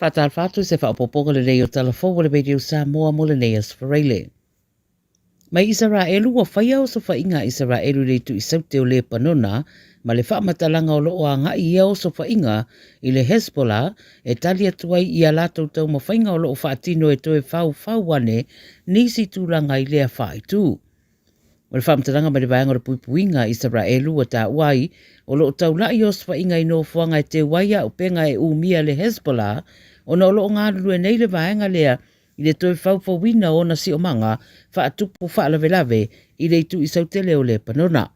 Fatal fatu se whaapoponga le rei o talafo le radio Samoa mo le neas whareile. Mai Israelu wa whaia o so whainga Israelu le tu isaute o le panona, ma le whaamatalanga o loo a ngai ia o so whainga i le Hezbollah e tali atuai i a lātou tau ma whainga o loo whaatino e toe whau wane nisi tūlanga i lea whaaitu. O le whaamatalanga ma le vaenga o le puipuinga Israelu wa tā uai o loo tau lai o so whainga i no whanga e te waia o penga e umia le Hezbollah o na o loo ngā lue nei le vaenga lea i le toe wina o na si o manga whaatupu whaalawelave i le tu isautele o le panona.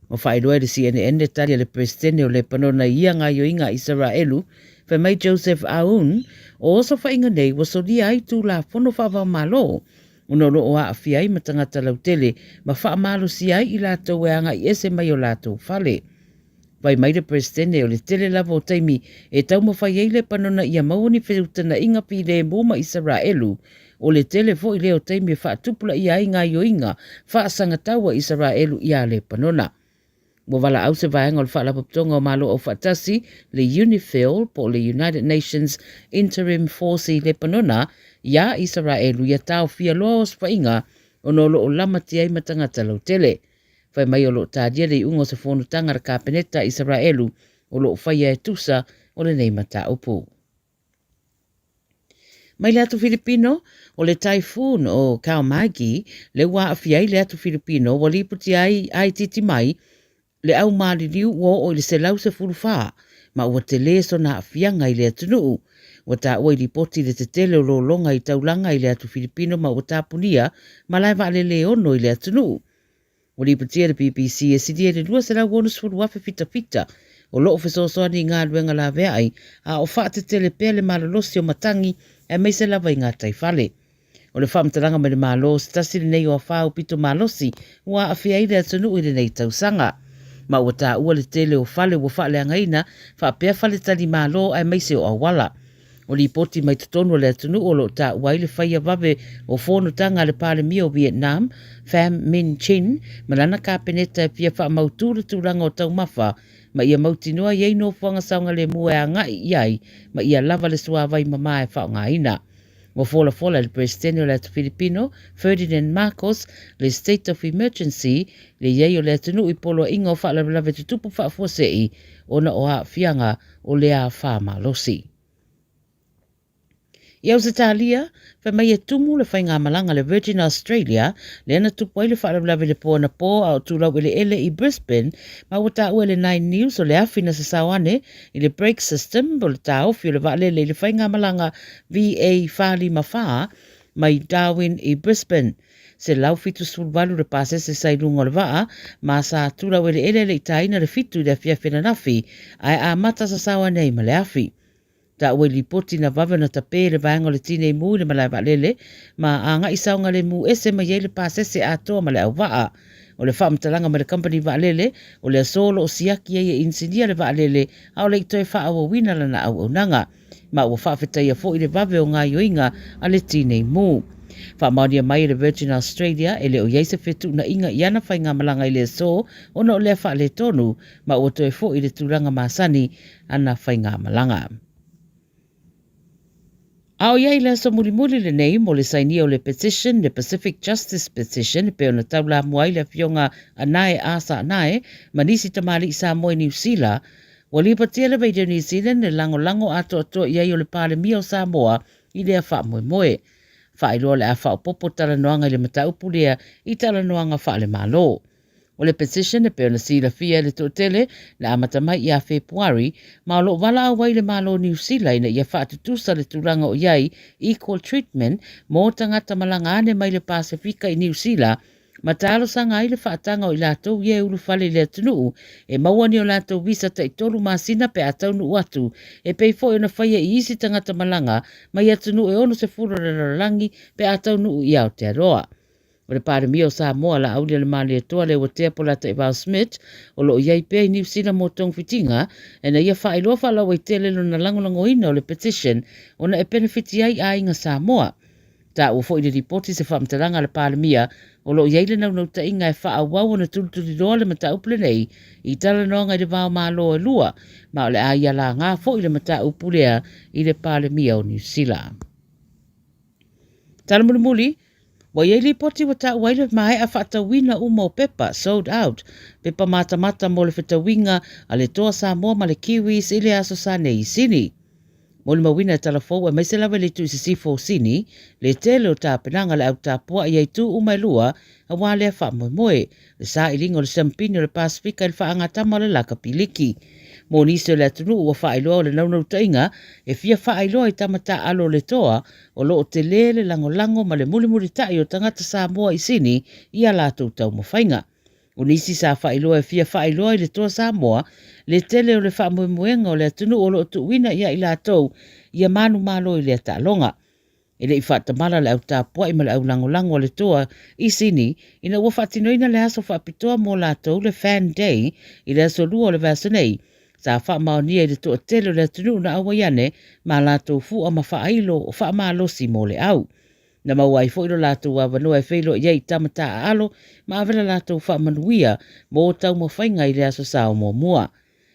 O whaeroe le CNN le tali le presidente o le panona ia ngā yoinga Israelu, wha mai Joseph Aoun, o oso whainga nei waso li ai tū la whono whawa malo, uno loo a awhiai matangata lautele, ma wha malo si ai i lātou e anga i ese mai o lātou whale. Vai mai le presidente o le tele lava o taimi e tau mawhai eile panona ia mauni whiutana inga pi le mōma Israelu o le tele fo i leo taimi e whaatupula ia i ngā yoinga whaasanga taua Israelu ia le panona. Mo wala au se vaenga o le whaalapaptonga o malo o whaatasi le UNIFIL po le United Nations Interim Force i le panona ia Israelu ia tau fia loa o swainga o nolo o lamati ai matangata lau tele. Whai mai o lo tādia le ungo se whonutanga ra kāpeneta Israelu o lo whaia e tusa o le nei mata upu. Mai le atu Filipino o le typhoon o Kaumagi le wā awhiai le atu Filipino wa liputi ai titi mai le au maari liu o le se lau se furufaa ma ua te le so na awhianga i le atunuu. Wa tā ua i lipoti le te tele o lo longa i taulanga i le atu Filipino ma ua tāpunia ma lai wa le ono i le atunuu. O li patia le BBC e sidi e le lua se lau wonus furu wafe fita o loo fesosoani i ngā luenga la vea ai a o wha te tele pea le malolosi o matangi e mai se lava i ngā taifale. O le whaamtaranga me le malo stasi le nei o a whao pito malosi ua a whia i le atunu i le nei tausanga. Ma ua tā ua le tele o whale ua wha le angaina wha pea whale tali malo e mai se o awala. O li poti mai tutonu le atunu o lo tā ua le whaia vave o whonutanga le pāle mia o Vietnam, Pham Minh Chinh, malana kāpeneta e pia wha mautūra tūranga o tau mawha, ma ia mautinoa iei no whanga saunga le mua e a ngai iai, ma ia lava le suawai mama e wha ngā ina. Mo fola le presidente o le atu Filipino, Ferdinand Marcos, le state of emergency, le iei o le atunu i polo inga o wha lave tutupu wha fuasei, ona o a fianga o le a wha malosi. I au se tālia, whai mai e tumu le whai ngā malanga le Virgin Australia, le ana tupu ai le whaalawe le pō na pō au tūrau ele i Brisbane, ma wata ua le 9 News o le awhina sa sawane i le brake system o le tā ofi o le wale le whai ngā malanga VA whāli mawha mai Darwin i Brisbane. Se lau fitu sulwalu le pase se sailunga le waa, ma sa tūrau ele i taina le fitu i le whiawhina nafi, ai a mata sa sawane i ma le awhi. Ta ue li poti na vava na tape le vaenga le tine mu le malai valele, ma a nga isaunga le mu ese ma ye le pasese atoa ma le au waa. O le whaamtalanga ma le company valele, o le solo o siaki e insinia le valele, au le itoe wha awa wina lana au nanga, ma ua whaafetaia fo i le vave o ngā yoinga a le tine mu. Whaamaunia mai le Virgin Australia e le o yeise fetu na inga iana whai ngā malanga i le so, ona o le wha le tonu, ma ua toe fo i le tūranga masani ana whai ngā malanga. Ao iai la so mulimuli le nei mo le saini o le petition, le Pacific Justice Petition, pe ona tau la muai le fionga anae asa anae, manisi tamali i Samoa New Zealand, wali patia le Radio New Zealand le lango ato iai o le pale mia o Samoa i lea wha moe. Wha iloa le a wha o popo talanoanga i le mataupu lea i talanoanga wha le malo. O le petition e pe ona sila fia le totele le amata mai i a Februari, ma lo wala awai le malo New Zealand ia whaatutusa le turanga o iai equal treatment mō tangata malanga ane mai le Pasifika i New Zealand, ma talo sanga i le whaatanga o i lātou ie ulu whale le atunuu, e mauani o lātou visa ta i tolu masina pe atau nu atu, e pei fo i ona whaia i isi tangata malanga, ma i atunuu e ono se fura rangi pe atau nu i Aotearoa. O le pare mio Samoa la aulia le mali toa le watea polata i Val Smith o lo iai pea i New Zealand mo tong fitinga e na ia whaeloa whala wai tele lo na langolango ina o le petition o na e benefiti ai a inga Samoa. Ta ua fo i le ripoti se whaamtaranga le palemia o lo yeile nau nau ta inga e wha awau na tulutuli roa le mata upule nei i tala noanga i le vau malo e lua ma o le aia la ngā fo i le mata upulea i le palemia o New Zealand. Tala muli wa yeile poti wa ta waile mai a whata wina uma o pepa sold out pepa mata mo le whita winga a le toa Samoa ma le kiwis i le aso sa nei sini. Mo le mawina tala fau e mai se lawa le tu isi sifo sini, le tele o tā penanga le au tā pua i eitu umai lua a wale a wha moe. Le sa i lingo le sampini o le Pasifika il wha angatama le laka piliki. Mo niso le atunu ua wha iloa o le naunau tainga e fia wha iloa i tamata alo le toa o lo o te lele lango ma le mulimuri tai o tangata Samoa i sini i a lātou tau mawhainga. O nisi sa whailoa e fia whailoa i le toa Samoa, le tele o le whamoemoenga o le atunu o lo tu wina ia i lātou, ia manu malo i le atalonga. E le i whatamala le au tāpua i ma le au lango le toa i sini, ina ua whatinoina le aso whapitoa mō lātou le fan day i le aso lua o le vasanei, sa whamaonia i le toa tele o le atunu na awa iane, ma lātou fu a ma whailo o whamalosi mō le au. Na mawai fo ilo lātou wa wanoa e whailo iei tamata a alo, ma avela lātou whamanuia mō tau mo whainga i le aso sao mō mua.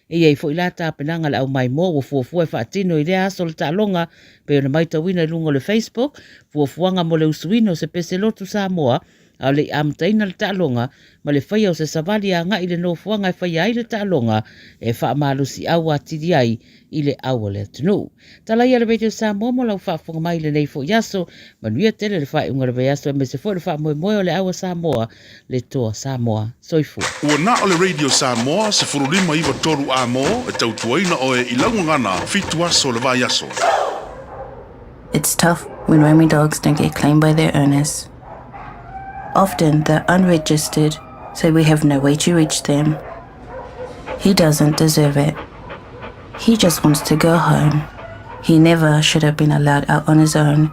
E iei fo ilata penanga le au mai mō wa fuafua e whaatino i le aso le tālonga, pe o na maita wina i lungo le Facebook, fuafuanga mo le usuino se pese lotu Samoa, a le amtaina le tālonga, ma le whaia o se savali a ngai le no fuanga e whaia i le tālonga, e wha amalusi awa tiri ai i le awa le atunu. Tala ia le Radio Samoa mo lau whaafunga mai le nei fo yaso, manuia tele le whae unga le yaso e me se fo le wha moe o le awa Samoa, le toa Samoa, soifu. Ua na o le Radio Samoa se furulima iwa toru a mo, e tautuaina o e ilangu ngana fitu aso le vai yaso. It's tough when roaming dogs don't get claimed by their owners. Often they're unregistered, so we have no way to reach them. He doesn't deserve it. He just wants to go home. He never should have been allowed out on his own.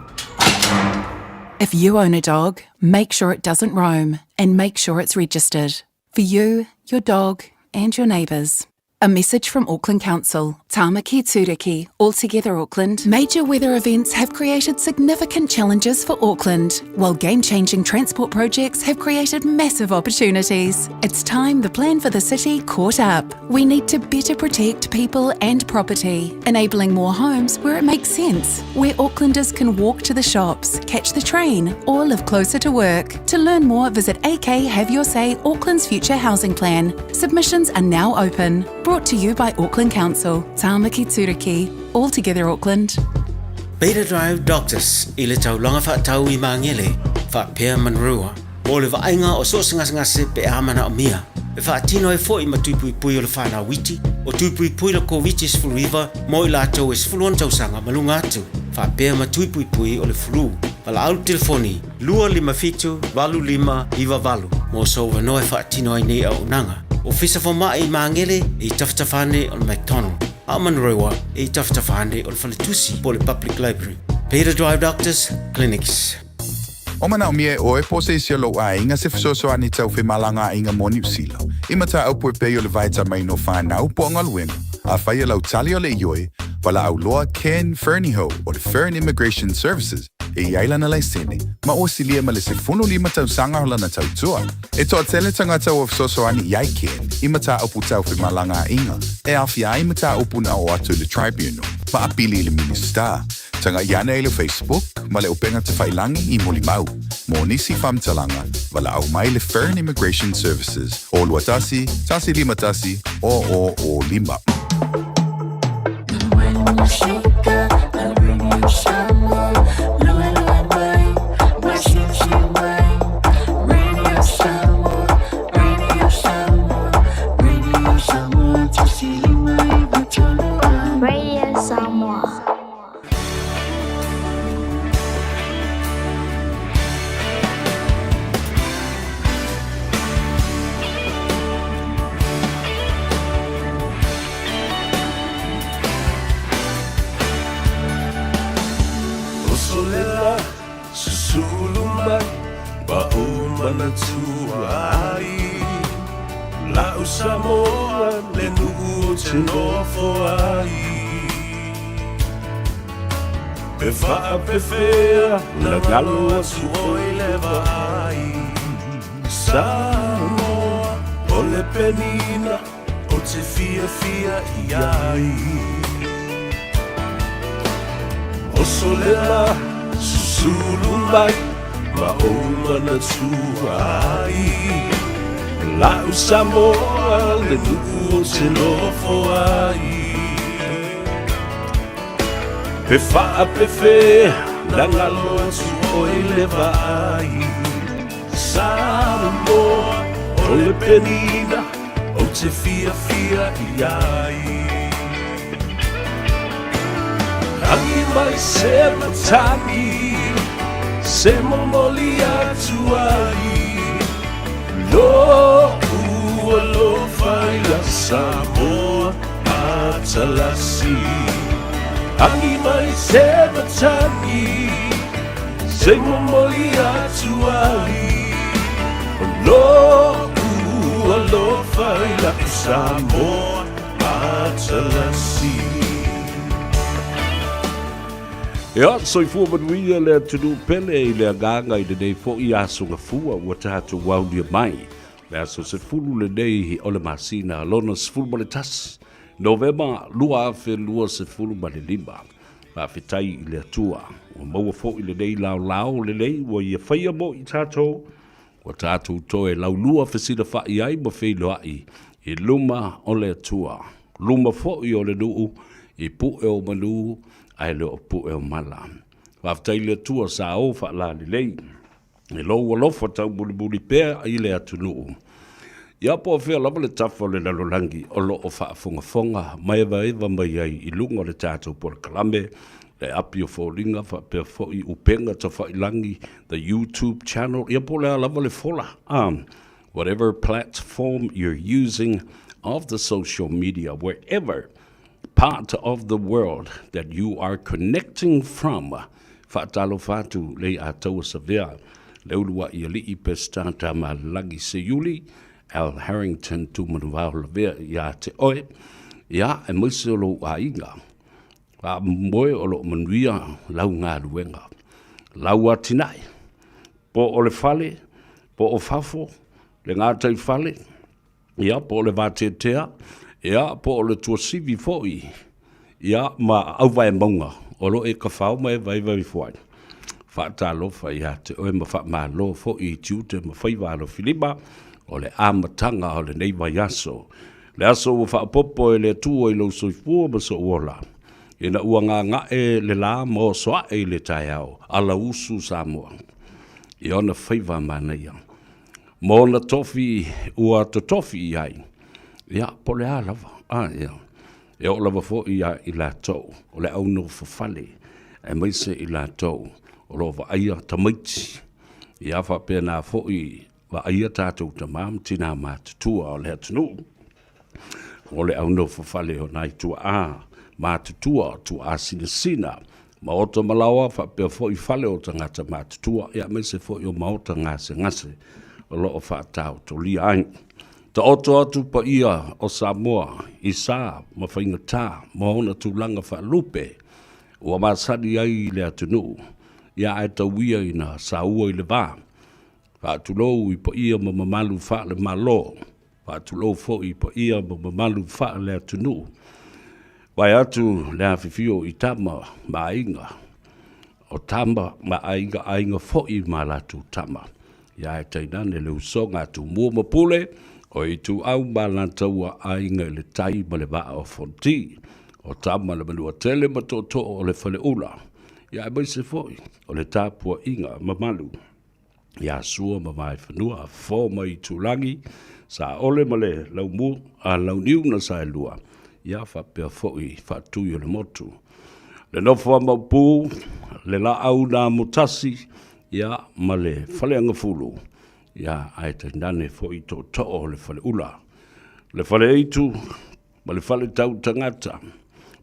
If you own a dog, make sure it doesn't roam and make sure it's registered. For you, your dog and your neighbours. A message from Auckland Council. Tāmaki Tūriki, Altogether Auckland. Major weather events have created significant challenges for Auckland, while game-changing transport projects have created massive opportunities. It's time the plan for the city caught up. We need to better protect people and property, enabling more homes where it makes sense, where Aucklanders can walk to the shops, catch the train, or live closer to work. To learn more, visit AK Have Your Say Auckland's Future Housing Plan. Submissions are now open. Brought to you by Auckland Council. Tāmaki Tūriki, Altogether Auckland. Beta Drive Doctors i le taulanga whaatau i mangele, whaapea manrua. Mo le vaenga o so ngase pe amana o mia. E whaatino e fo i matupui pui o le whana witi, o tupui pui la COVID is furiva, mo i lātou es fuluan tausanga malunga atu. Whaapea matupui pui o le fulu. Pala au telefoni, 255 25 iwavalu. Mo so wanoe whaatino ai nei au nanga. O fisa fo mai i mangele i taftafane o le McDonald. A manrewa i taftafane o le Falitusi po le Public Library. Beta Drive Doctors Clinics. O mana o mie o e pose i sialo a inga se fisoso ani tau fe malanga inga mo New Zealand. Imata au pue peo le vaita mai no whanau po ngaluenga. A whaia lau tali o le ioi, wala au loa Ken Fernieho o le Fern Immigration Services. E iaila na laisene, ma o silia ma le se funu lima tau sanga hola na tau tua. E toa tele tangata o fisoso ani iai Ken, imata upu tau fe malanga inga. E awhia imata upu na o atu le tribunal, ma apili le minister. Tanga iana e le Facebook, ma le upenga te whailangi i molimau. Mo nisi whamtalanga, wala au mai le Fern Immigration Services. O luatasi, tasi lima tasi, o lima. When you shake up, I bring you Samoa. Lua mai, washishi mai. Radio Samoa, Radio Samoa, Radio Samoa. Tasili mai, batulu. Radio Samoa. Solela, susulumai, baumana tuai. La Samoa, le nu'u te nofo ai. Pe wha pe whea, na galo atu o I le vai. Samoa, o le penina, o te fia I ai. O solela, susulu mai, ma o mana tuai. Lau Samoa, le nuku o te lofo ai. Pe wha pe whea, na ngalo atu o I le vai. Samoa, o le penina, o te fia I ai. Hangi mai se matani, se momoli atu ai. Lo ua lo fai la Samoa atalasi. Hangi mai se matani, se momoli atu ai. Lo ua lo fai la Samoa atalasi. Ea, soifua manuia le tunu pele I le aganga I le nei fo I asunga fua ua tātou waunia mai. Le aso se fulu le nei o le masina alona se fulu ma le tas. Novema lua afe lua se fulu ma le lima. Mawhitai I le atua. Ua maua fo I le nei lao le nei ua ia whaia mo I tātou. Ua tātou toe lau lua fesina whai ai ma whailoa I luma o le atua. Luma fo I o le nuu I pu e o manu ai le opu e o mala. Whaftai le tua sa o whaala li lei. E lo alofa tau buli pēr I le atunu. Ia po whea lava le tafo le lalolangi o lo o whaafonga mai eva mai ai I lunga le tātou por kalame le api o fōringa whapea fo I upenga ta whailangi the YouTube channel. Ia po le lava le fola. Whatever platform you're using of the social media, wherever part of the world that you are connecting from. Whaatalo whātu le a taua savea. Leulua I ali I pesta ta malangi se yuli. Al Harrington tu manuao lavea I a te oe. Ia e mwise o lo a inga. A moe o lo manuia lau ngā ruenga. Lau a tinai. Po o le fale. Po o fafo. Le ngā tai fale. Ia po o le vātetea. Ia po o le tua sivi foi. Ia ma au vai maunga. O lo e ka whao mai vai fuai. Whaata lofa ia te oe ma wha ma lo foi tiute ma Faiva alo Filipa. O le amatanga o le neiva yaso. Le aso ua wha popo e le tua I lo soifua ma so uola. Ina ua ngā e le la mo soa e le tai au. Ala usu Samoa. I ona Faiva manaia. Mo na tofi ua to tofi ai. Ia, po le a lava. Ia. E o lava fo I la tau. O le au no fafale. E maise I la tau. O lo va aia tamaiti. Ia fa pena fo I va aia tātou tamam tina mātutua o le atunu. O le au no fafale o nai tua a. Mātutua tu a sina. Ma oto malawa fa pena fo I fale o tangata mātutua. Ia maise fo I o maota ngase. O lo o fa tau to li ai. Ta oto atu pa ia o Samoa, I sa, ma whainga tā, ma ona tūlanga wha lupe, ua māsari ai le atunu, ia ai tauia I na saua I le vā. Wha atulou I pa ia ma mamalu wha le malo, wha atulou fo I pa ia ma mamalu wha le atunu. Wai atu le awhiwhio I tama ma inga, o tama ma ainga fo I ma latu tama. Ia ai tainane le usonga tu mua mapule, o I tu au malantaua ainga le tai ma le waa o fonti. O tama le manua tele ma to o le fale ula. Ia e maise foi, o le tāpua inga mamalu. Ia sua ma mai whanua, fō mai tūlangi, sa ole ma le lau mu, a lau niu na sa e lua. Ia whapea foi, whatui o le motu. Le nofua maupu, le la au na mutasi, ia ma le fale anga fulu. Ia ai te nane fo I to o le fale ula. Le fale eitu, ma le fale tau tangata.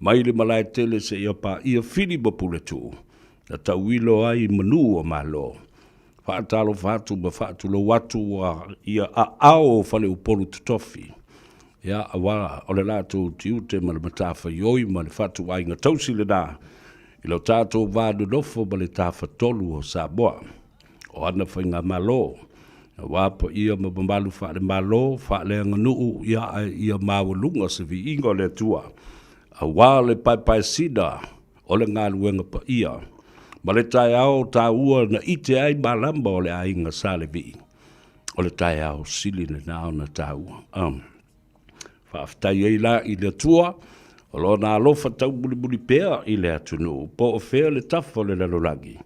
Mai le malai tele se ia pa ia fili mapule tu. Na tau ilo ai manu o malo. Whaatalo whatu ma whatu lo watu wa ia a ao fale upolu tutofi. Ia awa o le lato tiute ma le matafa ioi ma le whatu ai ngā tausi le nā. I lo tātou vādu nofo ma le tāwhatolu o Samoa. O ana whainga malo. Wāpo ia ma mamalu whaale malo, whaale anga nuu ia mawalunga se vi ingo le tua. A wā le pai sida o le ngā luenga pa ia. Ma le tai au tā ua na ite ai malamba o le ainga sa le vi. O le tai au sili le nao na tā ua. Whaaftai ei la i le tua, o lo nā alofa tau buli pēr i le atunu, po o whea le tafo le lalorangi.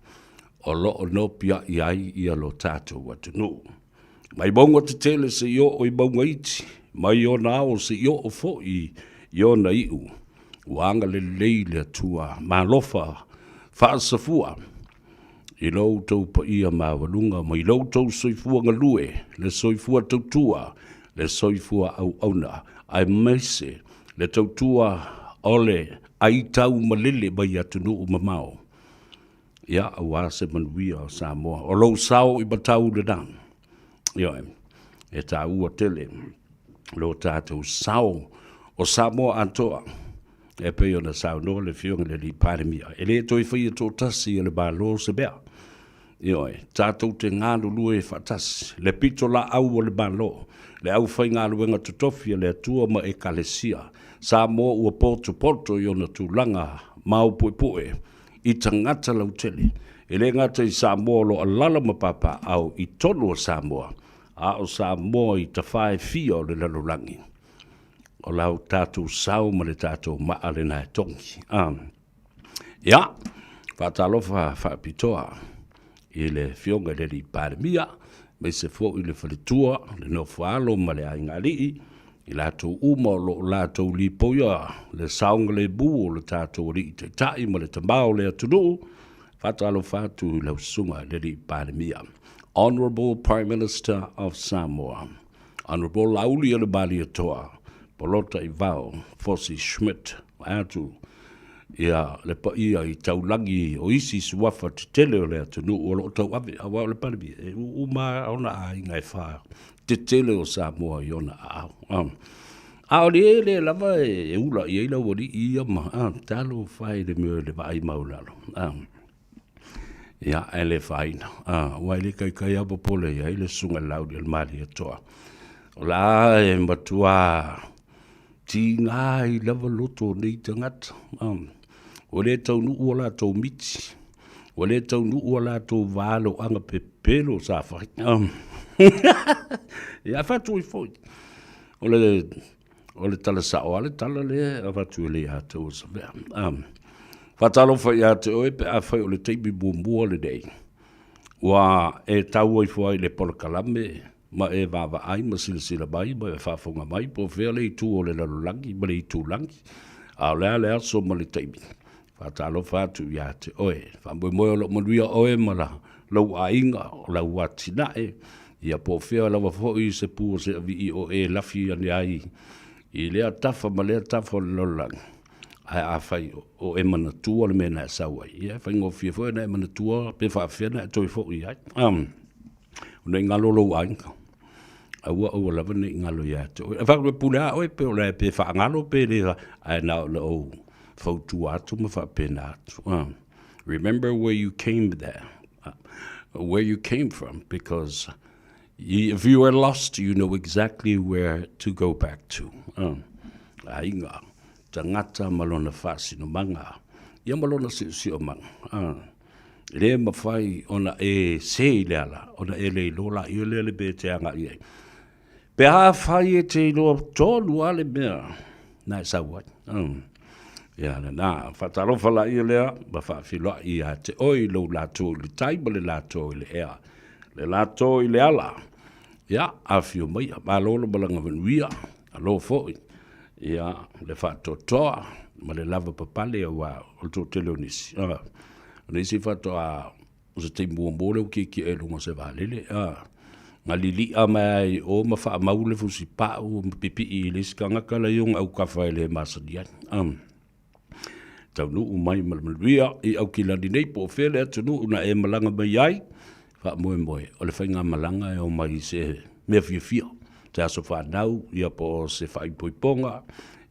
O lo o no pia i ai i alo tātou atunu. Mai bonga te tele se io o i bonga iti, mai o nā o se io o fo i o na iu. Wanga le leile tua, mā lofa, whaasafua. I loutou pa ia mawalunga, mai loutou soifua ngalue, le soifua tautua, le soifua au auna, ai meise, le tautua ole, ai tau malele mai atunu umamao. Ia awa se manuia o Samoa, o lou sao i batau le nang. Ia e tā ua tele, lo tātou sao o Samoa antoa. E peo na sao no le fionga le li pāremia. E le toi whaia tō tasi e le bālo se bea. Ioi, tātou te ngālu lue whatasi. Le pito la au o le bālo. Le au whai ngālu enga tutofia le atua ma e kalesia. Samoa ua porto i ona tūlanga mau poe. I tangata lau tele. E le ngata i Samoa lo alala mapapa au i tonu o Samoa. A o Samoa i ta whae fia o le lalorangi. O lau tātou sau ma le tātou maa le nai tongi. Ia, whatalofa whapitoa i le fionga le li pāremia, me se fo i le whalitua, le no whaalo ma le ainga lii, i lātou uma o lo lātou li poia, le saunga le bū o le tātou li te tai ma le tamao le atunu, whatalofa tu i lau sunga le li pāremia. Honourable Prime Minister of Samoa, Honourable Lauli o le Bali atoa, Polota i vao, Fosi Schmidt, atu, ia le pa ia i taulangi o isi suafa te tele o le atunu o lo tau ave, awa o le paribi, e uma ona a inga e wha, te tele o Samoa i ona a. A o le ele lava e ula i eila wari i ama, talo whai le meo le vai maulalo. Ia, e le whaina, wai le kai apa pole ia, ele sunga laudi al mali atoa. O la e matua, ti ngai lava loto nei tangata. O le tau nu ua la tau miti. O le tau nu ua la tau valo anga pepelo sa whai. Ia whatu i fwoi. O le tala sa o ale tala le a whatu i le a tau sa vea. Whatalo whai a te oe pe a whai o le teipi buambua le dei. Wa e tau ai fwai le polokalame. Ma e vava ai ma sila mai, ma e whafonga mai, po whea le i tū o le lalolangi, ma le i tū langi, a lea so ma le taimi. Whatalo whatu i a te oe, whamboe moe o lo manuia oe ma la lau a inga, o lau watinae, ia po whea lawa fhoi se pū se avi i o e lafi ane ai, i lea tafa ma lea tafa o le lalolangi. Ai a whai o e mana tua le mena e sauai, ia whai ngofia fhoi na e mana tua, pe wha whia na e toi fhoi ai. Nei ngalo lo ainga. Aua lava nei ngalo ia te. E whakwe pule a oe pe o le pe wha ngalo pe le ai nao le o fautu atu ma wha pena atu. Remember where you came there. Where you came from, because if you were lost, you know exactly where to go back to. Ainga. Tangata malona whasi no manga. Ia malona si o manga. Le mawhai ona e se leala, ona e le lola i le be te anga i ei. Pe ha whai e te loa tōlu ale mea, nai sauai. Ia na, whatarofa la i lea, ma whawhiloa i a te oi lo lato i le taima le lato i le ea. Le lato i le ala. Ia, a whio mai, ma lolo malanga venuia, a lo foi. Ia, le whatotoa, ma le lava papale a wa, o tō te leonisi. Nei se fato a se te muamole o ki e lunga se valele. Nga lili a mai o ma wha maule fusi pa o pipi i le skanga kala yung au kawhai le masadian. Tau nu umai malmaluia i au ki lani nei po whele atu nu una e malanga mai ai. Wha moe. O le whainga malanga e o mai se mea fia. Te aso whanau, ia po se whaipoiponga,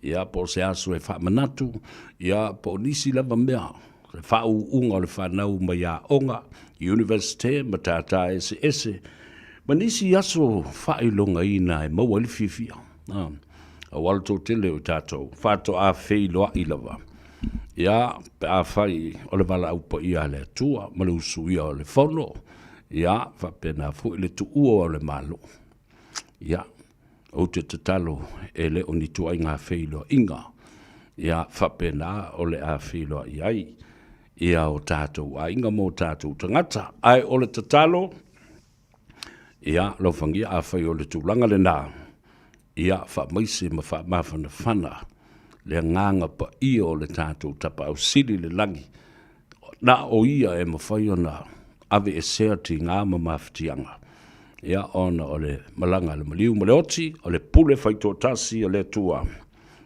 ia po se aso e whamanatu, ia po nisi lava mea. le whau unga o le whanau mai a onga, University, ma tata ese. Ma nisi aso whailonga ina e maua li fifia. A wala tō tele o tātou, whato a whei loa i lawa. Ia, pe a whai o le wala upa ia le tua, ma le usu ia o le whono. Ia, whapena fui le tu ua o le malo. Ia, o te tatalo e le o ni tua inga whei loa inga. Ia, whapena o le a whei loa iai. Ia o tātou, a inga mō tātou tangata. Ai o le tatalo, ia, lo whangia a whai o le tūlanga le nā. Ia, wha maise ma wha mawhana whana. Le nganga pa ia o le tātou tapa au siri le langi. Na o ia e ma whai ona ave e sea ti ngā ma mawhatianga. Ia ona o le malanga le maliu ma le oti, o le pule whaito tasi o le tua.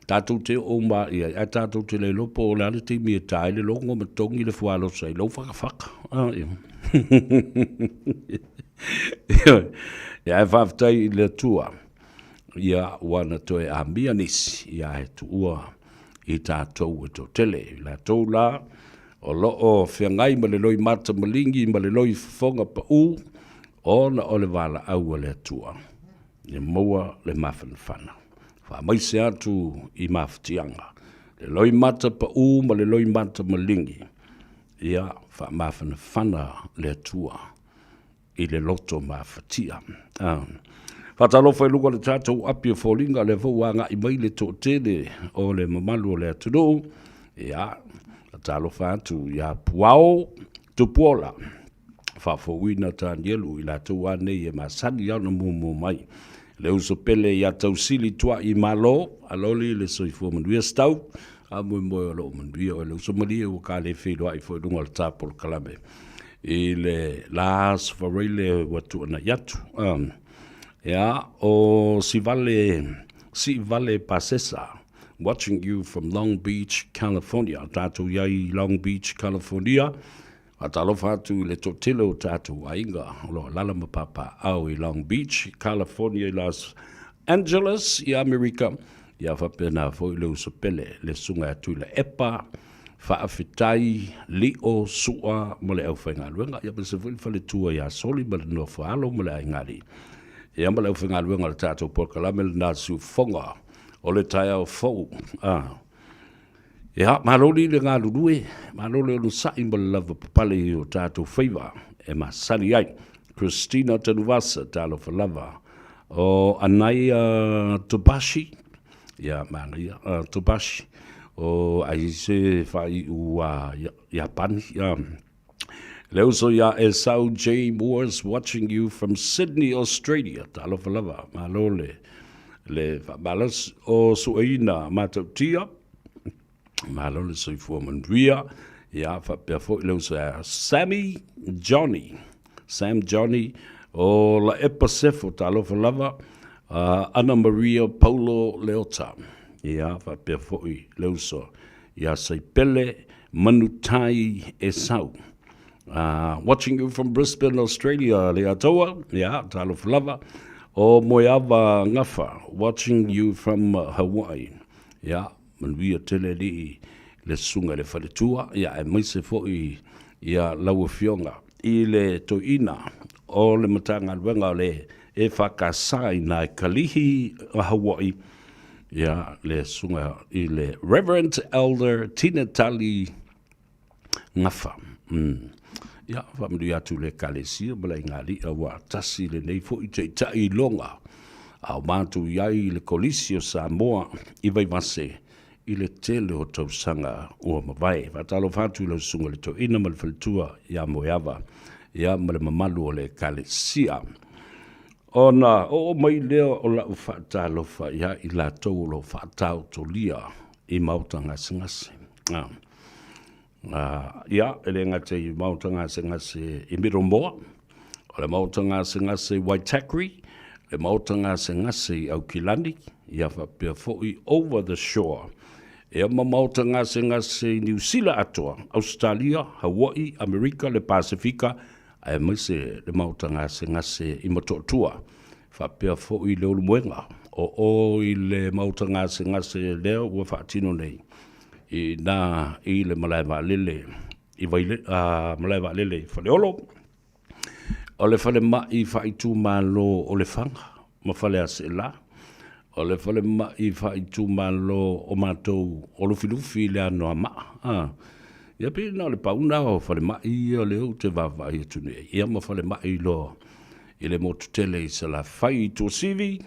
Tātou te o ma ia, a tātou te le lopo o le ale te mi e tae le longo ma tongi le fualo sai, lau whakawhaka. Ia e whaftai le tua. Ia wana toe a mia nisi, ia e tu ua i tātou e tō tele. La tau la, o loo whiangai ma le loi mata malingi, ma le loi whonga pa u, ona o le wala au le tua. Le moa le mawhana whana. Wha maise atu i mawhatianga. Le loi mata pa u, ma le loi mata malingi. Ia wha mawhana whana le tua. I le loto mawhatia. Whatalo whai luka le tātou api o wholinga le whauanga i mai le tō tele o le mamalu o le atunu. Ia, talo whātu, ia puao tupuola. Whawhauina tā nielu i la tau anei e masani au na mumu mai. Le uso pele ia tau sili tua i malo, aloli le soifua manuia stau, a mui moe o lo manuia o le uso malia o ka le whiroa i whaidunga le tāpolo kalame. I le laas whareile watu ana yatu. Yeah, o si vale pasesa, watching you from Long Beach, California. Tātou iai Long Beach, California. A talo whātu le totilo tātou ainga. Lo lala mapapa au i Long Beach, California, i Los Angeles, i Amerika. Ia whapena fo i leo sapele, le sunga atu le epa, whaafitai, lio, sua, mole au whainga luenga. Ia pese whale tua ia soli, male no whaalo, mole ai ngari. E amba leu whinga luenga le tātou porkalame le nāsu whonga o le tai au whou. E ha, maroli le ngā lurue, maroli o sai ma le lava papale i o tātou Faiva, e ma sani ai, Christina Tanuvasa, tālo whalava, o anai Tobashi, ia Maria Tobashi, o aise whai ua Japani, Leuso ya Esau J. Moores watching you from Sydney, Australia. Talo falava, malole. Le balas o suaina matautia. Malole soifua manduia. Ya fa perfo leuso ya Sammy Johnny. Sam Johnny o la epasefo talo falava. Ana Maria Paulo Leota. Ya fa perfo leuso ya Saipele Manutai Esau. Watching you from Brisbane, Australia, Leatoa, yeah, talo flava. O Moyava Ngafa, watching you from Hawaii, yeah, manuia tele li le sunga le whaletua, yeah, e maise foi, yeah, lau fionga, I le toina, o le matanga luenga le e whakasai na kalihi a Hawaii, yeah, le sunga I le Reverend Elder Tina Tali Ngafa, Ia, whamiri atu le kalesia, mala I ngāri a wā tasi le nei fo I te tai longa. Au mātu iai le kolisi o Samoa, I vai mase, I le tele o tausanga ua mawai. Whatalo whātu lau sunga le to ina mal whalitua, ia moeava, ia male mamalu o le kalesia. Ona, o mai leo o lau whaatalo wha, ia I la tau lo whaatau to lia, I mautanga singase. Ia, ele ngate I mautanga singase I Miromoa, o le mautanga singase Waitakere, le mautanga singase au Kilani, ia whapea foi over the shore. E ma mautanga singase New Zealand atoa, Australia, Hawaii, Amerika, le Pasifika, ai maise le mautanga singase I matotua. Whapea foi leo luenga, o I le mautanga singase leo ua whaatino nei. I le malai lele I vaile, malai wa lele, whale olo. O le whale mai whai tū malo o le whanga, ma whale a se la. O le whale mai whai tū malo o mātou o lufi le anoa maa. Ia pe na le pauna o whale mai o le o te wawai atune. Ia ma whale mai lo i le motu tele i se la whai tū sivi.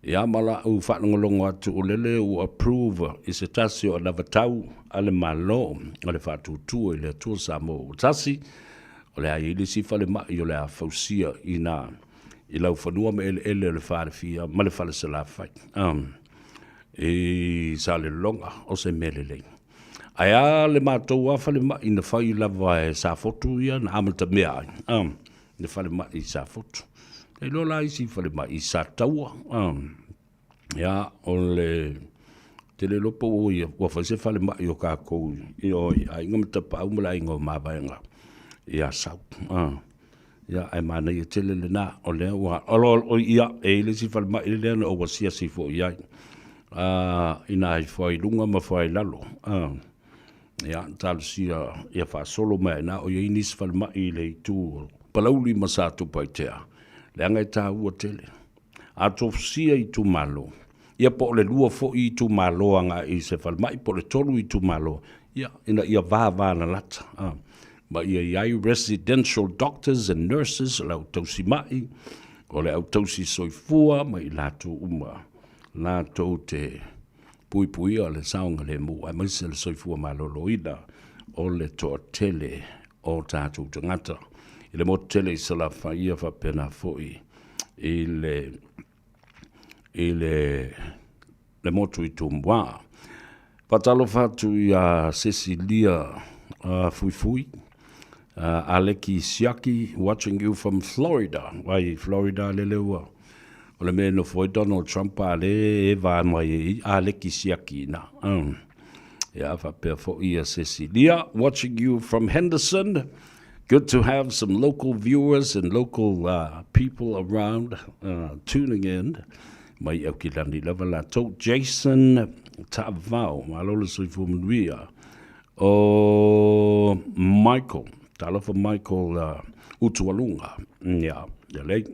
Ia mala u whanongolongo atu o lele u approve i se tasi o lava tau ale malo o le whātūtua i le atua Samoa o tasi o le aile si whale mai o le a fausia i lau whanua me ele o le whare fia ma le whale se la whai i sa le longa o se mele lei ai a le mātou a whale mai i na whai lava e sa fotu ia na amalta mea ai le whale mai i sa fotu e lola i si whale mai i sa taua. Ia, o le te le lopo o ia, ua whaise whale mai o kākou i oi, a inga mata pa umala inga o mawaenga. Ia sau. Ia, ai mana i tele le nā, o lea ua, o ia, e le si whale mai le lea o wasia si fo iai. Ina ai whai lunga ma whai lalo. Ia, talo si ia wha solo mai nā, o ia inis whale mai le i tū, palauli masātu paitea. Le angai tā ua tele. A tofsia i tu malo. Ia po le lua fo i tu malo anga i se whalmai po le tolu i tu malo. Ia vā na lata. Ma ia iai residential doctors and nurses lau tausi mai. O le au tausi soifua ma i lato uma. Lato te pui o le saunga le mu. Ai maise le soifua malo loida. O le toa tele o tātou tangata. I le mo tele i sala whaia whapena foi i le motu i tūmua. Patalo whatu i a Cecilia Fui Aleki Siaki, watching you from Florida. Wai Florida le leua. O le mea no foi Donald Trump a le e vā mai i Aleki Siaki na. Ia whapea foi a Cecilia, watching you from Henderson. Good to have some local viewers and local people around tuning in. Mai au ki lani lava la tau Jason Tavau, malola sui fumanuia. O Michael, talofa Michael Utualunga. Ia, ia lei.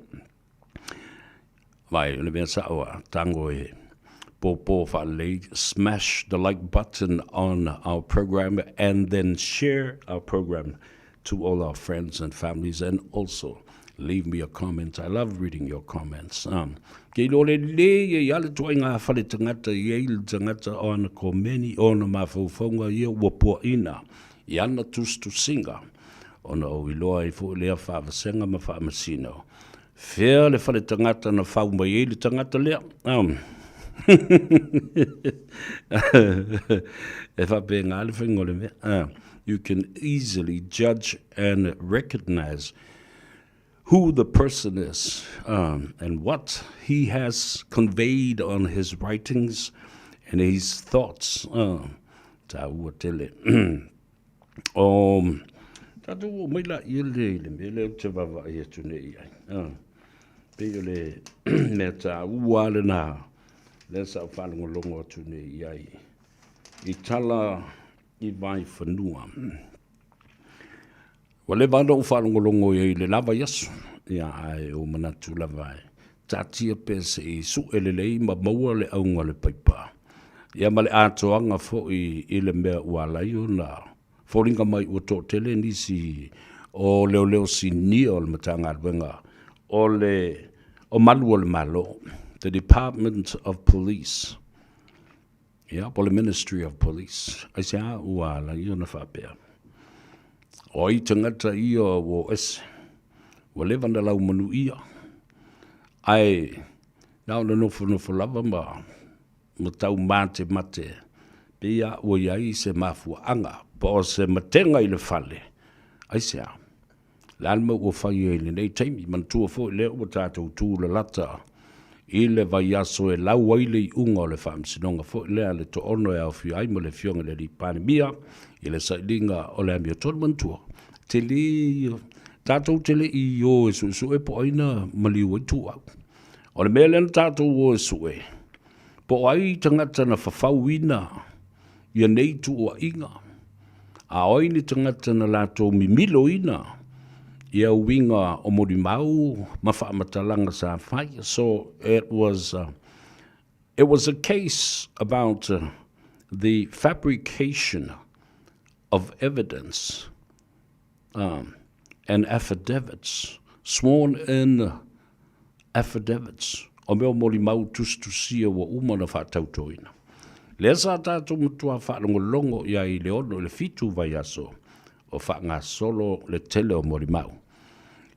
Vai, le mea sawa, tango e popo whalei. Smash the like button on our program and then share our program to all our friends and families, and also leave me a comment. I love reading your comments. Kei lore le e ale toi ngā whale tangata i eil tangata o ana komeni o na mawhauwhaunga i wapua ina i ana tustu singa o na o iloa i fo lea whaawasenga ma whaamasino. Whea le whale tangata na whauma i eil tangata lea. E whape ngā le whaingole mea. You can easily judge and recognize who the person is and what he has conveyed on his writings and his thoughts. Ta ua tele. Tatu o maila i le mele te wawa i atu nei ai. Peo le mea ta ua le nā. Le sa whanongo longo atu nei ai. I tala i vai whanua. Wale wanda u whanongolongo i le lava yasu. Ia ai o manatu lava ai. Tatia pese i su elelei ma maua le aunga le paipa. Ia ma le atoanga fo i le mea ualai o na. Fōringa mai ua tō tele nisi o leo si ni o le matanga alwenga. O malu o le malo. The Department of Police. Ia, po le Ministry of Police. Ai se a ualai o na whapea. O i tangata ia o ese. Wa lewa na lau manu ia. Ai, nao na nofo lava ma tau mate. Pia o iai se mafua anga. Pa o se matenga i le fale. Ai se a. Lalma ua whai e le nei taimi. Mantua fo i leo o tātou tū le lata. I le vai aso e lau waile i unga o le whaamsinonga fo i lea le to ono e au fi aimo le fionga le li panemia. I le sailinga o le amia tonu mantua. Te li, tātou te le i o e su e po aina maliu e tu au. O le mea lena tātou o e su e. Po ai tangata na whawhau ina. Ia nei tu o inga. A oi ni tangata na lato mimilo ina. Ia winga o morimau mafa matalanga sa fai. So it was a case about the fabrication of evidence and affidavits, sworn in affidavits. O meo morimau tustusia wa umana whaatautoina. Lea sa tātou mutua whaalongolongo ia I leono le fitu vai aso o whaanga solo le tele o morimau.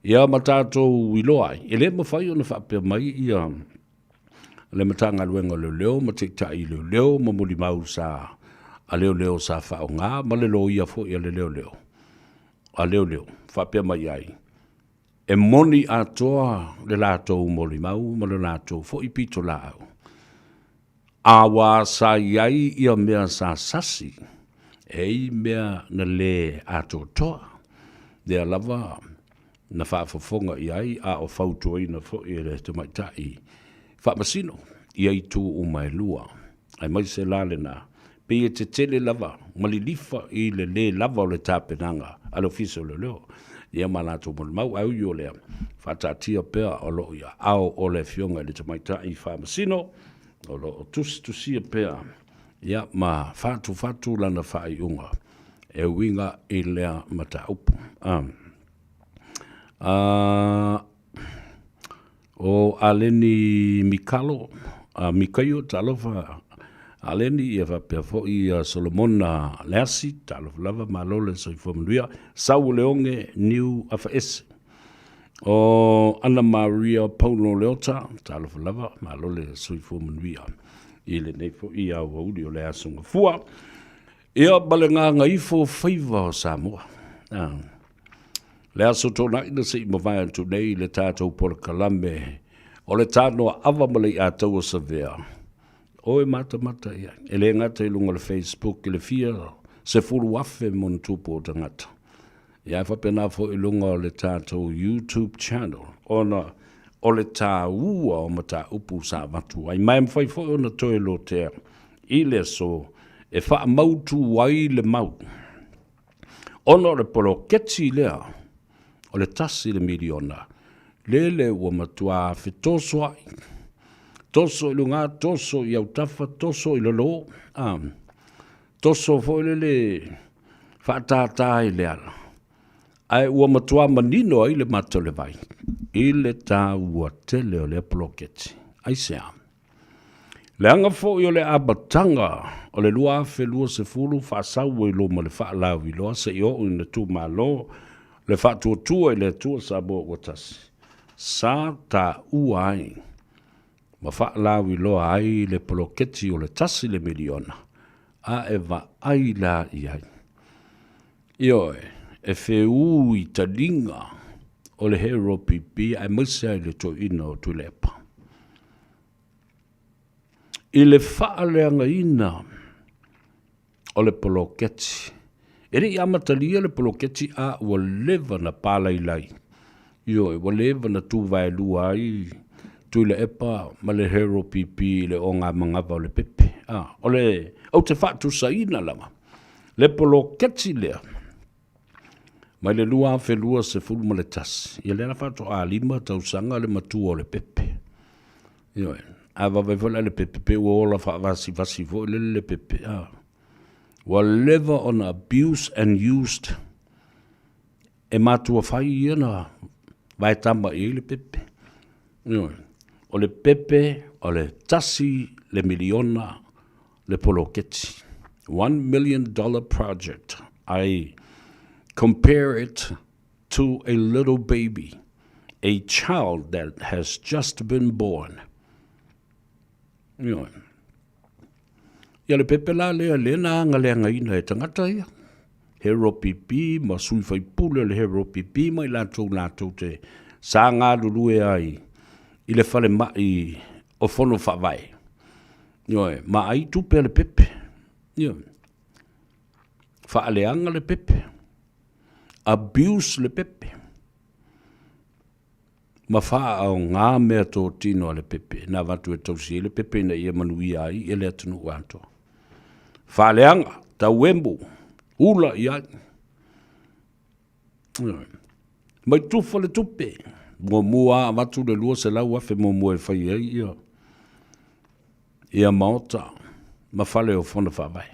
Ia ma tātou wiloai, e le mawhai o na whaapea mai ia le matanga luenga leo ma te tai leo ma morimau sa a leo sa whao ngā ma le lo ia fo ia le leo. A leo, whaapea mai ai. E moni atoa le lātou morimau ma le lātou fo I pito lao. Awa sa iai ia mea sa sasi, ei mea na le ato toa. Dea lava na whaafafonga iai a o fautua ina fo I le te maitai. Whaamasino, iai tu o mai lua. Ai mai se lale na, pe e te tele lava, malilifa I le lava o le tāpenanga, alo fiso le leo. Ia malato mo mau au yo lea, whatatia pea o lo ia, au o le fionga le te maitai whaamasino, o lo tusia pea ia ma fatu lana whai unga e winga I lea mata upu o aleni mikalo mikayo talofa aleni ia whapea fo I Solomona Lersi talofa lava malole so I fomanuia sau leonge New Afes o Ana Maria Paulo Leota, talofa lava, malole soifo manuia. Ile neifo ia wauri o le asunga fua. Ia balenga Gagaifo Faiva o Samoa. Le aso tōna ina se imawai antu nei le tātou por kalame. O le tānoa ava malei a tau o savea. O e mata ia. E le ngata I lunga le Facebook, le fia, se furu afe mon tupo o tangata. Ia whapena fo I lunga o le tātou YouTube channel. Ona o le tā ua o mata upu sa watu. Ai mai mwhai fo ona toe lo tea. I le so e wha mautu wai le mau. Ona le polo keti lea. O le tasi le miliona. Lele ua matua fitoso ai. Toso I lunga, toso I autafa, toso I lolo. Toso fo I le whaatata I le ala. Ai ua matua manino ai le matole vai. I le tā ua tele o le ploketi. Ai sea. Le anga fo I o le abatanga o le lua afe lua se fulu whaasau I lo ma le whaalau I loa se I o ina tu malo le whaatuatua I le tua sa bo watasi. Sa tā ua ai. Ma whaalau I loa ai le ploketi o le tasi le miliona. A eva ai la I ai. Ioe. E wheu I taringa o le hero pipi ai masa I le to ina o tulepa. I le whaaleanga ina o le poloketi. E rei amatalia le poloketi a ua leva na palailai. Io e ua leva na tu vai lua ai tu le epa ma le hero pipi le o ngā mangava o le pepe. O le au te whaatu sa ina lama. Le poloketi lea. Mai le lua afe lua se fulu ma le tasi. Ia lea whato a lima tau sanga le matua o le pepe. Ioe, a wawaiwala le pepe pe ua ola whaavasi vasi vo le pepe. Wa never on abuse and used. E matua whai ia na vai tamba I le pepe. Ioe, o le pepe, o le tasi, le miliona, le poloketi. $1 million project. I compare it to a little baby, a child that has just been born. You know. Ia le pepe la lea na ngaleanga ina e tangata ia. Hero pipi, ma sui fai pule le hero pipi, mai lātou te sa ngā lulue ai. I le whale mai o whono whawai. Ioe, ma ai tupe le pepe. Ioe. Whaaleanga le pepe. Abuse le pepe. Ma wha au ngā mea tō tino le pepe. Nā watu e tausi le pepe na ia manui ai e le atunu wanto. Whaaleanga, tau wembu. Ula ia. Mai tufa le tupe. Mua watu le lua se lau afe mua e whai ei ia. Ia maota. Ma whale o whana whawai.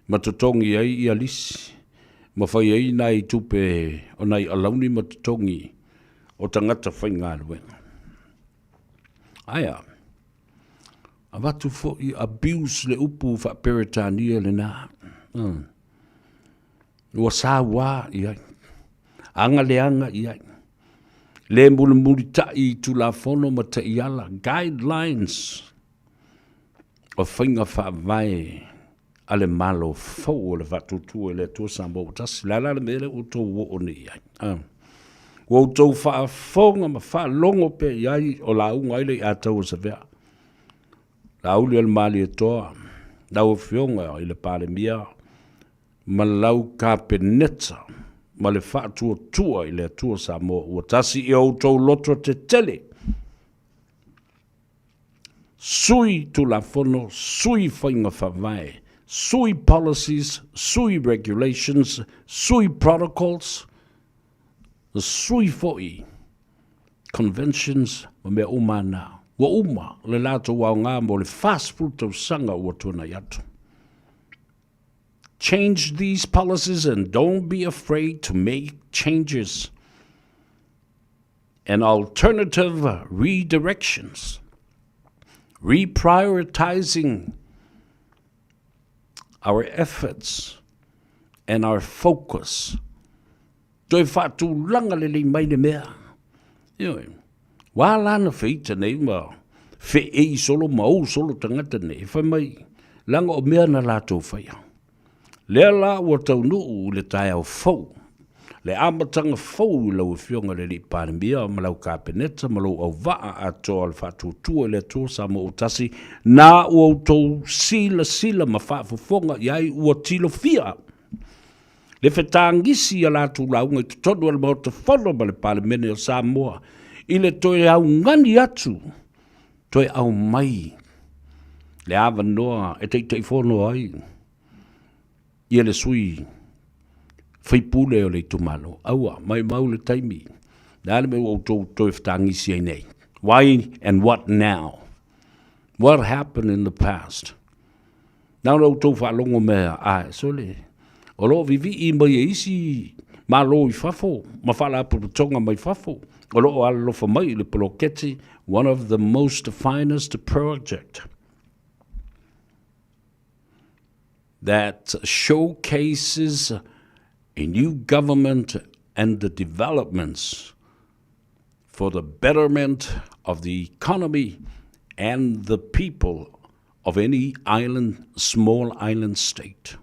Ma tutongi ei ia lisi. Ma whai ei nai tupe o nai alauni ma tutongi o tangata whai ngā luenga. Aia. A watu fo i abuse le upu wha peritania le nā. Ua sāwā i ai. Anga le anga i ai. Le muli tai tu la fono ma ta iala. Guidelines o whainga wha vai ale malo fau le watu tu le tu Samoa. Tasi lala le mele o tō wo ni i ai. Ua o tō wha fonga ma wha longo pe i ai o la unga ile i atau sa vea. La uli al mali e toa. Lau fionga i le pale mia. Ma lau ka peneta. Ma le wha tua i le tua Samoa. Ua tasi i au tau loto te tele. Sui tu la fono, sui whainga whawai. Sui policies, sui regulations, sui protocols. The sui foi. Conventions, ma mea umana. Wa uma, le lato wau ngā mo le fast food tau sanga ua tuna yatu. Change these policies and don't be afraid to make changes and alternative redirections. Reprioritizing our efforts and our focus. Toi whātu langa le mai le mea. Wā lana whita nei ma whi ei solo mau solo tangata nei. Whai mai langa o mea na lātou whaia. Lea la ua tau nuu le tai au fau. Le amatanga fau lau fionga le li pāremia ma lau kāpeneta ma lau au waa a toa le whātutua le toa Samoa utasi. Nā ua tau sila ma whaafufonga iai ua tilo fia. Le whetangisi a lātou launga i tutonu ala mauta whono ma le pāremene o Samoa. I le toi au ngani atu. Toi au mai. Le awa noa e tei whono ai. Ia le sui whaipule o le tumalo. Aua, mai mau le taimi. Nāle me o toi whtangisi ai nei. Why and what now? What happened in the past? Nā rau tau whalongo mea. Ai, so le. O lo vivi i mai e isi ma lo I whafo. Ma whala aputonga mai whafo. O lo ala lofa mai le poloketi. One of the most finest project that showcases a new government and the developments for the betterment of the economy and the people of any island, small island state,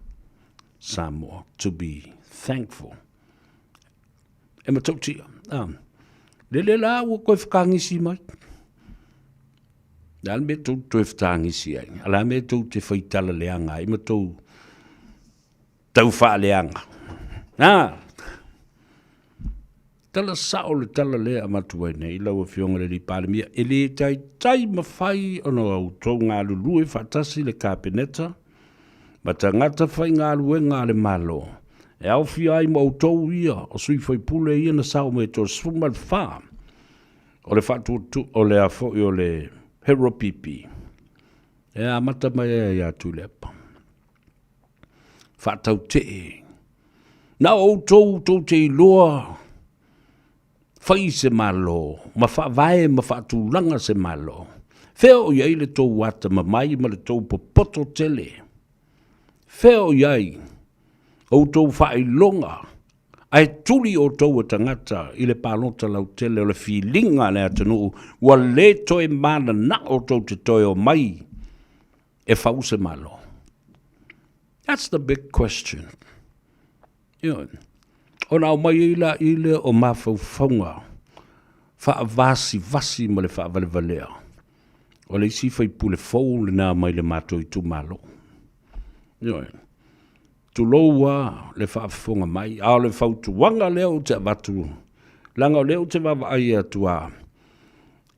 Samoa, to be thankful. E matauti, lele la ua koe whakangisi mai. Ala me tau toi whakangisi ai. Ala me tau te whaitala leanga. Ima tau tau wha leanga. Tala sao le tala lea matua nei. Lau a fionga le li pāremia. E le tai mawhai ono au tau ngā lulue whatasi le kāpeneta. Ma ta ngata whai ngā lue ngā le malo. E au fi ai ma au tau ia. O sui whai pule ia na sao me tō sfumal wha. O le whatu o le afo i o le hero pipi. E a mata mai e a tu lepa. Whatau te. Nā au tau te iloa. Whai se malo. Ma whawae ma whatulanga se malo. Wheo iai le tau wata ma mai ma le tau popoto tele. Wheo iai. Au tau whailonga. Ai tuli o tau tangata I le pālota lau tele o le whilinga le atanu. Wa le toe mana na o tau te toi o mai. E whau se malo. That's the big question. O nao mai ile o mawhau whaunga. Wha vasi ma le wha valea. O le isi whai pule fau le nā mai le mātou I tu malo. Tu loua le whaafonga mai, ao le whautuanga leo te watu. Langa leo te wawa ai atua.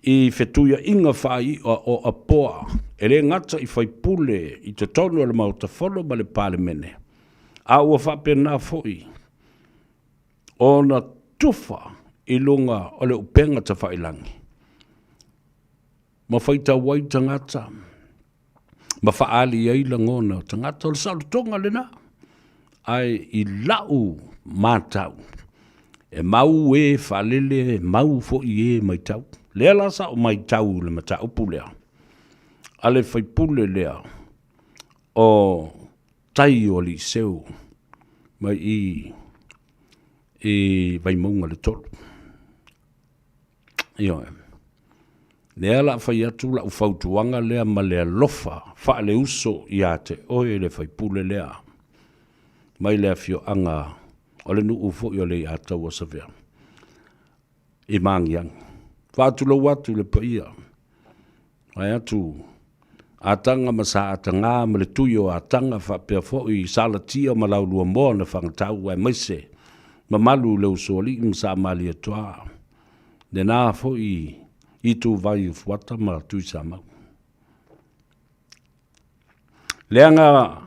I whetuia inga whai o apoa. E le ngata I whai pule I te tonu ala mauta whono ma le pālemene. A ua whapena foi. O na tufa I lunga o le upenga ta whailangi. Ma whaita wai tangata. Ma whaali ei langona tangata o le sautonga lena. Ai I lau mātau. E mau e whalele, mau fo I e mai tau. Lea la sa o mai tau le matau pulea. Ale whaipule lea. O tai o li seu. Mai I vai maunga le tolu. Io. Lea la whai atu la ufautuanga lea ma lea lofa. Wha le uso I a te oe le whaipule lea. Mai lea fio anga. O le nu ufo I o le atau o savea. I mangiang. Wha atu lo watu le paia. Mai atu. Atanga masa atanga ma le tuyo atanga wha pia fo I sala tia ma lau lua moa na whangatau ai maise. Ma malu le usoli msa mali atua. Ne nā fo I tu vai ufuata ma tui sa mau. Leanga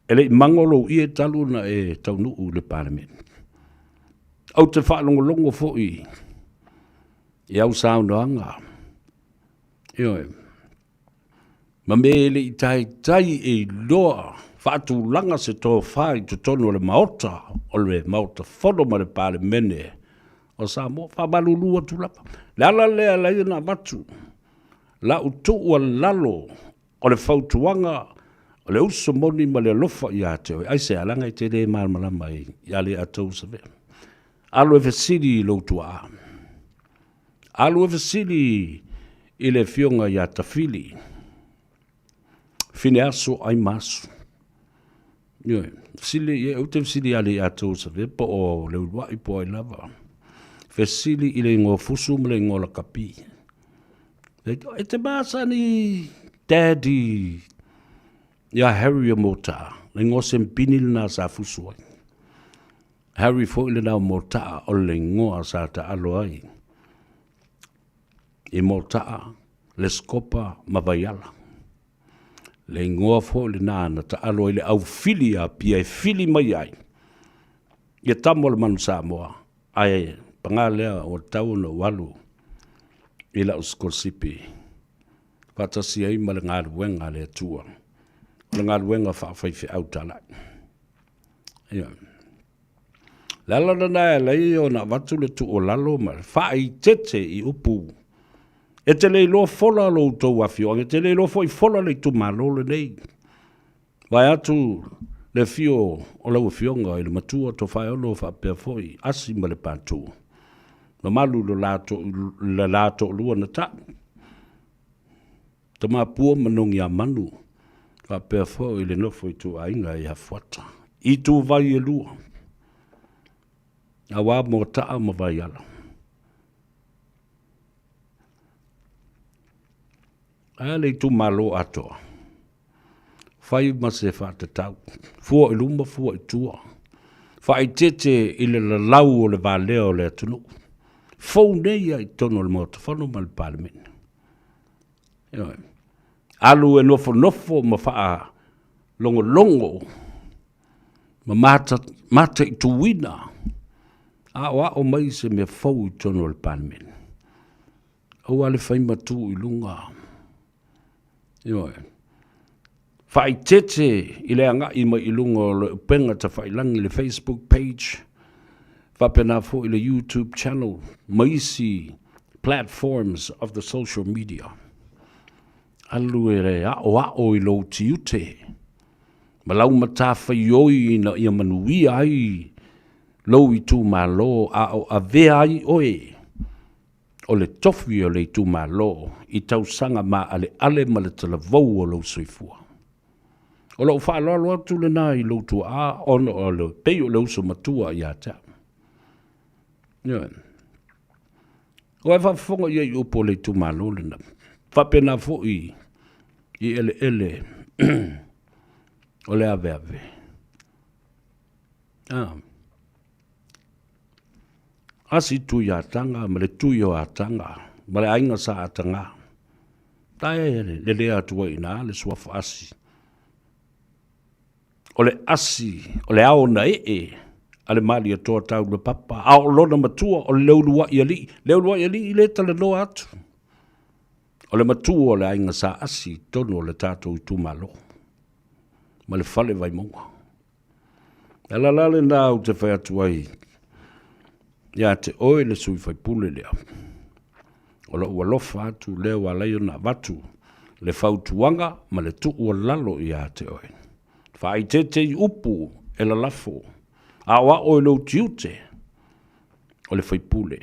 ele mangolo I e talu na e taunu u le parliament. Au te whaalongolongo fo I au saunoanga. Ioe. Ma mele I tai e loa whaatu langa se tō whai te tonu le maota o le maota whono ma le parliamente. O Samoa, whabalulua tulapa. Lala lea lea na matu. La utu ua lalo o le whautuanga o le uso moni ma le lofa I a te oi. Ai se alanga I te re malmalama I ale atou sa vea. Alu e fesiri I loutua a. Alu e fesiri I le fionga I a tafili. Fine aso ai masu. Ioe, fesili, e ute fesiri ale atou sa vea po o le ulua I po ai lava. Fesili I le ngō fusu ma le ngō la kapi. E te māsa ni daddy ia Harry o mota. Le ngō sempini le nā sa fusu ai. Harry fo I le nā mota o le ngō a sa ta alo ai. I mota le skopa ma vaiala. Le ngō fo le nā na ta alo ai le au fili a pia e fili mai ai. Ia tamo le manu Samoa. Ai pangalea o tau no walu ila uskolsipi patasi ai ma le ngaluenga le tua le ngaluenga whawhaiwhi au tala ia lalo na lai o na watu le tu o lalo ma whai tete I upu e te lei lo fola lo tau awhio e te lei lo foi fola le tu malo le nei vai atu le fio o lau fionga I le matua to whai olo whapea foi asi ma le pātua ma malu le lato lua na ta. Ta mapua manongi a manu. Ka pea fo I le nofo I tu ainga I hafuata. I tu vai e lua. A wā mo taa ma vai ala. A le tu malo atoa. Fai ma se whata tau. Fua I luma, fua I tua. Fai tete I le lau o le valeo le atunu. Fou nei ai tono le mota whanu ma le parliament. Alu e nofo ma wha longo ma mata I tuwina. A wa o mai se me fou I tono le parliament. Au ale whai matu I lunga. Whai tete I le anga I mai I lunga le penga ta whai langi le Facebook page. Whapena fo I le YouTube channel, maisi platforms of the social media. Alu e re a o I lo tiute. Ma lau mata whaioi na ia manui ai, lo I tu malo a o a vea ai oe. O le tofi o le tu malo, I tau sanga ma ale ma le talavou o lo soifua. O lo whaaloalo atu le nā I lo tu a ono o le pei o le uso matua I a tau. O e whafonga I upo le tu malo le na. Whapena fo I ele o le ave. Asi tu I atanga, ma le tu I o atanga, ma le ainga sa atanga. Tae le lea atua I nā le suafa asi. o le asi, o le ao na ale mali atoa tau le papa, a o lona matua o le leulua i ali i le tala noa atu. O le matua o le ainga sa asi, tonu o le tātou i tūmalo. Ma le fale vai monga. E la lale nā u te whai atu ai, ia te oe le sui whai pule lea. O la ua lofa atu lea wa leio na watu, le whautuanga ma le tu ua lalo i a te oe. Whai te i upu e la lafo, a wa o lo tiute o le fai pule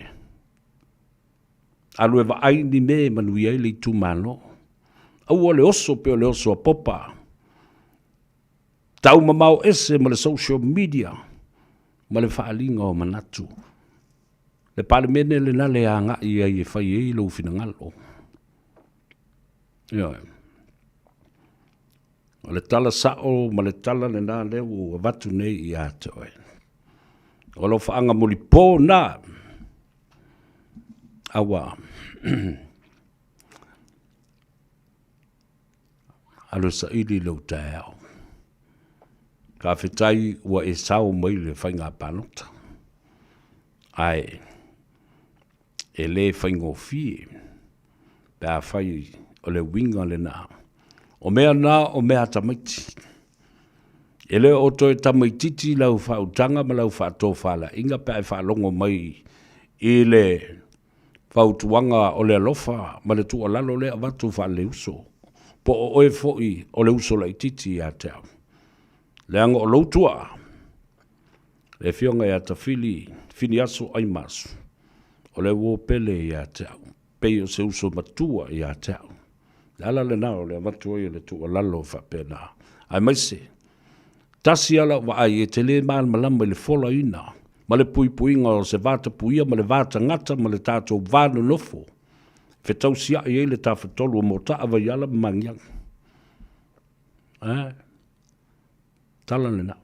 alu eva ai ni me manui ai le tu mano au o le oso pe o le oso a popa tau mamau ese ma le social media ma le faalinga o manatu le pale mene le nale a nga i ai e fai e lo fina ngalo o le tala sao ma le tala le nā leo watu nei i ato o lo faanga muli pō nā awa alo sa ili lo tau ka whitai ua e sao mai le whainga panota ai e le whaingo fie pēr whai o le winga le nā o mea nā o mea tamaiti e le o toi tamaititi lau whautanga ma lau whaato whala inga pēr whaalongo mai i le whautuanga o le alofa ma le tu o lalo le avatu whaale uso po o oe foi o le uso la ititi a teo le anga o loutua le fionga ya tafili fini aso ai masu o le uo pele ya teo pei o se uso matua ya teo le ala le nao le avatu oe le tu o lalo whapena ai maise tasi ala wa ai e te le maan malama le fola ina ma le pui puinga o se vata puia ma le vata ngata ma le tātou vānu nofo whetau sia i eile tā whetolu o mo ta awa yala mangyang tala le na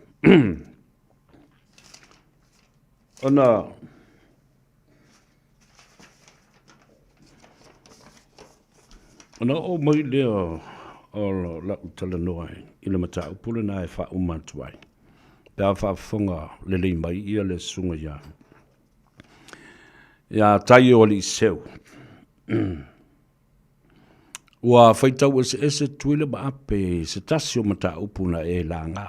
ona o mai lea o la utala noa i le mata upule na e wha umatuai pēr whaafonga le lei mai ia le sunga ia. Ia tai o li seu. Ua whaitau ese tuile ma ape se tasio mata upuna e la ngā.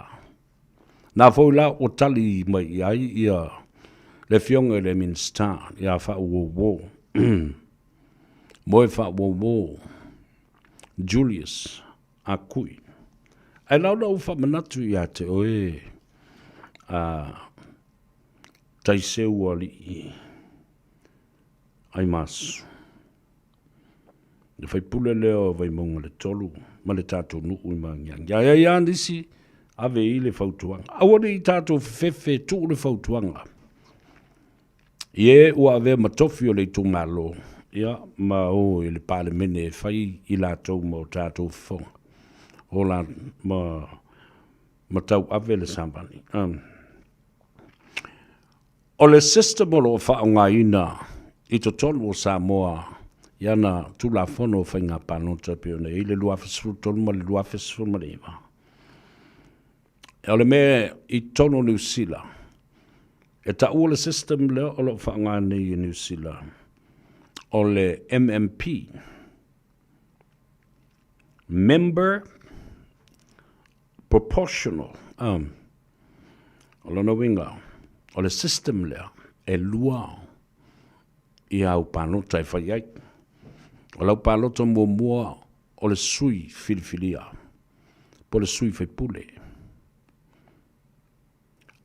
Nā whau la o tali mai iai ia le fionga le minsta ia wha uowo. Moe wha uowo Julius a kui. Ai launa uwha manatu ia te oe taiseu ali ai masu. Le fai pule leo vai monga le tolu, ma le tātou nuu i mangiang. Ia nisi ave i le fautuanga. Awane i tātou fefe tu le fautuanga. Ie ua ave matofi o le tungalo. Ia ma o i le pale mene fai i la tau ma o tātou fonga. Ola ma tau ave le sambani. O le system o lo whaonga ina i to tonu o Samoa iana tula fono o whainga panota peone i le luafesu tonu ma le luafesu ma le ima. O le mea i tonu New Zealand e ta ua le system le o lo whaonga nei i New Zealand o le MMP Member Proportional o lona winga o le system lea e lua i au panota e whai ai. O lau panota mua o le sui filifilia po le sui whai pule.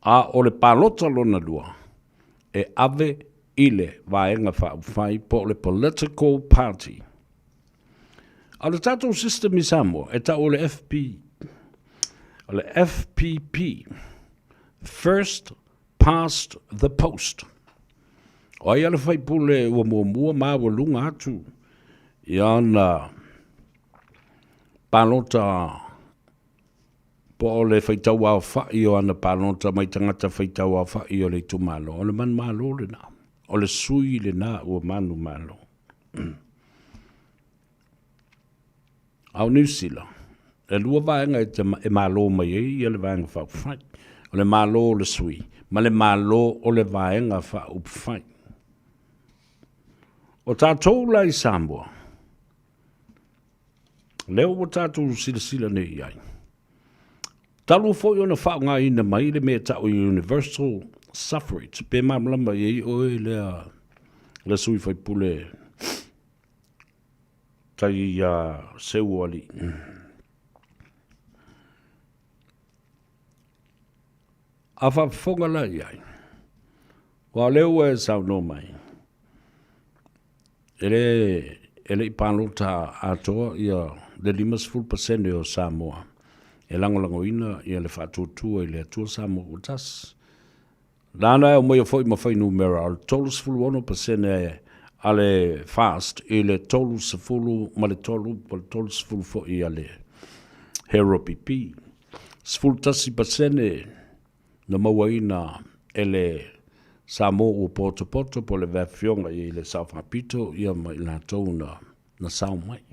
A o le panota lona lua e ave ile vaenga whai po le political party. A le tatou system i Samoa e ta o le o le FPP First Past the Post. O ai ala whai pule ua mua maa ua lunga atu. Iana panota po o le whai tau au whai o ana panota mai tangata whai tau au whai o le tu malo. O le man malo le na. O le sui le na ua manu malo. Au New Zealand. E lua vaenga e malo mai e le vaenga wha upwhai. O le malo o le sui. Ma le malo o le vaenga wha upwhai. O tātou lai Samoa. Leo o tātou sila nei ai. Talu fo i ona wha ngā ina mai le mea tau universal suffrage. Pe mamlama i oe le sui whai pule tai seu ali. A whawhonga lai ai. Wa leo e sau no mai. Ele i pānota atoa ia le 5% o Samoa. E langolango ina ia le whātuatua i le atua Samoa o tas. Lana e o mai o fwoi mawhai numera al 12% e ale fast i le 12 ma le 12 fwoi ale hero pipi. 10% na mawaina ele Samoa o poto po le vafionga i le South-Apito ia mai la tau na sau mai.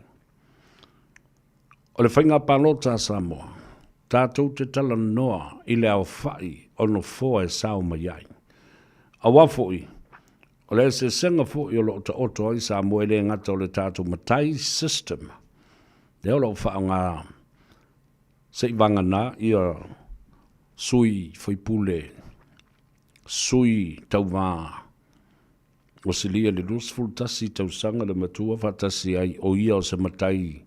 O le whainga palota Samoa, tātou te tala noa i le au whai o no fōa e sau mai ai. A wafoi, o le se senga fōi o lo ta oto ai Samoa i le ngata o le tātou matai system. Le o lo wha ngā se i na ia sui whaipule sui tau wā. O se lia le rusful tasi tau sanga le matua whatasi ai o ia o se matai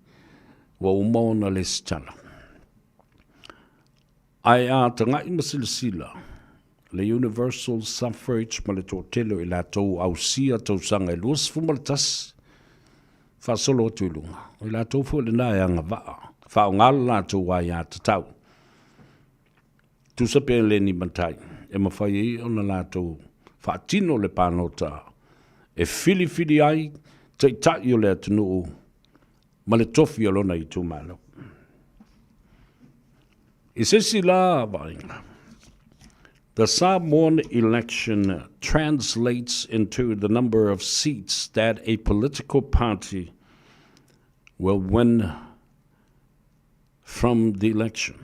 wa umaona le stala. Ai a tanga i masilasila le universal suffrage ma le tōtelo i la tau au sia tau sanga e rusful ma le tasi whasolo o tuilunga. O i la tau fu le na e anga waa. Whao ngala la tau wa ia tatau. Tu sape le ni matai. E mawhai i ona lātou whaatino le pānota e fili ai te tai o le atunuu ma le tofi o lona i tū malo. I sesi la vainga. The Samoan election translates into the number of seats that a political party will win from the election.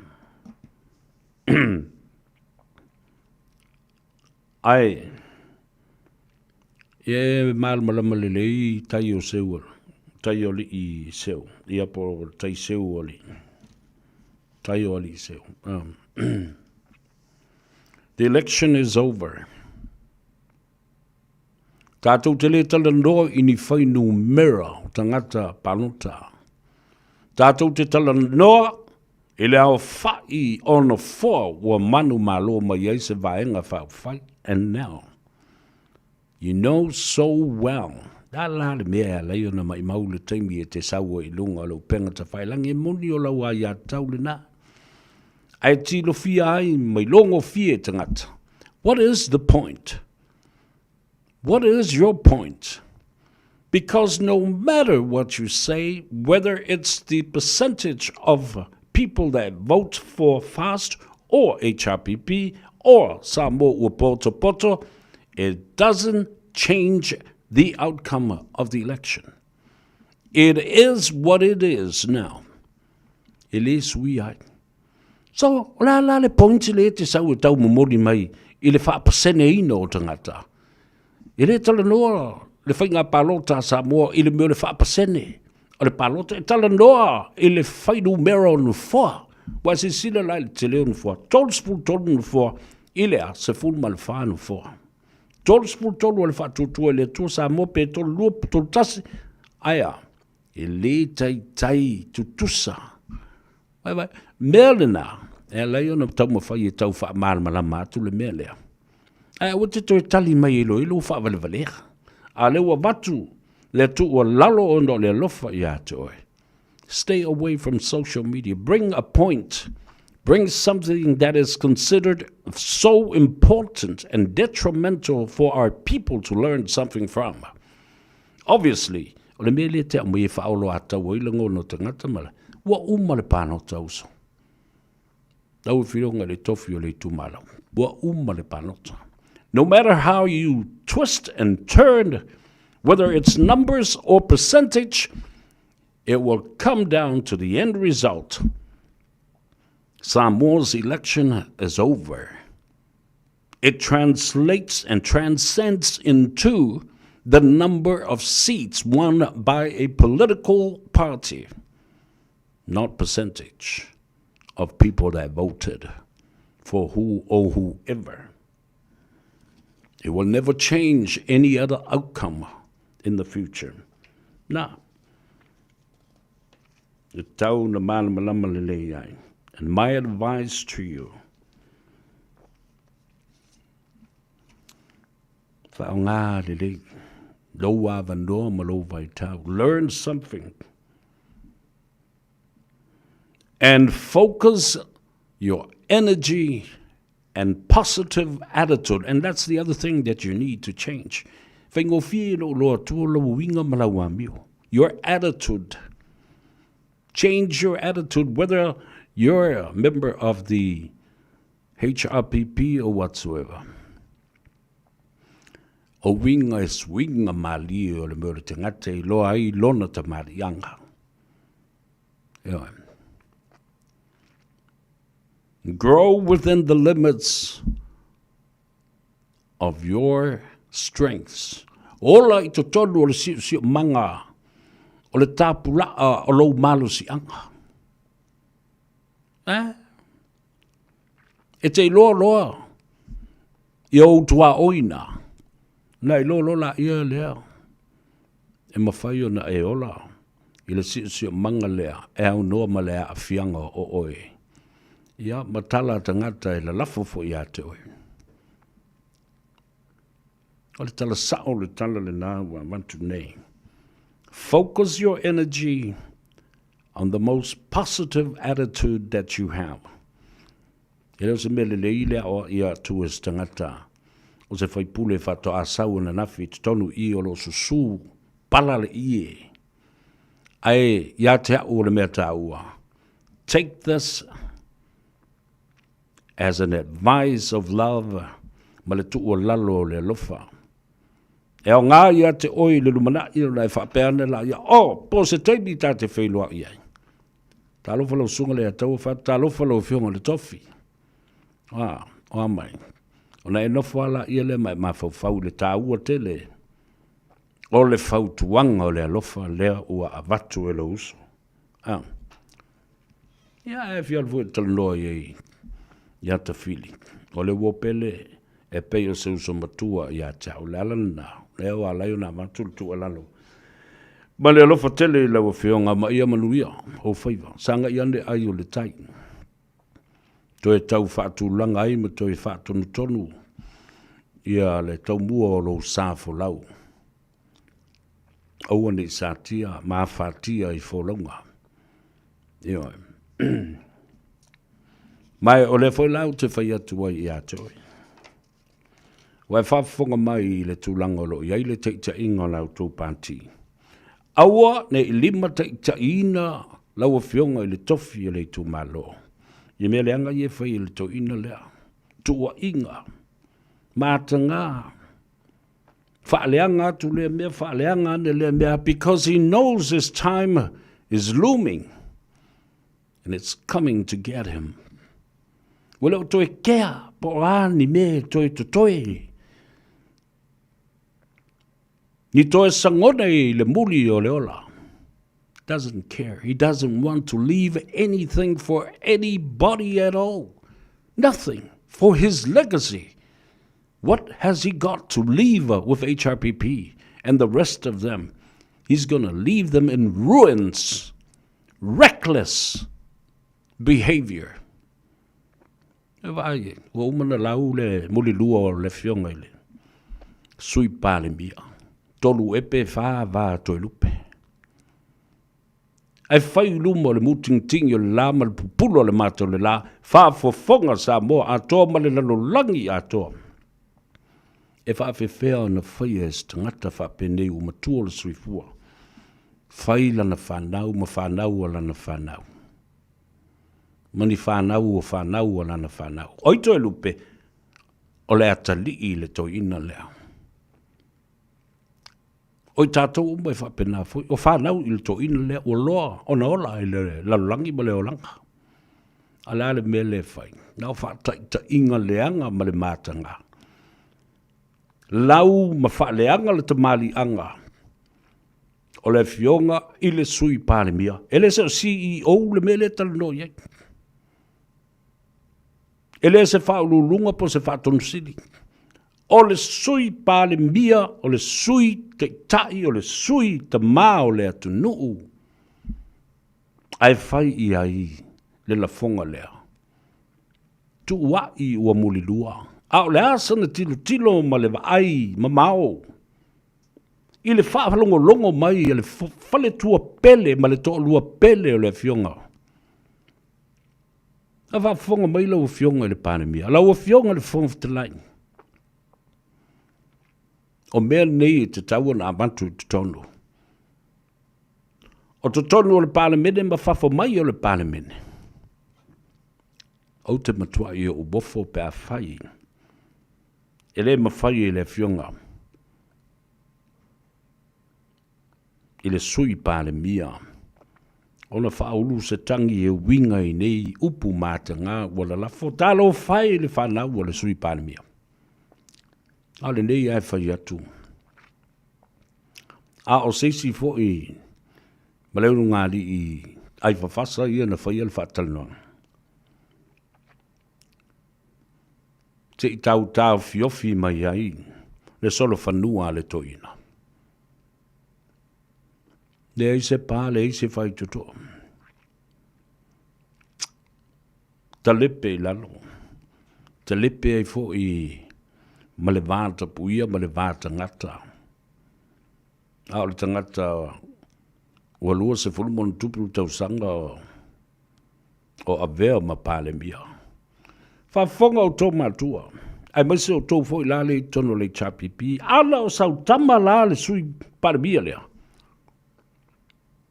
Ai, e malmalama lelei tai o seu, tai o li I seu, ia po tai seu o li, tai o li seu. The election is over. Tātou te le tala noa I ni whai numera o tangata panota. Tātou te tala noa I le au whai ono fua ua manu malo mai ai se vaenga whau whai. And now, you know so well, da la le mea leo na mai maule taimi e te saua I lunga lo penga ta whailangi e moni o lau ai a tau le na. Ai tilo fia ai mai longo fia tangata. What is the point? What is your point? Because no matter what you say, whether it's the percentage of people that vote for FAST or HRPP or Samoa Poto, it doesn't change the outcome of the election. It is what it is now. It is we are. So, la le pointi le te sau tau momori mai, I le whaapasene ino o tangata. I le tala noa, le whainga palota Samoa, I le meo le whaapasene. O le palota, e tala noa, I le whainu mera o nufoa. Wa se sila lai le te leo nufoa. Tolu nufoa, I le a se fulu ma le wha nufoa. Tolu le wha tutua le tua Samoa pe tolu lua tolu tasi. Aia, I le tai tutusa. Vai, mea le nā. E lai ona tau mawhai e tau wha malama atu le mea lea. Aia, o te toi tali mai ilo wha vale. A lewa watu, le tu ua lalo ono le lofa I atu oi. Stay away from social media. Bring a point. Bring something that is considered so important and detrimental for our people to learn something from. Obviously, o le mea le te amu e whaolo ata o ilango no te ngata mala. Wa uma le pāno tauso. Tau whironga le tofi o le tumala. Wa uma le pāno ta. No matter how you twist and turn, whether it's numbers or percentage, it will come down to the end result Samoa's election is over. It translates and transcends into the number of seats won by a political party, not percentage of people that voted for who or whoever. It will never change any other outcome in the future. Now, and my advice to you, learn something and focus your energy and positive attitude. And that's the other thing that you need to change. Your attitude. Change your attitude, whether you're a member of the HRPP or whatsoever. O winga is winga mali o le mure te ngate lo ai lona te marianga. Grow within the limits of your strengths. Ola I to tonu o le si manga o le tapulaa o lo malu si anga. E te loa i o tua oina. Na i lo la ia lea. E mawhai o na e ola. I le si manga lea. E au noa ma lea a fianga o oe. Ia matala tangata e la lafo fo ia te oe. O le tala sao le tala le nā wa mantu nei. Focus your energy on the most positive attitude that you have. E leo se mele le ilea o ia tu es tangata. O se fai pule whato a sau na nafi tonu I o lo susu pala le ie. Ai, ia te au le mea ta ua. Take this as an advice of love, ma le tu o lalo le lofa. E o ngā ia te oi le lumana I o lai whapeane la ia, po se teimi tā te whailua ia. Tā lofa lau sunga le atau wha, tā lofa lau whionga le tofi. O amai. O na e nofa ala ia le mai mawhau le tā ua tele. O le whau tuanga o le alofa lea ua avatu e lo uso. Ia e fial fue talanoa iei. Ia ta fili. O le wopele e pei o se uso matua ia tau le alana. Leo a layo na matul tu alalo. Ma le alofa tele la wafionga ma ia manuia o Faiva. Sanga iande ai o le tai. Toe tau whaatu langa ai ma toe whaatu nutonu. Ia le tau mua o lo sāfo lau. Aua ni sātia, ma whātia I wholonga. Ia. Mai o le whai lau te whai atu ai I atoi. Wai whawhonga mai I le tūlanga lo iai le teita inga lau tō pāti. Aua ne I lima teita ina lau a whionga I le tofi I le tū malo. I mea leanga I e whai I le tō ina lea. Tua inga. Mātanga. Whaaleanga tu lea mea, whaaleanga ne lea mea, because he knows his time is looming. And it's coming to get him. Wala toi kea, po ani me toi to toi. Ni toi sangone le muli o le ola. Doesn't care. He doesn't want to leave anything for anybody at all. Nothing for his legacy. What has he got to leave with HRPP and the rest of them? He's going to leave them in ruins. Reckless behavior. Vai, o mana lau le muli lua o le fionga ile. Sui pale mia. Tolu epe wha va toi lupe. Ai whai luma o le muting ting o le la ma le pupulo o le mato le la. Wha fofonga Samoa atoa ma le lalolangi atoa. E wha whewhea o na whai es tangata wha penei o matua le suifua. Whai lana whanau ma whanau o lana whanau. Mani whanau o whanau o lana whanau. Oi toi lupe o le atali I le toi ina lea. Oi tātou umai whapena fui. O whanau I le toi ina lea o loa o na ola I le lalulangi ma le o langa. Ala le mele fai. Nau wha ta inga leanga ma le mātanga. Lau ma wha leanga le te mali anga. O le fionga i le sui pāle mia. Ele se o CEO le mele tala no iei. Ele se wha ululunga po se wha tonu sili. O le sui pāle mia, o le sui te tai, o le sui te mā o le atu nuu. Ai whai i ai le la fonga lea. Tu wai ua muli lua. Au le asana tilo ma le vai ma mao. I le whaalongo longo mai, i le whale tua pele ma le toa lua pele o le fionga. A whafonga mai lau fionga le pandemia. Lau fionga le fonga fitalai. O mea nei te taua na amantu te tonu. O te tonu o le palemene ma whafo mai o le palemene. O te matua i o bofo pe a whai. E le mawhai e le fionga. I le sui palemia. O na whaulu se tangi e winga i nei upu mātanga wala lafo. Talo whai le whanau o le sui palemia. Ale nei ai whai atu. A o seisi fo i maleu ngāli i ai whawhasa i na whai al whatalanoa. Te i tau fiofi mai ai le solo whanua le toina. Le ai se pā, le ai se whai tuto. Ta lepe i lalo. Ta lepe ai fo i ma le vāta puia, ma le vāta ngata. Ao le tangata ua lua se fulumon tupu tau sanga o avea ma pāle mia. Whafonga o tō mātua. Ai maise o tō fo i lale i tono le chapipi. Ala o sau tama la le sui pāle mia lea.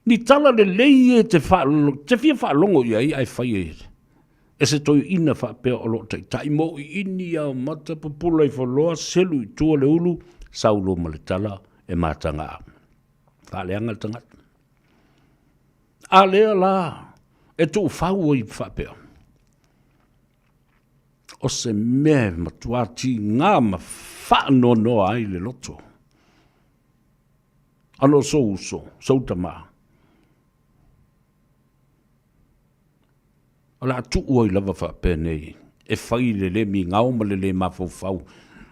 Ni tala le leie te fia whaalongo i ai whai e. E se toi ina whapea o lo tai mo i ini au mata papula i whaloa selu i tua le ulu saulo ma le tala e mātanga. Whaaleanga tangata. A lea la e tō whau i whapea. O se me matuati ngā ma whaanono ai le loto. Ano so uso, so tamaa. O la tu oi lava whapea nei. E whai le mi ngau ma le mawhau.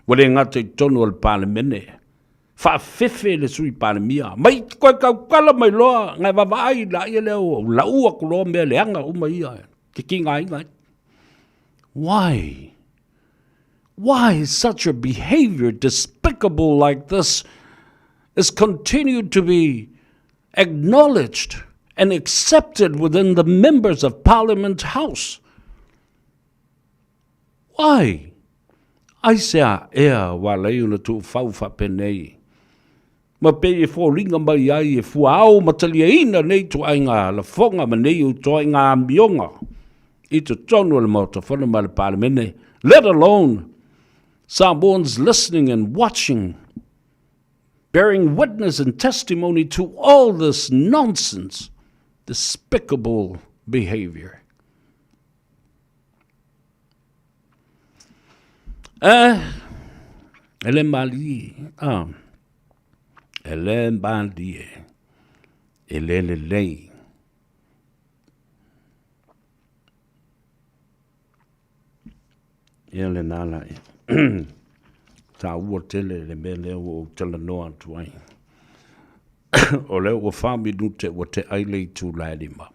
Wale ngata i tono al palemene. Whawhewhe le sui palemia. Mai koe kau kala mai loa. Ngai wawai la ia leo. La ua kuloa mea leanga uma ia. Ke ki ngai ngai. Why? Why is such a behavior despicable like this is continued to be acknowledged and accepted within the members of Parliament House? Why? Ai sea ea wa lei una tu fau whapenei. Ma pe e fo ringa mai ai e fua au matalia ina nei tu ainga la fonga ma nei u to ainga ambionga. I te tonu le mauta whana ma le palemene, let alone Samoans listening and watching, bearing witness and testimony to all this nonsense, despicable behavior. Ele mali, ele mali, ele lei. Ele nala ta ua tele le mele o tala noa tuai. O leo o whami nute o te aile tu lai lima.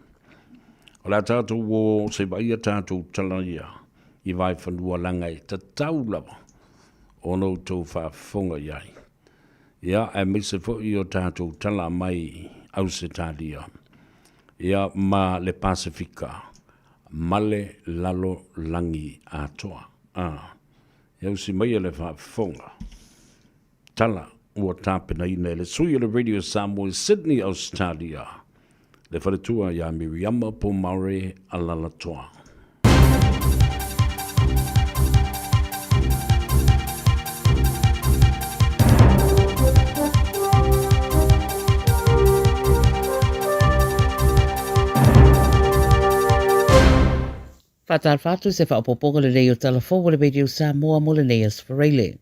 O la tātou o se vaia tātou tala ia i vai whanua langai ta taulawa o no tau whafonga iai. Ia e mese fo i o tātou tala mai au se tālia. Ia ma le Pasifika male lalo langi atoa. Iau si mai le whafonga. Tala ua tāpena ina le sui le Radio Samoa Sydney, Australia. Le wharetua ia Miriama po Maure Alalatoa. Whaatar whātu se whaopopoko le rei o talafo wale radio Samoa mo le nei asfareile.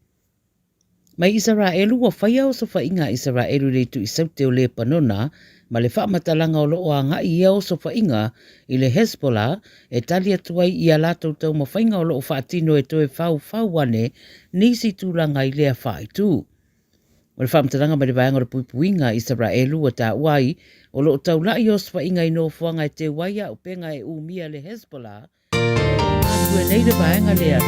Mai Israelu wa whaia o so whainga Israelu rei tu i saute o le panona, ma le whaamatalanga o loo a ngai ia o so whainga i le Hezbollah e tali atuai i a lātou tau ma whainga o loo whaatino e toe whau wane nisi tūlanga i lea whaitu. O le whaamatalanga ma le vāenga o le puipuinga Israelu wa tā uai o loo tau lai o so whainga i no whuanga e te waia o penga e umia le Hezbollah. Atu e nei le vāenga lea.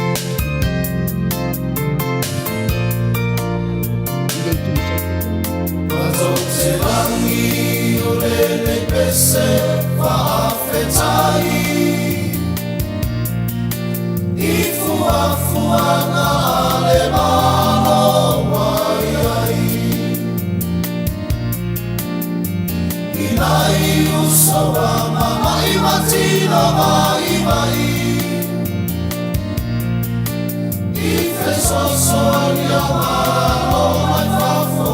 Se langi o le pese whaafetai I fuafuanga ale malo wai ai I nai usawa mamai matino mai mai I fesoso nia malo mai fafo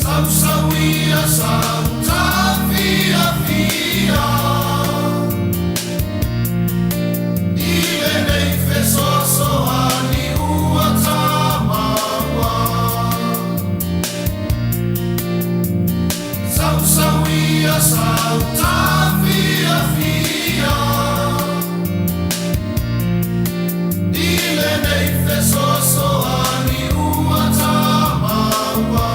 Samsawia Santa Via Via Ile nei fesoso ani uatamawa Samsawia Santa Via Via Ile nei fesoso ani uatamawa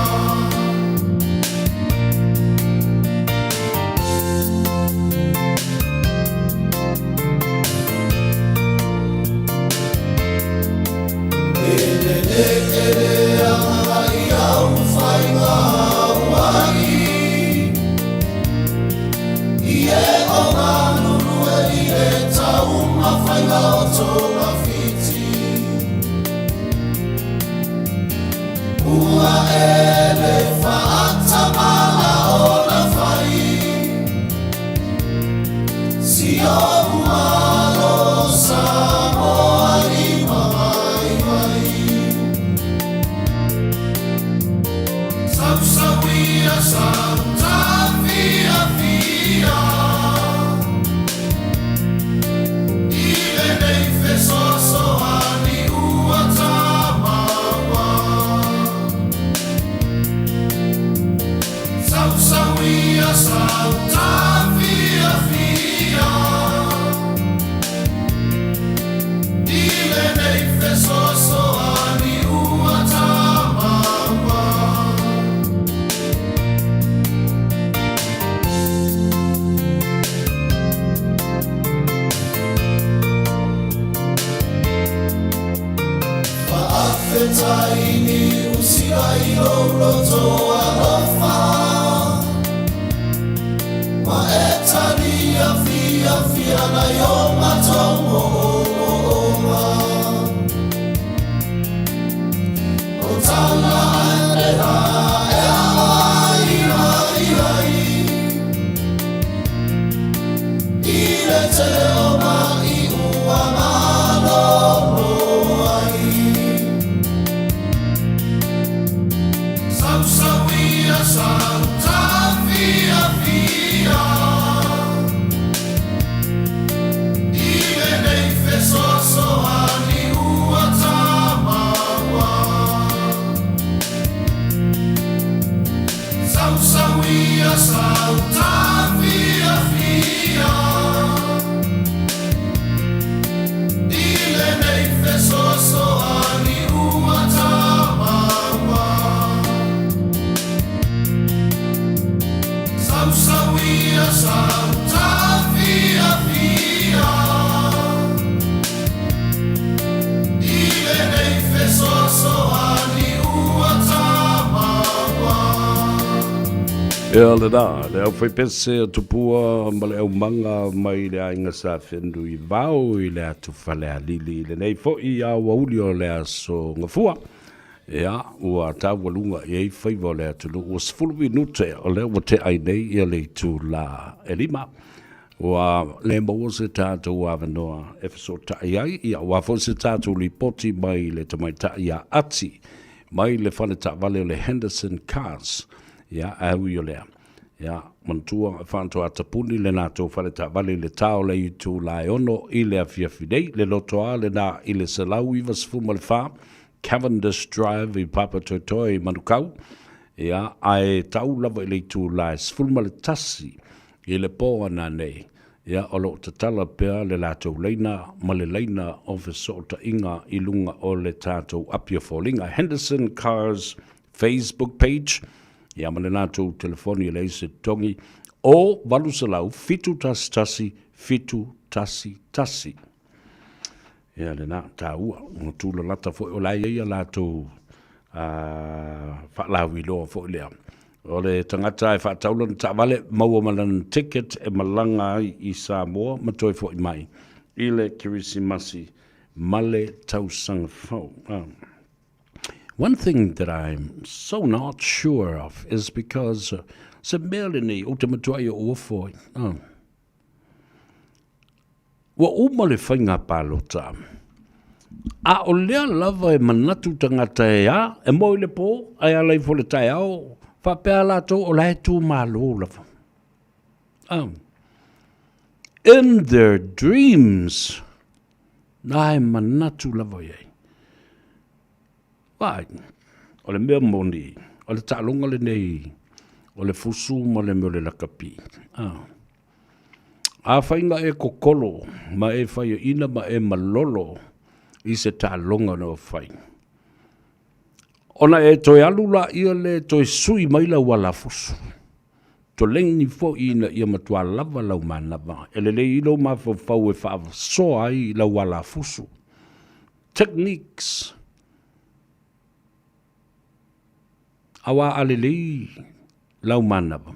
Ua ele whaatamala o na whai Si o umalo Samoa I mai mai Samsawia Santa Via Via Ile nei fesoso ani uatamawa Samsawia Santa Via Via Ile nei fesoso ani uatamawa Whaafetaini usia I roto alofa Ma etalia via via na yo matomo oma O tala andera e ai ai ai Ile te oma I ua malo ai Samsawia Santa Via Via Ile nei fesoso ani uatamawa Samsawia Santa Via Via Ile nei fesoso ani uatamawa Samsawia Santa Via Via Ile nei fesoso ani uatamawa E ala da, le au whai pese a tupua ma le au manga mai le ainga sa whendu I vau I le atu whale a lili le nei fo I a wauli o le aso ngafua. Ea, ua tāwalunga I ei Faiva o le atu lu ua sifulu minute o le ua te ai nei I le tu la elima. Ua le maua se tātou awanoa efeso tai ai I a wafo se tātou li poti mai le tamai tai a ati mai le whane ta vale o le Henderson Cars. Ya au yo lea. Ia, mantua whantua tapuni le nā tō whare tā wale le tāo le i tū lai ono i le awhia whidei, le lotoa le nā i le salau i wasfuma le whā, Cavendish Drive i Papa Toitoi Manukau. Ia, ai tau lava i le tū lai sfuma le tasi i le pōa nā nei. Ia, olo te tala pēr le lātou leina, ma le leina o whesota inga i lunga o le tātou apia fōlinga. Henderson Cars Facebook page. Ia ma le nātou telefoni le se tongi o walusalau fitu tasi tasi. Ia le nā tāua, o tūla lata fo o lai ia lātou whaalawi loa fo lea. O le tangata e whaataulan ta wale maua malan ticket e malanga i Samoa matoi fo i mai. I le kirisimasi male tausanga fau. One thing that I'm so not sure of is because se melini ultimatoi o foi. Wa uma le whainga pālota. A o lea lava e manatu tangata e a, e moi le po, ai alai fo le tai au, whapea lato o lai tū mālo lava. In their dreams, nai manatu lava iei. Vai, o le mea moni, o le tālonga le nei, o le fusu ma le mea le lakapi. A whainga e kokolo, ma e whaia ina ma e malolo, i se tālonga no whai. Ona e toi alula ia le toi sui maila wala fusu. To lengi fo ina ia matua lava lau manava. Ele le ilo ma fau e whaava soa ai lau wala fusu. Techniques. Awa alelei lau manava.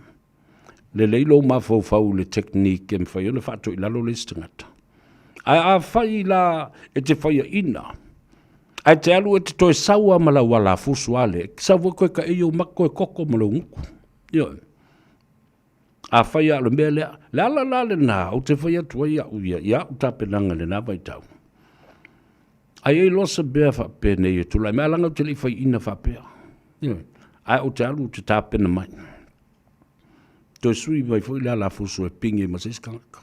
Le leilo ma fau le technique e mwhai ona whaato i lalo le stangata. Ai a whai la e te whaia ina. Ai te alu e te toi saua ma la wala fusu ale. Saua koe ka eo mako e koko ma la unku. Io. A whai alo mea lea. Le ala la le nā o te whai atua ia uia. Ia u tāpenanga le nā vai tau. Ai e losa bea whapene e tulai. Mea langa o te li whai ina whapea. Io. Ai o te alu te tāpena mai. Toi sui vai fwoi le ala fusu e pingi ma seiskangaka.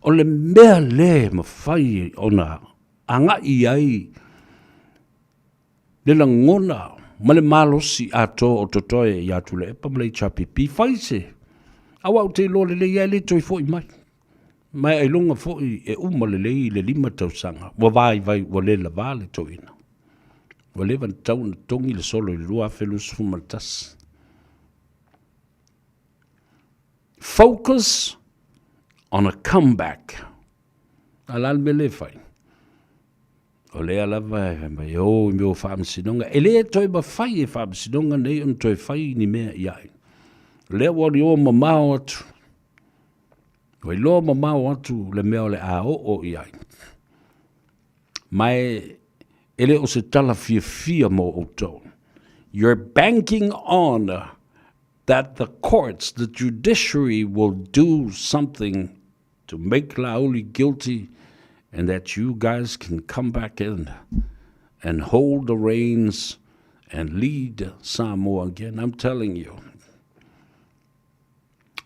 O le mea le ma whai ona anga i ai le la ngona ma le malosi ato o totoe i atu le epa mlei chapipi whaise. Awa o te lo le ia le toi fwoi mai. Mai ai longa fwoi e uma le le lima tausanga. Wa vai wa le la vale toina. Wa le van tau na tongi le solo i lua felus fumaltas. Focus on a comeback. Alal me le fai. O le alava e mai o i meo whaamsinonga. E le toi ma fai e whaamsinonga nei on toi fai ni mea iai. Le wali o mamao atu. O i loa mamao atu le mea le a o iai. Mai ele o se tala fia mo o tau. You're banking on that the courts, the judiciary will do something to make Laoli guilty and that you guys can come back in and hold the reins and lead Samoa again. I'm telling you,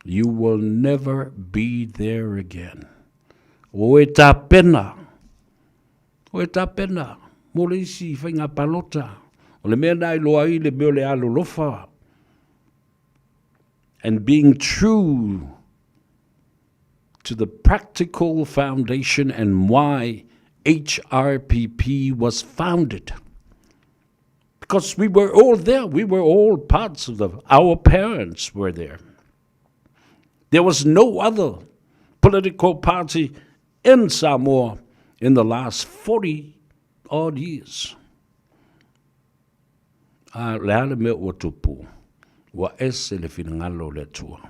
you will never be there again. O e tā pena. O e tā pena. Mo le isi whainga palota. O le mea nai loa i le meo le alo lofa. And being true to the practical foundation and why HRPP was founded. Because we were all there. We were all parts of our parents were there. There was no other political party in Samoa in the last 40 odd years. Leale me o tupu. Wa ese le finangalo le tua.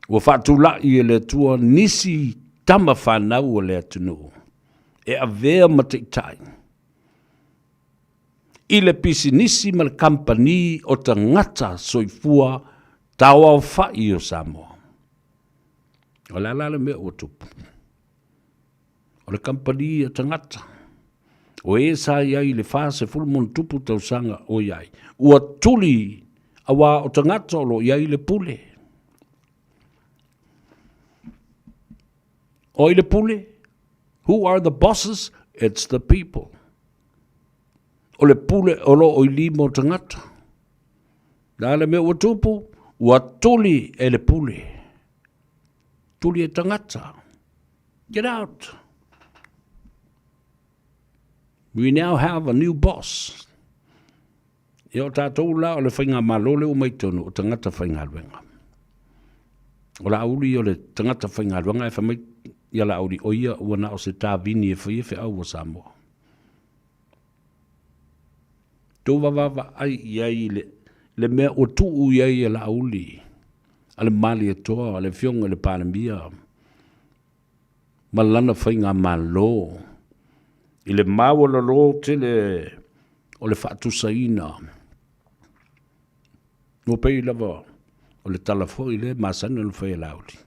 Wa fatula i le tua nisi tama whanau o le atunu. E a vea mateitai. I le pisi nisi ma le kampani o ta ngata soifua tawa o whai o Samoa. O le alale me o tupu. O le kampani o ta ngata. O e sa iai le fase fulmon tupu tausanga o iai. Ua tuli Awa o tangata o lo iai le pule. O i le pule, who are the bosses? It's the people. O le pule o lo o i limo tangata. Nā le mea ua tupu, ua tuli e le pule. Tuli e tangata. Get out. We now have a new boss. E o tātou la o le whainga malole o maitonu o tangata whainga luenga. O la auli o le tangata whainga luenga e whamai ia la auli o ia ua na o se tāvini e whai au o Samoa. Tō wawawa ai iai le mea o tuu iai e la auli. Ale mali e toa, ale fionga le pānamia. Malana whainga malo. I le maua la lo te le o le whaatusaina. Mo pei lava o le talafo i le masana le whai lauli.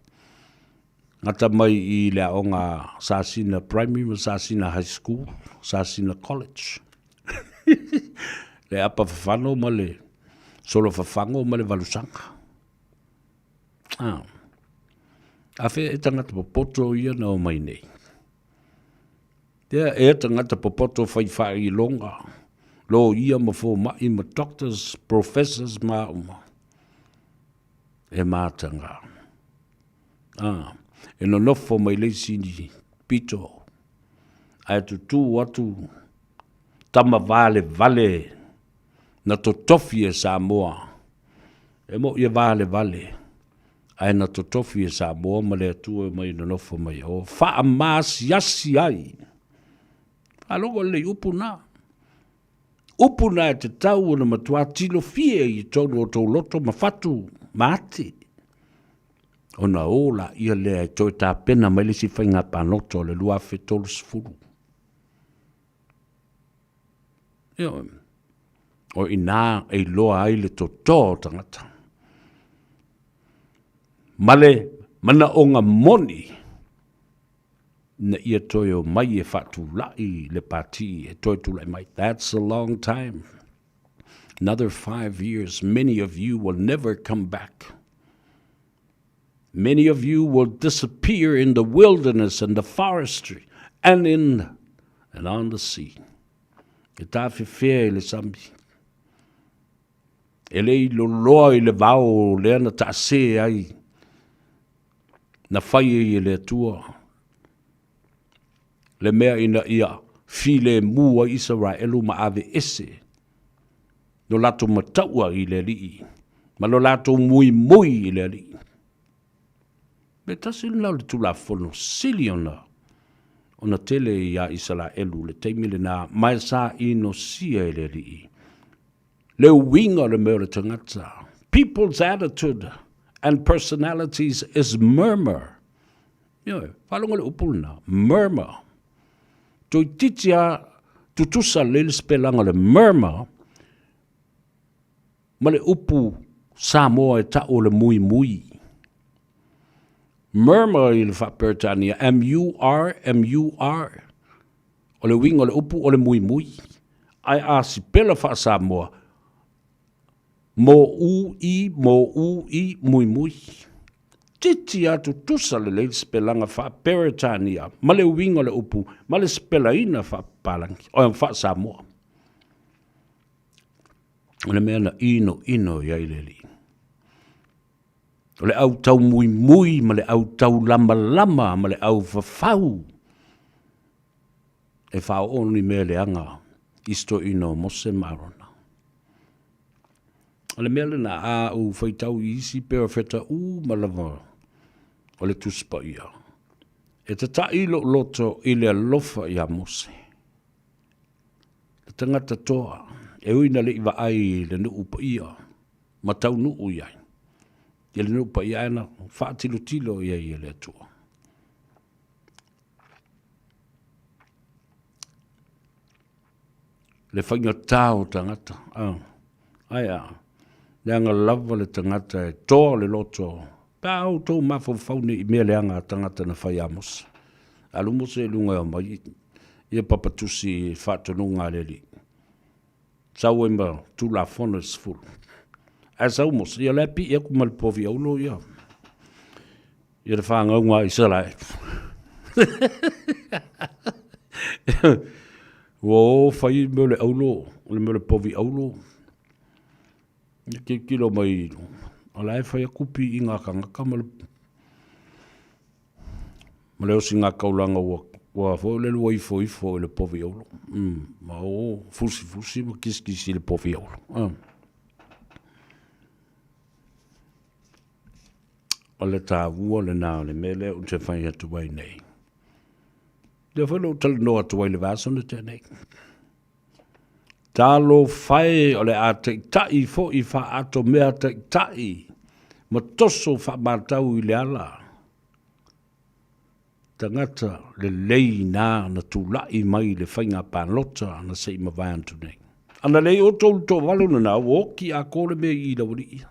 Ngata mai i le aonga sasina primary, sasina high school, sasina college. Le apa whawhano ma le solo whawhango ma le valusanga. Awhi e tangata popoto ia na o mai nei. Ia e tangata popoto whai i longa. Lo ia ma fo mai ma doctors, professors ma uma. E mātanga. E no nofo mai leisi ni pito. Ai tu watu tama vale na to tofi e Samoa. E mo ia vale. Ai na to tofi e Samoa ma le tu mai no nofo mai o fa mas yasi ai. Alogo le upuna. Upuna e te tau na matua tilo fie i tonu o tau loto mafatu maati. Ona ola ia lea e toi tā pena mai le si whainga panoto le lua whetolu sifuru. O ina e loa ai le to tangata. Male mana o ngā moni na ia toi o mai e whatu lai le pati e toi tu lai mai. That's a long time. Another 5 years, many of you will never come back. Many of you will disappear in the wilderness and the forestry and on the sea. E tā whiwhea le sambi. E lei lo loa i le vau le ana ta se ai. Na whai i le atua. Le mea ina ia file mua Israelu ma ave ese. No lato mataua i le lii. Ma lo lato mui i le lii. Me tasi lau le tula fono sili ona tele ia Israelu le teimile na mai sa ino sia i le lii. Le winga le mea le tangata. People's attitude and personalities is murmur. Whalonga le upulna. Murmur. Toi titia tutusa le spelanga le murmur. Ma le upu Samoa e tau le mui. Murmur i le whapertania. M-U-R. O le winga le upu o le mui. Ai a si pela wha Samoa. Mo ui, mui. Titi atu tusa le spelanga wha peritania, ma le winga le upu, ma le spelaina wha palangi, o wha Samoa. O le mea na ino iai leli. O le au tau mui, ma le au tau lama, ma le au whawhau. E whao oni mea le anga, isto ino mose marona. O le mea le na a u whaitau isi pera wheta malava. O le tuspa ia. E te tailo loto i le alofa ia mose. Le tangata toa, e uina le iwa ai le nuupa ia, ma tau nuu iai. I le nuupa ia ena, whaatilo ia i le atua. Le whainga tau tangata, aia, le anga lava le tangata e toa le loto, pau tō mawhawhaune i mea leanga tangata na whai amos. Alumose e lunga o mai, ia papatusi whatanunga leli. Sau e ma tūla whona sifuru. Asa umos, ia le pi ia kumal povi aulo ia. Ia le whanga unga i salai. Wo whai me le aulo, le me le povi aulo. Ia kilo mai, alai whai a kupi i ngā kangaka ma le osi ngā kaulanga ua fo le lua ifo le povi aulo. Ma o fusi ma kiskisi le povi aulo. O le tāvua le nā le mele o te whai atu wai nei. Le whai lo tala no atu wai le vāsona tēnei. Tālo whai o le a te tai fo i wha ato mea te tai. Ma toso wha mātau i le ala. Tangata le lei nā na tūlai mai le whainga pānlota na sei ma vai antu nei. Ana lei o tōlu tō waluna nā woki a kore me i lawari ia.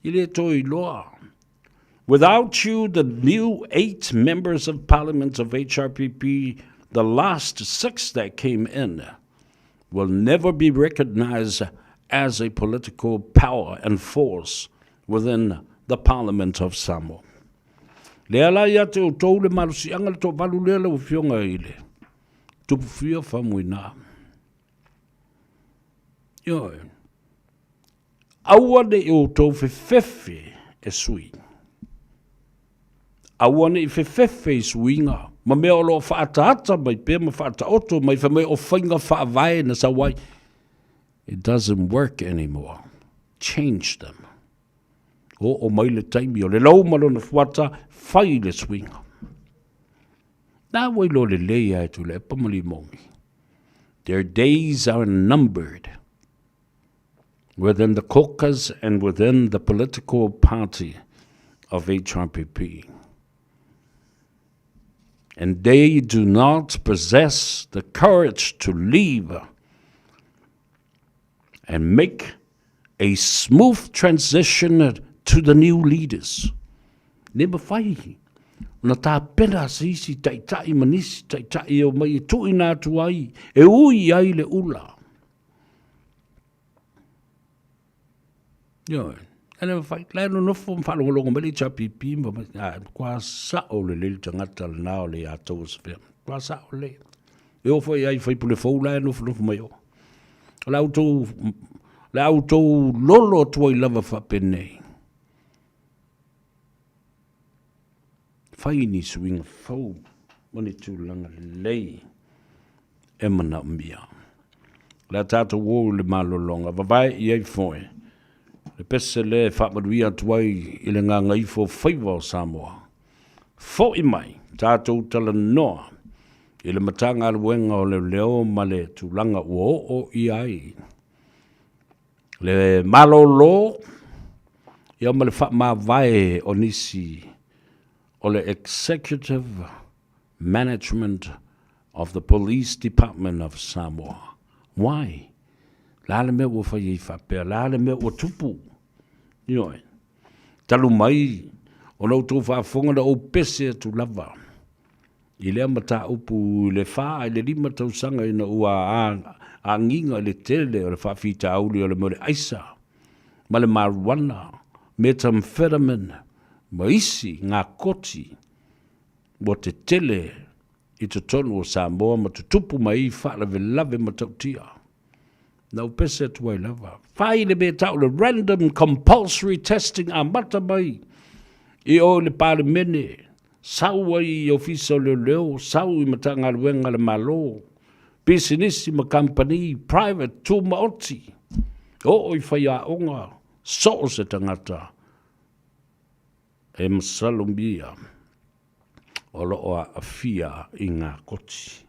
I le toi loa. Without you, the new 8 members of parliament of HRPP, the last 6 that came in, will never be recognized as a political power and force within the parliament of Samoa. Le ala ia te o tau le marusianga le tō walu lele o fionga ile. Tupu fia whamuina. Ioi. Aua ne o tau whewhewhe e sui. Aua ne i whewhewhe i suinga. Ma mea o lo whaataata mai pēr ma whaataoto mai whamei o whainga whaavai na sa wai. It doesn't work anymore. Change them. O mai le taimi o le lau malo na whata whai le swinga. Nā wai lo le leia e tu le pamali mongi. Their days are numbered within the caucus and within the political party of HRPP. And they do not possess the courage to leave and make a smooth transition to the new leaders. Neba whai. Na tā pena sisi taitai manisi taitai o mai e tui nā tuai. E ui ai le ula. Yo, ane whai. Lai no nofo mwhalongolongo mele chapipi ma kwa sao le lili tangata le nao le atou sefea. Kwa sao le. E o whai ai whai pule fau lai nofo mai o. Le autou lolo tuai lava whapenei. Whai ni suinga whau, mani tūlanga lei, e mana mia. La tātou wō le malolonga, wawai i ei whoe. Le pese le whakmaruia tuai i le ngā Gagaifo Faiva o Samoa. Fo i mai, tātou tala noa, i le matanga aluenga o le leo ma le tūlanga o i ai. Le malolo, ia ma le whakmawai o nisi, or the executive management of the police department of Samoa. Why? Lale me wo fa ye fa pe, lale me wo tupu. Yoi. Talu mai, o no tu fa fonga da o pese tu lava. I le mata upu le fa, le lima tau sanga ina ua a nginga le tele, o le fa fita auli o le more aisa. Ma le marijuana, methamphetamine, maisi ngā koti mo te tele i te tonu o Samoa ma te tupu mai whaalave lave ma tautia. Nau pese tuai lava. Whai le me tau le random compulsory testing a mata mai i o le pāle mene. Sau ai i ofisa o leo, sau i matanga luenga le malo. Business ma company, private, tu maoti. O i whai a onga, so se tangata. E masalumia o loo a fia i ngā koti.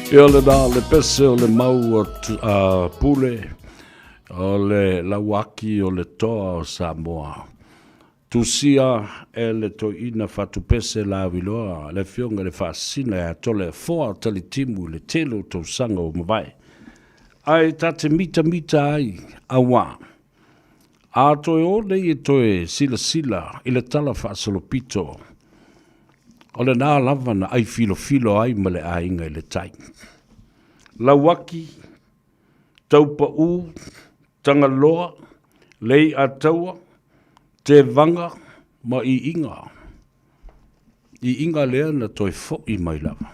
E ole nā le pese o le mau o pule, o le lauaki o le toa o Samoa. Tusia e le toina fatu pese la viloa, le fionga le fasina e atole foa tali timu le telo tau sanga o mawai. Ai tate mita ai, awa. A toe o nei e toe sila i le tala whaasolopito. O le nā lava na ai filo ai ma le ainga i le tai. Lauaki, taupa u, tangaloa, lei ataua, te vanga, ma i inga. I inga lea na toi fo i mai lava.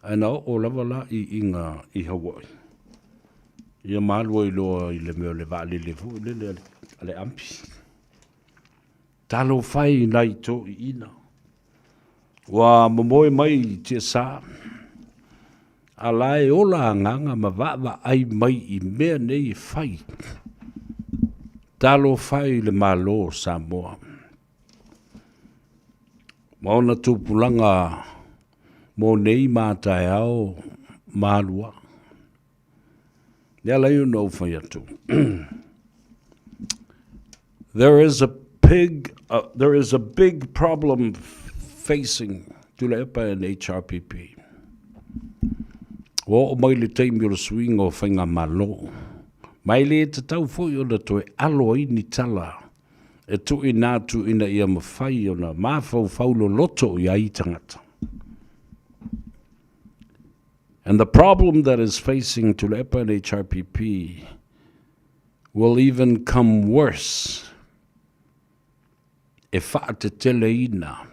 Aina o lava la i inga i Hawaii. Ia malua i loa i le meo le vaa le fu, le ampi. Talo fai nai to i ina. Wa momoe mai tia saa. Alae ola nganga ma vaa ai mai i mea nei fai. Talo fai le malo Samoa. Maona tupulanga mo nei mātai au malua. Yala you know for you too. There is a big problem facing Tulepa and HRPP. O mai le teimi o le swing o whainga malo. Mai le te tau fwoi o le toe alo i ni tala. E tu i nātu ina ia mawhai o na mawhau whaulo loto i ai tangata. And the problem that is facing Tulepa and HRPP will even come worse e wha te tele ina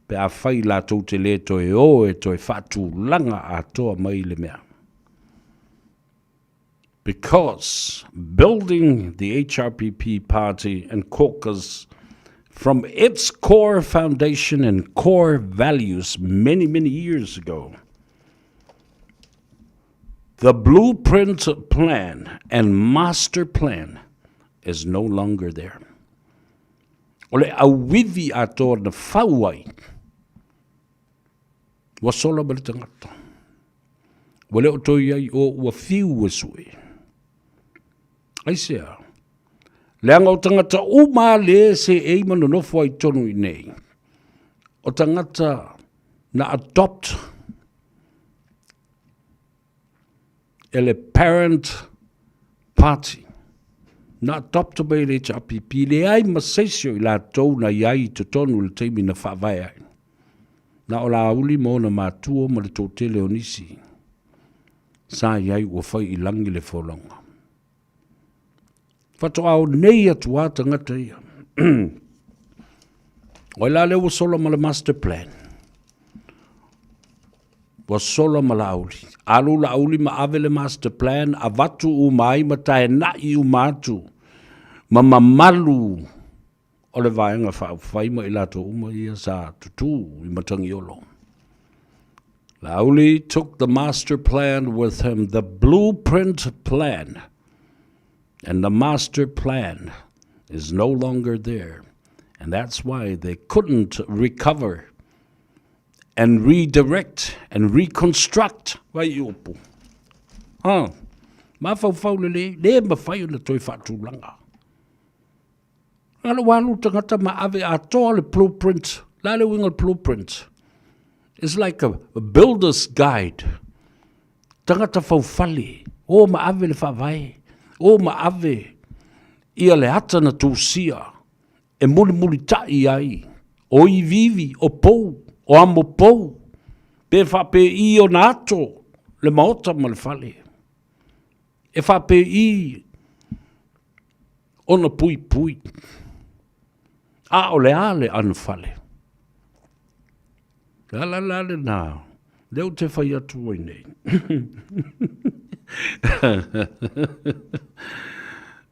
pe a whai la tau te le toi o e toi whatu langa a toa mai le mea. Because building the HRPP party and caucus from its core foundation and core values many, many years ago, the blueprint plan and master plan is no longer there. Ole awivi ato na whauai wa sola bale tangata. Wale o toi ai o ua fiu sui. Aisea. Leanga o tangata uma le se ei mano nofo ai tonu i nei. O tangata na adopt ele parent party. Na adopt by le HRPP. Le ai masesio i la tau na iai te tonu le teimi na whawai ai. Na o la uli mo na mātua ma le tōtele o nisi. Sa iai ua whai i langi le wholonga. Whato au nei atu a tangata ia. Oi la leo solo ma le master plan. Wa solo ma la auli. Alu la auli ma ave le master plan. A watu u mai ma tae nai u mātu. Ma mamalu. O le vaenga whai ma ilato uma ia sa tutu I matangi olo. Lauli took the master plan with him, the blueprint plan. And the master plan is no longer there. And that's why they couldn't recover and redirect and reconstruct. Vai upu. Ma fau le ma fai na toi fatu langa. Ala walu tangata ma ave atoa le blueprint. Lale winga blueprint. It's like a builder's guide. Tangata fau fali. O ma ave le whawai. O ma ave. Ia le ata na tūsia. E muli tai ai. O I vivi, o pou, o amo pou. Pe whape I o na ato. Le maota ma le fali. E whape I o na pui. A o le ale anu fale. La na. Leo te whai atu oi nei.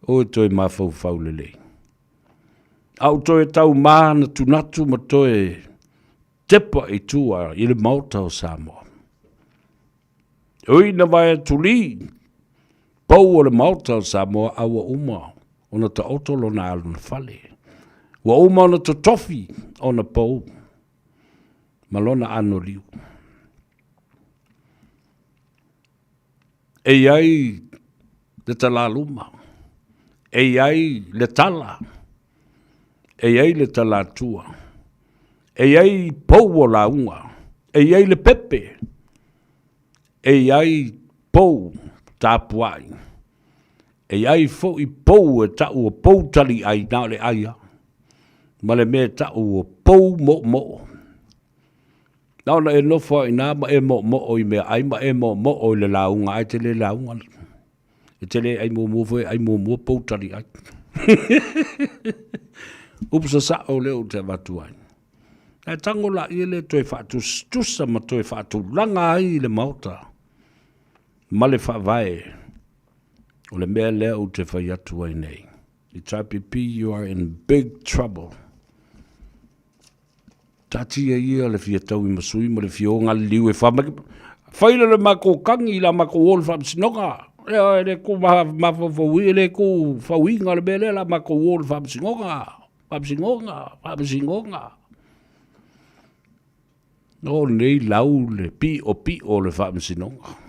O toi mawhau lele. Au toi tau mana tunatu ma toi tepa I tua I le mauta o Samoa. Oi na vai tuli. Pau o le mauta o Samoa awa uma. Ona ta otolo na alu na fale. Wa uma ona to tofi ona pou. Malona ano liu. E ai le talaluma. E ai le tala. E ai le talatua. E ai pou o la unga. E ai le pepe. E ai pou tapuai. E ai fo i pou e tau o pou tali ai nao le aia. Ma le mea tau o pou mo. Nao na e nofo i nā ma e mo i mea ai ma e mo o le launga ai te le launga. E te le ai mo foi ai mo pou tali ai. Upsa sa o leo te watuai. E tango la i le toi whatu stusa ma toi whatu langa ai le mauta. Ma le whawai. O le mea leo te whaiatu ai nei. I TPP, you are in big trouble. Tati e ia le fia tau I masui ma le fia o ngā liu e whamaki. Whaila le mako kangi la mako wol whamsinonga. E le ko mawhawhawi e le ko whawi ngā le mele la mako wol whamsinonga. Whamsinonga. No nei lau le pi o le whamsinonga.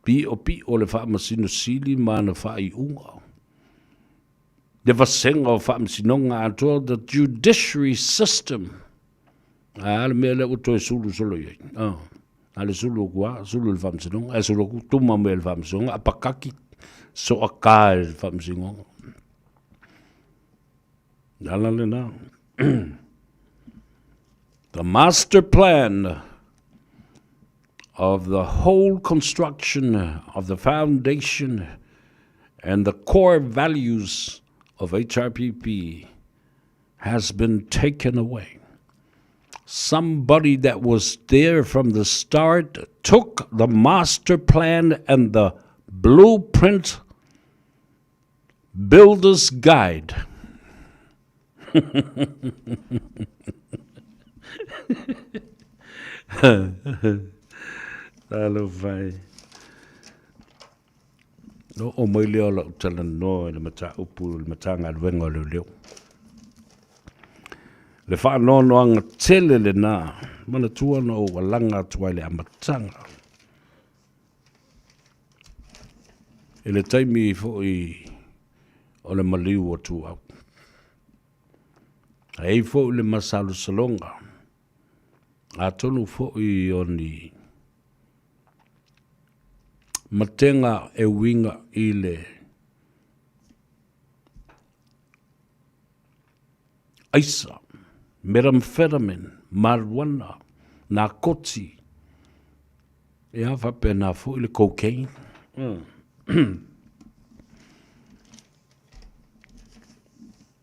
Pi o le whamasino sili mana whai unga. Le vasenga o whamsinonga atua the judiciary system. Le mea le uto e sulu solo iei. Le sulu kua, sulu le whamsinonga. E sulu ku tuma me le whamsinonga. Apakaki so a ka le whamsinonga. Nala le na. The master plan of the whole construction of the foundation and the core values of HRPP has been taken away. Somebody that was there from the start took the master plan and the blueprint builder's guide. Hello, vai. No o mai leo la utala no le mata upu le mata ngā ruenga leo leo. Le wha no anga tele le nā. Mana tuana o walanga tuai le amatanga. E le taimi fo I o le maliu o tu au. Ei fo le masalu salonga. A tonu fo I o ni matenga e winga I le aisa, methamphetamine, marijuana, narkoti, e awha pena fo I le cocaine.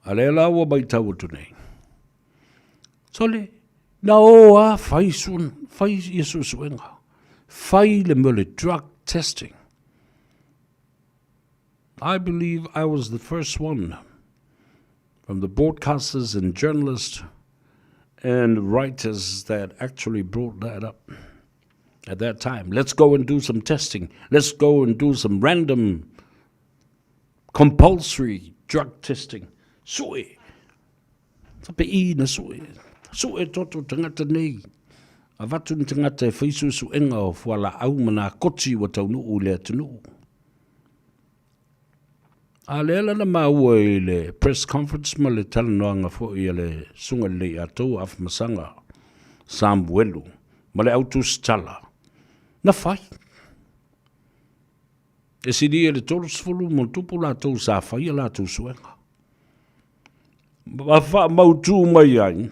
A le la ua bai tau atu nei. Sole, na o a fai sun, fai Yesu suenga. Fai le mele drug testing. I believe I was the first one from the broadcasters and journalists and writers that actually brought that up at that time. Let's go and do some testing. Let's go and do some random compulsory drug testing. Sue. Tape I na sue. Sue toto tangata nei. A watu ni tangata e whaisu su enga o whala au mana koti wa taunu u lea tunu. A leala na maua I le press conference ma le talanoanga fo I le sunga le atou af masanga Samuelu ma le autu stala. Na whai. E siri e le tolosfulu mo tupu la tau sa whai la tau suenga. Ma wha mautu mai ai.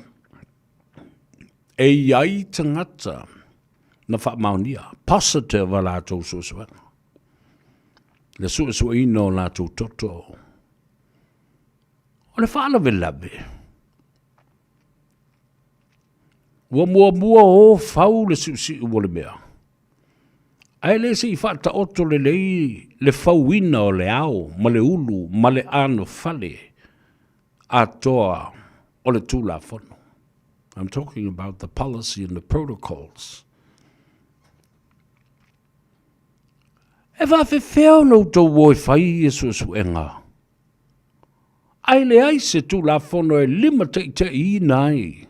E iai tangata na wha maunia. Positive la tau suenga. Le su ino la tau toto. O le wha alawe lawe. Ua mua o whau le si ua le mea. Ai le si wha ta oto le lei le whauina o le ao, ma le ulu, ma le ano fale. A toa o le tūla whono. I'm talking about the policy and the protocols. E wha whewheo no tau woi whai e suenga. Ai le ai se tūla whono e lima te I nai.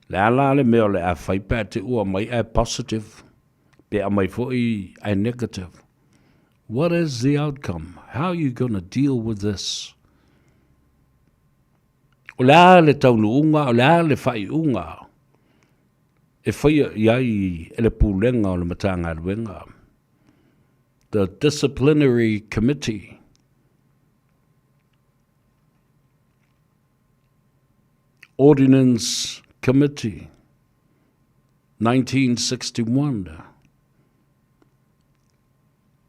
Le ala le meo le a whai pā te ua mai e positive. Pe a mai fo'i ai negative. What is the outcome? How are you going to deal with this? O lea le taunuunga, o lea le whaiunga. E whaia iai e le pūlenga o le matanga ruenga. The disciplinary committee Ordinance Committee 1961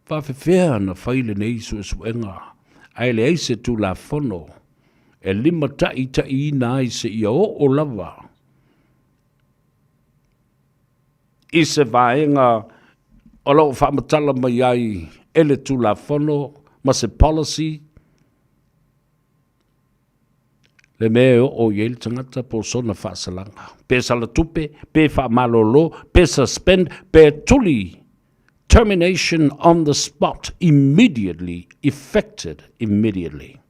Whawhewhea na whaile nei suenga ai le eise tu la whono e lima tai ina ai se ia o lava i se vaenga o lau whamatala mai ai ele tu la whono ma se policy le mea o iel tangata po sona whaasalanga. Pe salatupe, pe whaamalolo, pe suspend, pe tuli. Termination on the spot, immediately, effected immediately.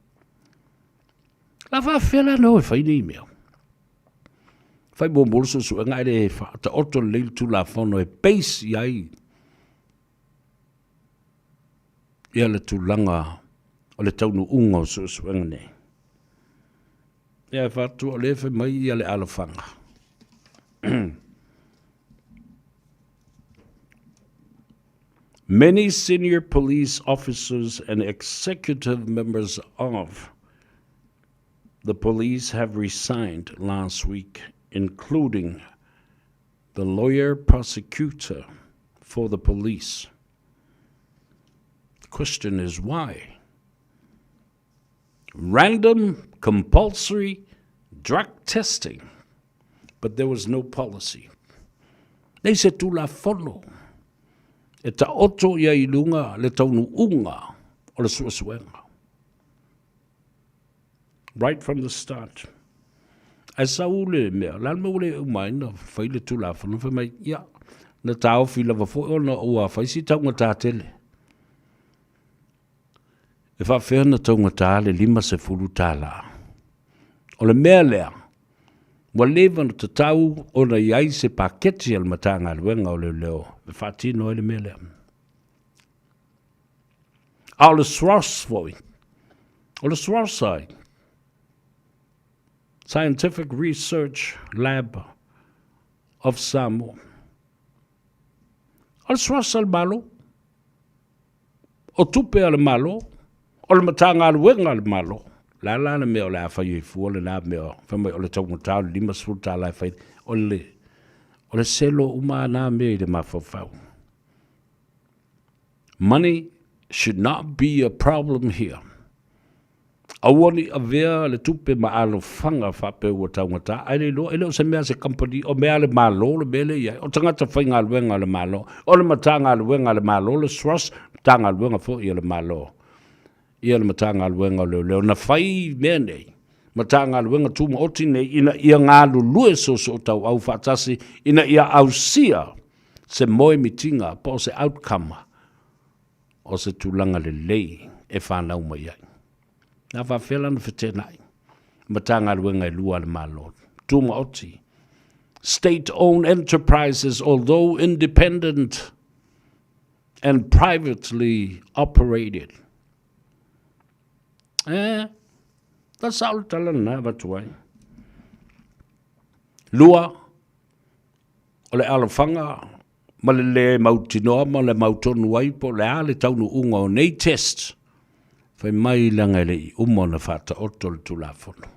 La whawhela no e whaini mea. Whai mo moroso su ngai le ta oto leil tu la whono e base iai. Ia le tu langa o le taunu unga o su nei. Ia whatu o lewe mai ia le alawhanga. Many senior police officers and executive members of the police have resigned last week, including the lawyer prosecutor for the police. The question is why? Random, compulsory drug testing, but there was no policy. They said tu la whono. E ta oto ia I lunga le taunu unga o le suasuenga. Right from the start. Ai sa ule mea, lan me ule umaina, whaile tu la whono, wha mai, ia, na tau fila wafo o na ua, whaisi taunga tātele. E whawhea na taunga tāle lima se furu tāla. O le mea lea, wa lewa na te tau o na iai se paketi al matanga luenga o le leo. E whatino e le mea lea. A o le sros foi. O le srosai. Scientific Research Lab of Samoa. O le sros al malo. O tupe al malo. O le matanga luenga al malo. La na mea o le awhai fu o le nā mea whamai o le taunga tau lima sruta lai whai o le selo uma nā mea I le mawhawhau. Money should not be a problem here. Awani a vea le tupe ma alo whanga whape ua taunga tā. Ai le lo, ele o se mea se company o mea le malo le mele iai. O tangata whai ngā luenga le malo. O le matanga luenga le malo. Le sros tanga luenga fo I le malo. Ia le matanga luenga o leo na whai mea nei. Matanga luenga tūma oti nei ina ia ngā lulue so tau au whatasi ina ia au sia se moe mitinga po se outcome o se tūlanga le lei e whanau mai ai. Nā whawhela na whetenai. Matanga luenga I lua le malo. Tūma oti. State-owned enterprises, although independent and privately operated, that's all talan na watuai. Lua, o le alawhanga, ma le mautinoa, ma le mautonu waipo, le ale taunu unga o nei test, whai mai langa le I umo na whata oto le tulafono.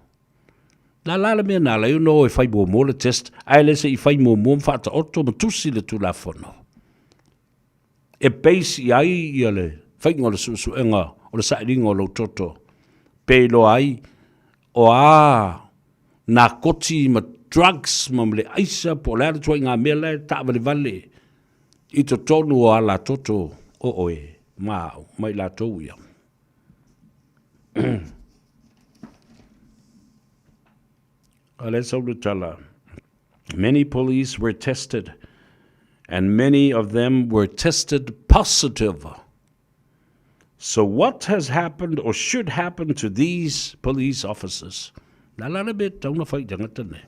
La le mea nā leo no e whai mo le test, ai le se I whai mo whata oto ma tusi le tulafono. E peisi ai I le whai ngā le susuenga, o le sairinga o lo toto, pelo ai o na koti ma drugs ma le aisa po le ala tuai ngā mea le ta vale I to tonu o ala toto o oe mai la tau ia. Ale saulu tala. Many police were tested and many of them were tested positive. So what has happened or should happen to these police officers? La bit tauna whai tangata ne.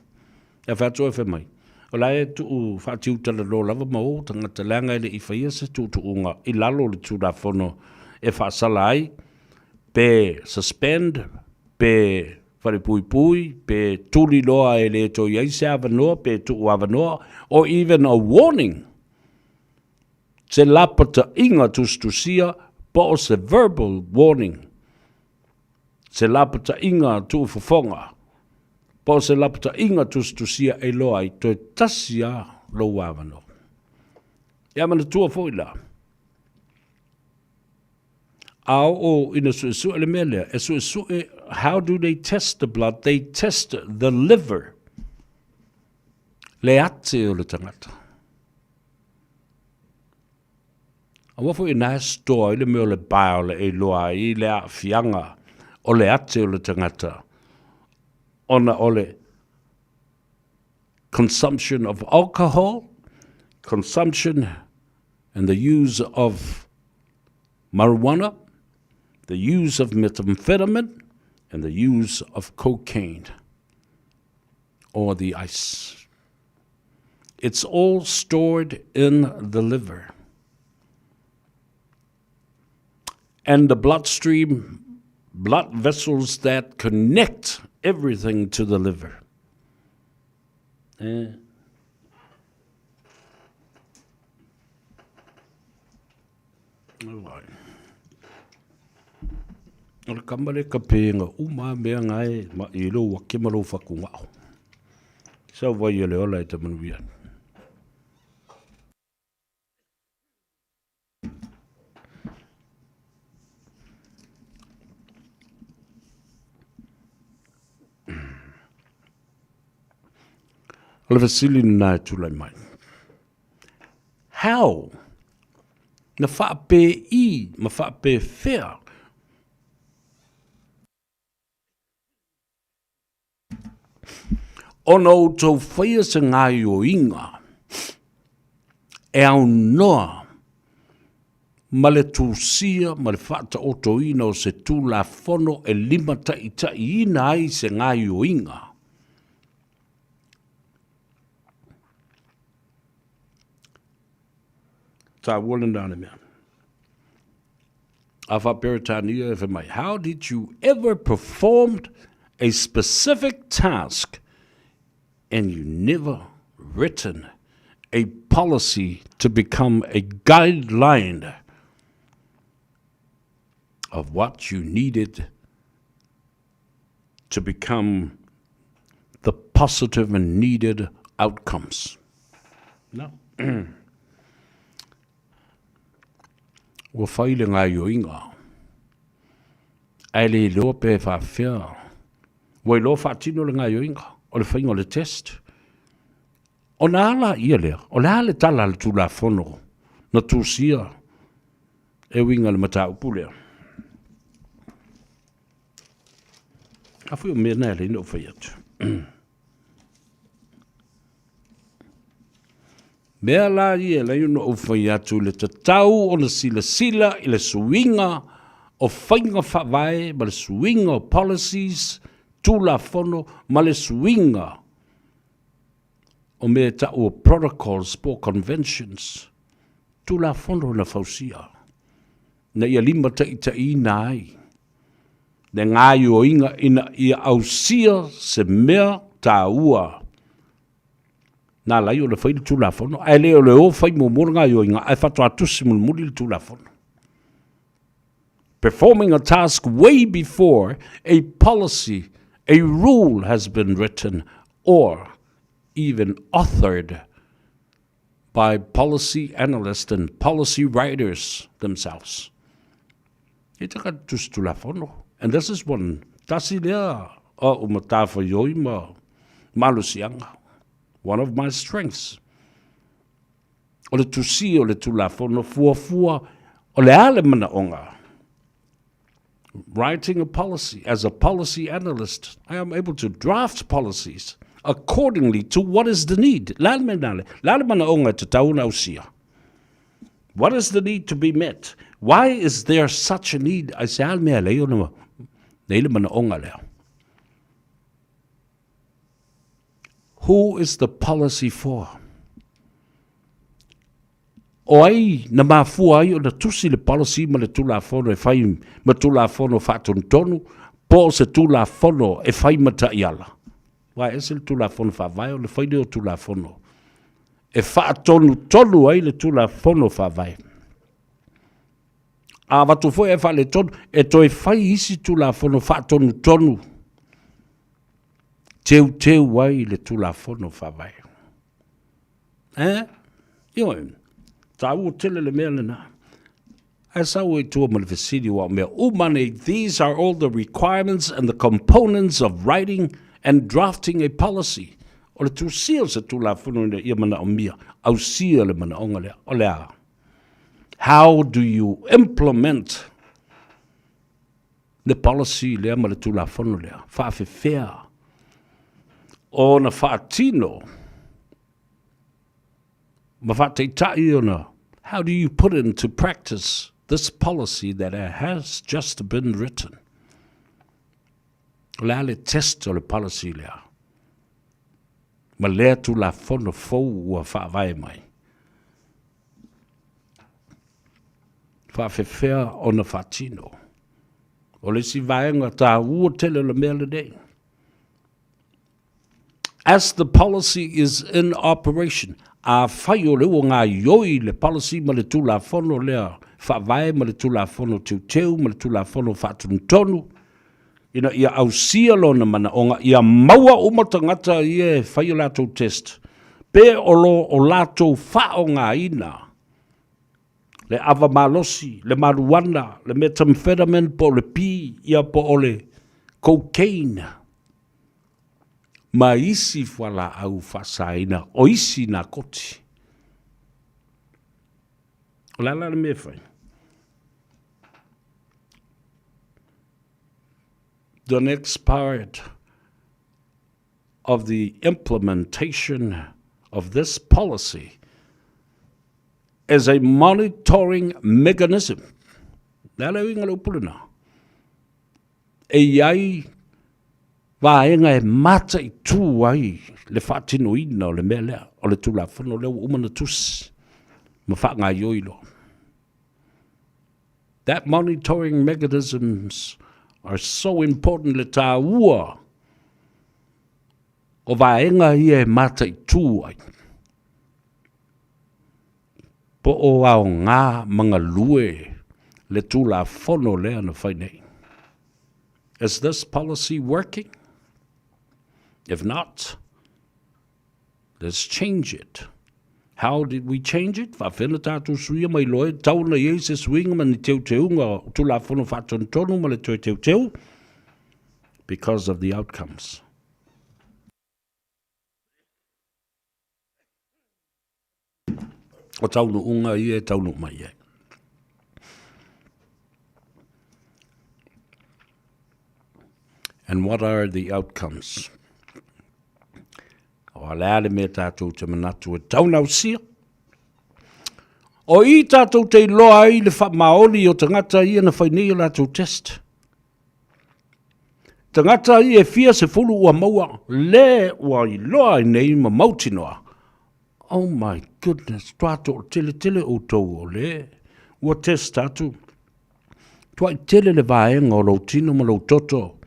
E whatua e mai. O lai tu whātiu tala lo lava mau, tangata langa ele I whaia se tu unga, I lalo le tu la whono e whaasala ai, pe suspend, pe whare pui pui, pe tuli loa e le to iai se avanoa, pe tu avanoa, or even a warning. Se lapata inga tustusia, po o se verbal warning. Se lapata inga tu fofonga, po se lapata inga tustusia e loa I to tasia lo avanoa. Ia mana tua foila. Ao o ina su ele mele, e su how do they test the blood? They test the liver. Le ate o le tangata. A wafo ina stoa ile meo le bao le e loa I le a fianga o le ate o le tangata. Ona ole consumption of alcohol, consumption and the use of marijuana, the use of methamphetamine, and the use of cocaine, or the ice. It's all stored in the liver. And the bloodstream, blood vessels that connect everything to the liver. Alright. Ora kamare ka pēnga uma mea ngai ma I lo wa ke malo whakungao. Sa vai ele ola I te manuia. Ole vasili na tulai mai. How? Na whaape I, ma whaape whea. Ono tau whaia se ngai o inga, e au noa, ma le tūsia, ma le whaata oto ina o se tū la whono e lima ta ina ai se ngai o inga. Tā wala nāne mea. Awha peritania e mai, how did you ever perform a specific task and you never written a policy to become a guideline of what you needed to become the positive and needed outcomes? No. Ua whaile ngai o inga. Ai le loa pe whawhia. Wai loa whaatino le ngai o inga. O le whainga o le test. O na ala ia lea. O le ale tala le tū la whono. Na tūsia. E winga le mata upu lea. A whi o mea nai le ino whai atu. Mea la ia la ino o whai atu le tatau o na sila I le suinga o whainga whawai ma le suinga o policies tū la whono ma le suinga o mea ta o protocols po conventions tū la whono na whausia na ia lima ta ina ai na ngai o inga ina ia ausia se mea ta ua na lai o le whai le tū la whono ai leo le o whai mo mora ngai o inga ai whatu atusi muri le tū la whono. Performing a task way before a policy, a rule has been written or even authored by policy analysts and policy writers themselves. E taka tusi tū la whono. And this is one tasi lea o umatafa yoi ma malusianga. One of my strengths. O le tusi o le tū la whono fua o le ale mana onga. Writing a policy, as a policy analyst, I am able to draft policies accordingly to what is the need. Lale mana onga te tauna usia. What is the need to be met? Why is there such a need? I say, al mea leo nama, neile mana onga leo. Who is the policy for? O ai, na mafua ai o na tusi le policy ma le tula fono e fai, ma tula fono fatun tonu, po se tula fono e fai mata iala. Wa ese le tula fono fa vai o le fai o tula fono. E fa tonu ai le tula fono fa vai. A watu foi e fa le tonu, e toi fai isi tula fono fa tonu. Teu ai le tula fono fa vai. Ioe. Tau tele le mea lena. As I wait to a malvesidi wa mea umane, these are all the requirements and the components of writing and drafting a policy. O le tu sia se tu la funu le ia mana o mia, au sia le mana onga lea, o lea. How do you implement the policy lea ma le tu la funu lea? Whaafewhea. O na whaatino. Ma whaateitai ona. How do you put into practice this policy that has just been written? Lea le test o le policy lea. Ma lea tu la fono fou ua whaavai mai. Whaafewhea o na whaatino. O le si vaenga tā ua tele le mea le nei. As the policy is in operation, a whai o leo ngā ioi le policy ma le tula fono lea whaavai ma le tula fono teu ma le tula fono whaatuntonu. Ina ia au sia lona mana onga ia maua umatangata ia whai o lātou test. Pe o lo o lātou whao ngā ina. Le ava malosi, le maruana, le methamphetamine po le pi, ia po o le cocaine. Ma isi wala au whasaina, o isi na koti. O la le me whai. The next part of the implementation of this policy is a monitoring mechanism. La le winga lo pulina. E iai vaenga e mata I tū ai le whaatino ina o le mea lea o le tūla whano leo umana tus ma whaanga I oilo. That monitoring mechanisms are so important le tā ua o vaenga ia e mata I tū ai. Po o au ngā mga lue le tūla whano lea na whainei. Is this policy working? If not, let's change it. How did we change it? Whawhena tātou suia mai loe, tauna iei se suinga mani teu ngā tula whono whatontonu ma le teu, because of the outcomes. O taunu unga ie, taunu mai ie. And what are the outcomes? O alea le me tātou te manatu e taunau sia. O I tātou te loa I le whamaoli o tangata I na whainei o lātou test. Tangata I e fia se fulu ua maua, le ua I loa I nei ma mautinoa. Oh my goodness, tātou tele o tau o le. Ua test tātou. Tua I tele le vaenga o lau tino ma lau toto.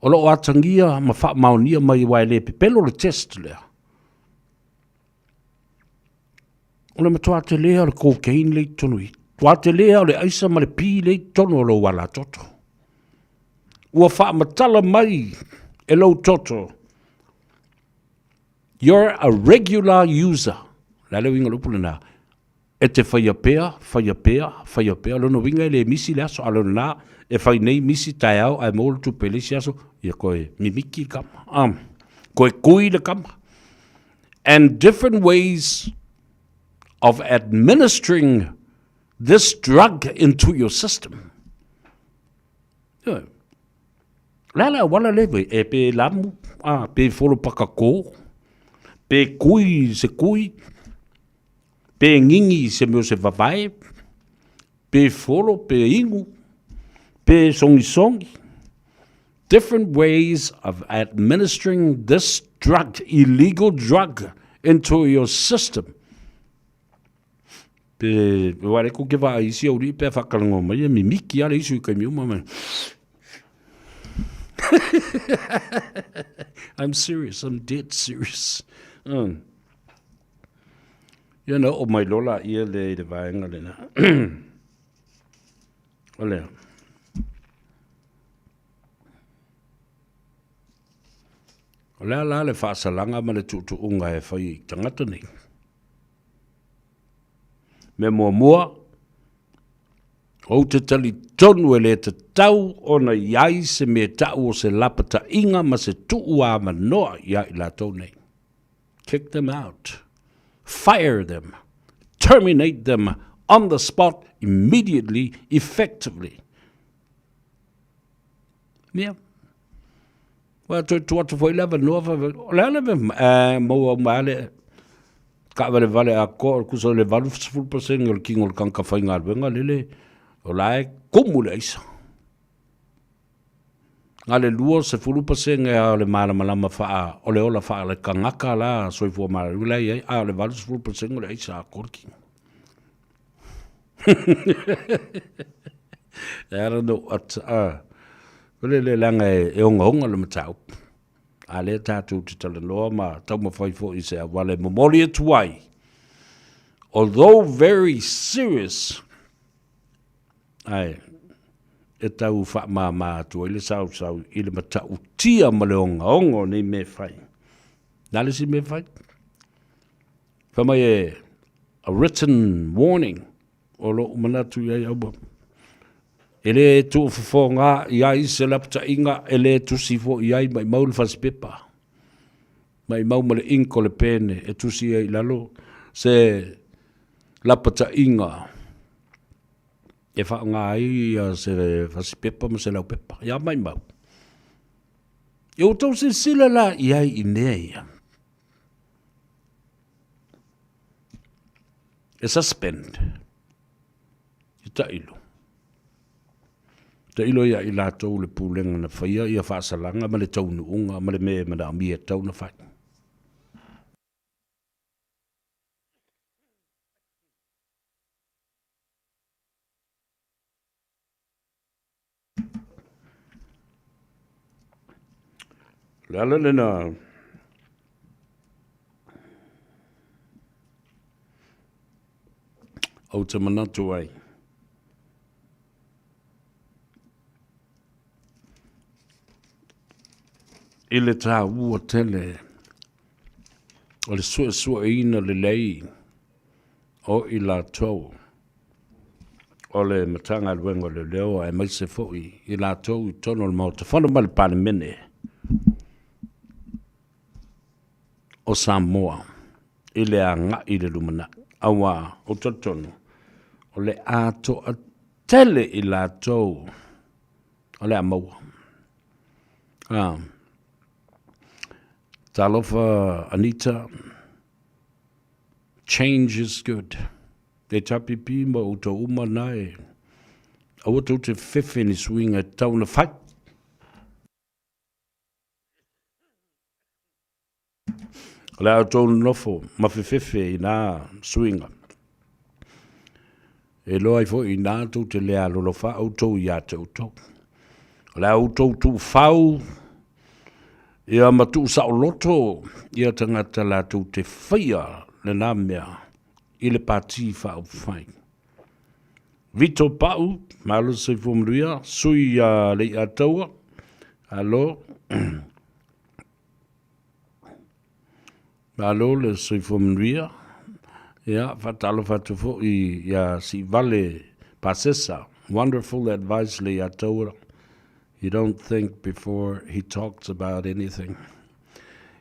O lo atangia ma wha maunia mai wai le pepelo le test lea. O le matua te lea le cocaine le tonu I. Tua te lea le aisa ma le pi le tonu o lo wala toto. Ua wha matala mai e lo toto. You're a regular user. La le winga lupu na. E te whaiapea, lono winga le misi le aso alo na. E whai nei misi tai au ai mōlu tu pelisi aso, ia koe mimiki kama. Koe kui le kama. And different ways of administering this drug into your system. Yeah. Lala wala lewe, e pe lamu, pe folo pakako, pe kui se kui, pe ngingi se meo se vavai, pe folo, pe ingu, songi. Different ways of administering this illegal drug into your system. Pe wale ko ke va isi o ri pe fa kalango mai mi miki ale isu ke mi uma. I'm serious. I'm dead serious. You know, o mai lola ia le vaenga le na. Ole. Ole la le fa salanga ma le tutu unga e fai tangata nei. Me mua o te tali tonu e le te tau o na iai se me tau o se lapata inga ma se tuu a manoa ia I la tau nei. Kick them out. Fire them. Terminate them on the spot immediately, effectively. Yeah. Well, to foi leva nova, leva mo male ka vale a ko ku so le valu full percent o king o kan ka fai ngal venga lele o lai kumule isa. Ngale luo se full percent e le mala malama fa o le ola fa le kangaka la so fo mala lula ai a le valu full percent o le isa korki. I don't know what le langa e onga le matau. A le tatu te tala noa ma tau ma fai fo I se a wale memori tuai. Although very serious, ai, e tau wha ma tu ele sau I le matau tia ma le onga ni me fai. Nale si me fai? Whamai a written warning o lo manatu iai au. Ele tu fonga iai se lapta inga ele tu sifo iai mai maul fas pepa. Mai mau male inko le pene e tu si iai lalo se lapta inga. E fa nga ai se fas pepa ma se lau pepa. Ia mai mau. E o tau se sila la iai I mea. E suspend. I ta ilo. Te ilo ia I lātou le pūlenga na whaia ia whaasalanga ma le taunu unga ma le mea ma na amia tau na whai. Le ala le na au te manatu ai. Ile tā ua tele o le sua ina le lei o I la tau o le matanga luenga le leo e mai se foi I la tau I tono le mau te whana ma le pane mene o Samoa I le anga I le lumana awa o totono o le ato a tele I la tau o le amaua Talofa Anita, change is good. Te tapipi ma uta uma nai. Awa tau te fefe ni swinga tau na whai. Lea tau nofo, ma fefe I nā swinga. E loa I fo I nā tau te lea lolofa au tau I a tau tau. Lea au tau tu whau, ia matu sa loto ia tangata la tu te whaia le nā mea I le pāti whao whai. Vito pau, malo se fumruia, sui le a taua, alo, malo le se fumruia, ia fatalo fatu fo ia si vale pasesa, wonderful advice le a taua. You don't think before he talks about anything.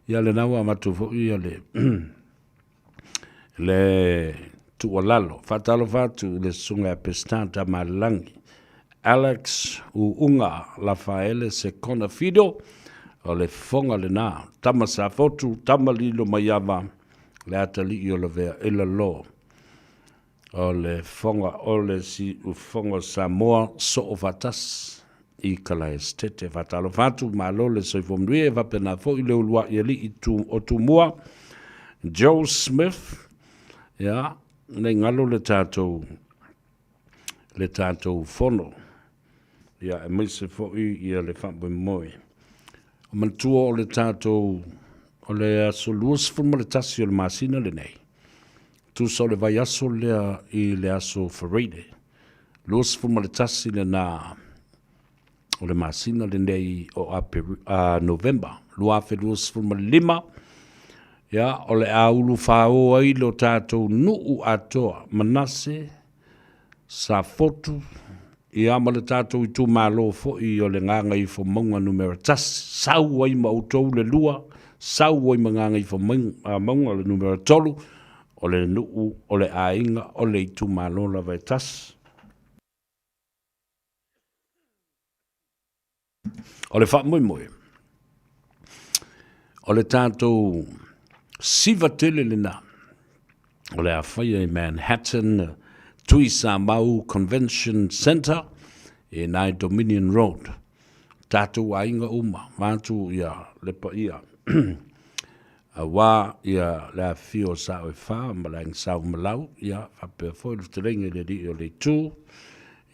Ia le naua matu fo ia le tuolalo. Fatalo fatu le sunga pestanta malangi. Alex unga la faele se kona fido o le fonga le nā. Tama sa fotu, tama lilo mayava le atali I o le vea ila lo. O le fonga o le si u fonga Samoa so o vatas. I kala estete fatalo fatu malo le soifo mnue va pena fo I le ulua I li I tu o tu mua Joe Smith ya ne ngalo le tatou fono ya e mai se fo I le fambo moi o mantua o le tatou o le aso luas fuma le tasi o le masina le nei tu so le vai aso lea I le aso farede luas fuma le tasi le na o le masina le nei o a November lua fe luas fuma lima ya o le aulu fao ai lo tatou nuu atoa manase sa fotu ia ma le tatou I tu malo fo I o le nganga I fo maunga numero tas sau ai ma utou le lua sau ai ma nganga I fo maunga le numero tolu o le nuu o le ainga o le I tu malo la vai tas o le fa moi moi o le tatou siva tele le na o le awhaia I Manhattan Tui Samoa Convention Center e nai Dominion Road. Tātou a inga uma, mātu ia lepa ia. A wā ia la fio sa o whā, malang sa o malau, ia whapea fo I luterenga le di o le tū,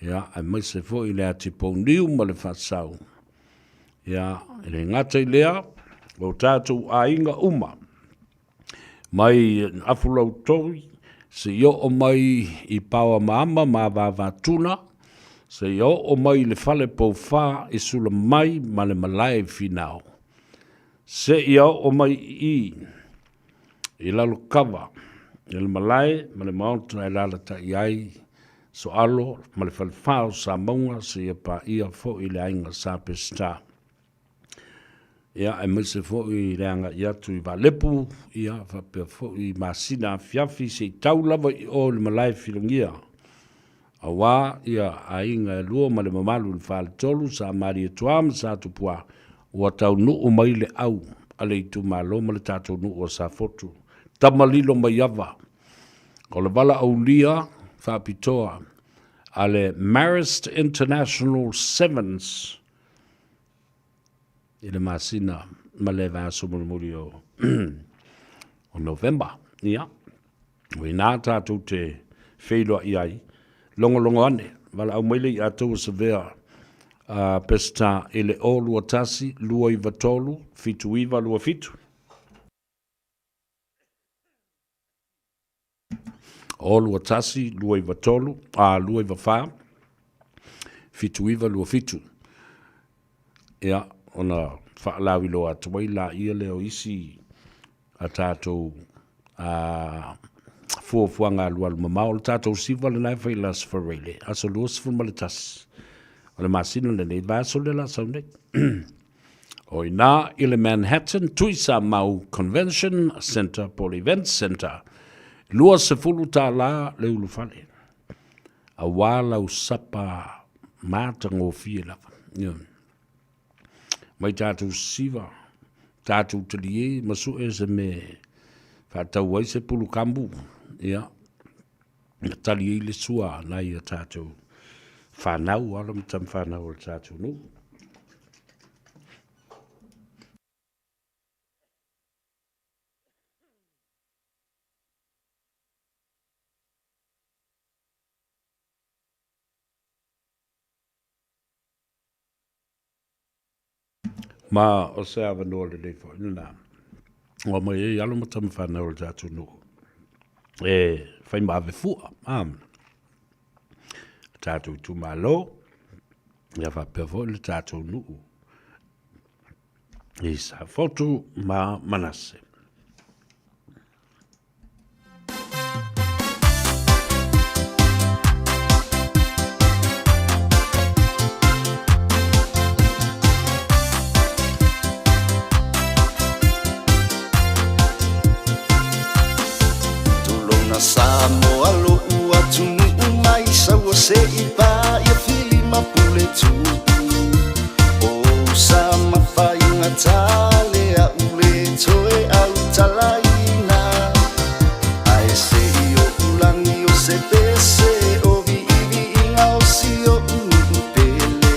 ia a mai se fo I le ati pou niu ma le whatsau. Ia, le ngata I lea, o tātou a inga uma, mai afulau toi, se yo o mai I pawa maama ma wavatuna, se yo o mai le fale pou wha I sula mai ma le malai finau. Se yo o mai I lalo kawa, I le malai ma le maunta I lalata I ai, so alo ma le fale whao sa maunga se ia pa ia fo I le ainga sa pesta. Ia e mese fo I reanga ia tu I valepu, ia whapea fo I masina fiafi se tau lava I o le malai filongia. A wā ia a inga e lua ma le mamalu le whale tolu sa mari e tuam sa tupua ua tau nuu mai le au a le itu malo ma le tātou nuu o sa fotu. Tamalilo mai ava. O le wala au lia whapitoa a le Marist International Sevens I le masina ma le vaso muri o o November, ia. O I nā tātou te wheilua I ai. Longo ane, wala au maile I atou sa vea pesta I le o lua tasi, lua I vatolu, fitu iwa, lua fitu. O lua tasi, lua I vatolu, lua I wawha, fitu iwa, lua fitu. Ia, ona whaalau ilo atuai la ia leo isi a tātou fuafuanga alualu mamao le tātou siva le nai whai las whareile aso luas fulmalitas o le masino le nei vaso le la saunei o ina I le Manhattan Tui Samoa Convention Center Pole Event Center lua se fulu tā la le ulu whale a wala usapa mātango fie lava mai tātou siva, tātou talie, masu e se me whātau ai se pulu kambu, ia, talie le sua, nai a tātou whanau, alam tam whanau al tātou nu. Ma o se ava no le le fo na o mai e alo matam fa na o tatu no e fai ma ave fu tatu tu malo ya fa per vo le tatu no e sa foto ma manasse Samoa lo ua tunu mai saua se I pa ia fili ma pule tu o sa ma fai nga tale a ule toe au talaina ai se I o ulangi o se pese o vi inga o si o pele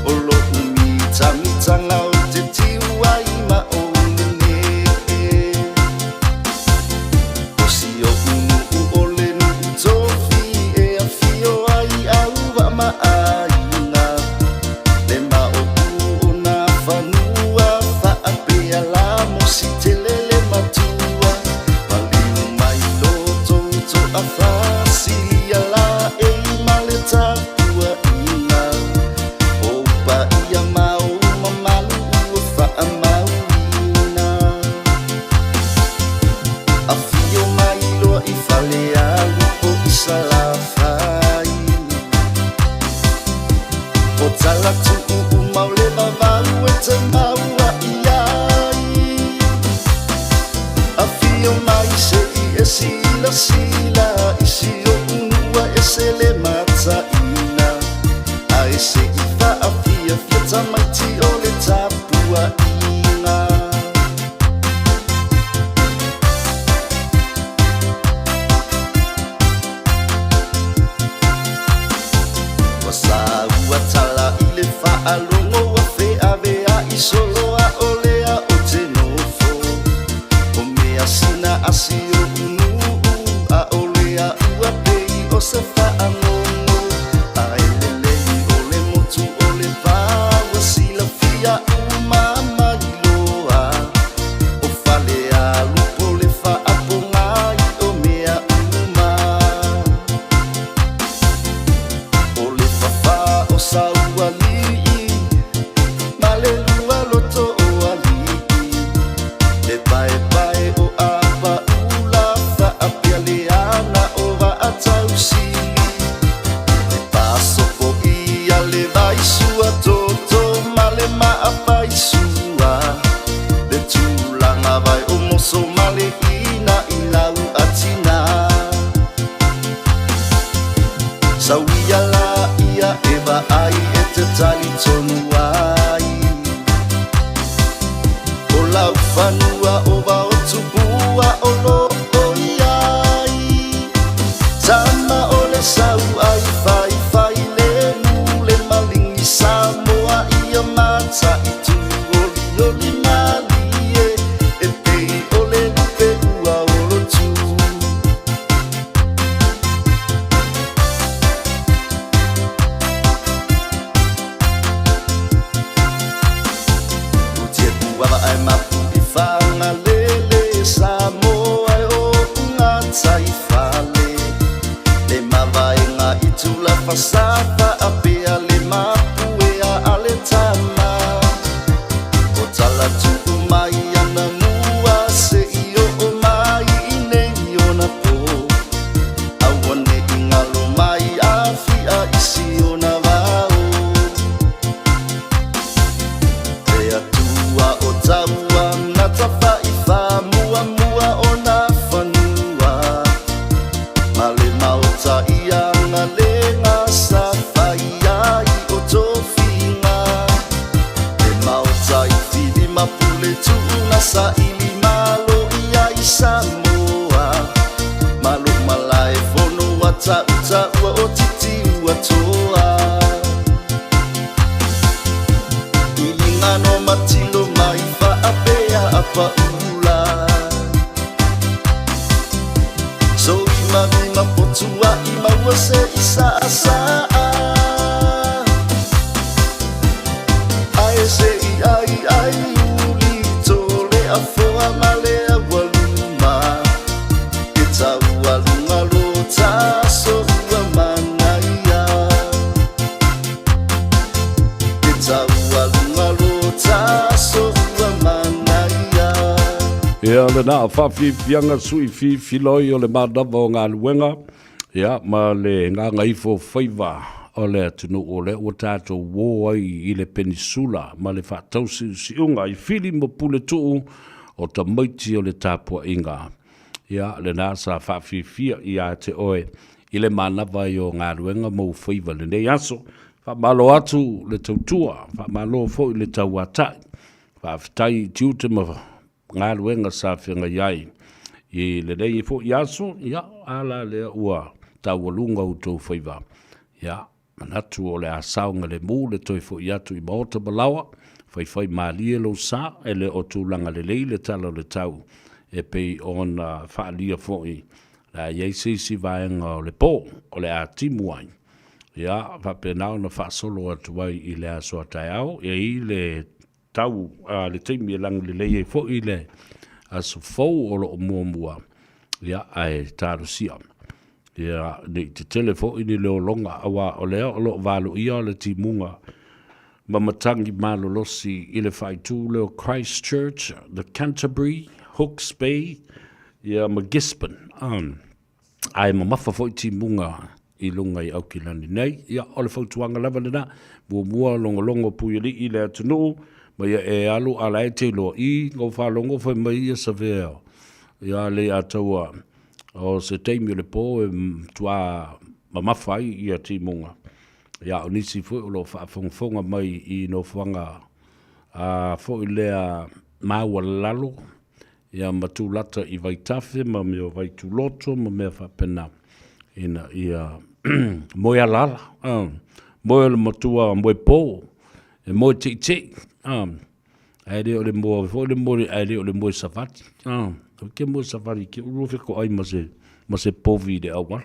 o lo sila sila isi o unua e se le mataina a e se I whaafia fia tamaiti o le tapua ina. Wasa ua tala I le whaalongo wa whea vea I soloa o lea o te nofo o mea sina asi o unu a o lea ua pei o se whaangongo a elelei o le motu o le pawa sila fia umama I loa o whale a lupo le whaapongai o mea uma o le whawha o saua lii ma le lua loto o alii le pae pae o apa ula whaapia le ana o wa atau sili le paso po ia le vaisua toto ma le maa vaisua le tūlanga vai o moso ma le ina I lau atina sauia la ia eva ai e te tali tonu ai o lau whanua o wa o tupua o lo o iai tama o le sau ai whai whai le nu le malingi Samoa ia mata I tu oli mali e pei o le lupe ua o lo tu Utie puawa ai mapu I whanga lele Samoa e o unga tai whale le mawaenga I tula whasawa a pea le mapu e a ale tama o tala tuku mai ana mua se I o mai I nei o na po awane I ngalo mai a fia isi o na wao te atua o taua na tafa I wha mua mua o na whanua ma le mauta I anga le ngasa whai ai o tō whinga le mauta I whiri mapule tūna sa ili malo I ai Samoa malo malai fono wa ta ua o titi ua toa I ngano matilo mai whaapea apa ula so I mawima potua I maua se I saa ai se I ai uli tole a foa ma le a waluma e taua lunga lo taso ua manaia e taua lunga lo taso ua manaia Ia le na whawhiwhianga sui whiwhiloi o le madawa o ngā luenga. Ia, ma le ngā Gagaifo Faiva o le atunu o le o tātou wō ai I le peninsula ma le whātausi siunga I whiri mo pule tuu o ta maiti o le tāpua inga. Ia, le nā sa whawhiwhia I a te oe I le manawa I o ngā luenga mo Faiva le nei aso. Whamalo atu le tautua, whamalo fo I le tauatai. Whawhitai tiute ma ngā luenga sa whianga iai. I le nei fo I aso, ia, ala le ua taualunga o tau Faiva. Ia, manatu o le asaunga le mū le toi fo I atu I maota balawa. Whai maalia lo sa, e le o tūlanga le lei le tala le tau. E pei on whaalia fo I. La iei sisi vaenga o le pō, o le a timuai. Ia, whapenau na whaasolo atu ai I le aso atai au. I le tau, le teimi e lang le lei e fo I le aso fau o lo mua mua. Ia, ai tāru siam. Ia, ni te telefo I ni leo longa awa o lea o lo valo ia o le timunga. Mamatangi malolosi I le whaitu leo Christchurch, the Canterbury, Hawke's Bay, ia Magispan. Ai mamafa fo I timunga I lunga I aukilani nei. Ia, o le whautuanga lava lena, mua longo puyali I le atunu, ma ia e alu ala e te loa I, ngau whalongo whai mai ia sa veo. Ia le ataua O se teimi o le po e tua mamawhai i a timunga. Ia o nisi fo o lo whaafonga mai I no whanga fo I lea maua lalo. Ia matulata I vaitafe ma mea vaituloto ma mea whapena. Ina ia moe alala. Moe le matua moe po. E moe te. Aere o le moe fo le moe aere o le moe safati. Ke moe safari ke urufe ko ai ma se povi de awan.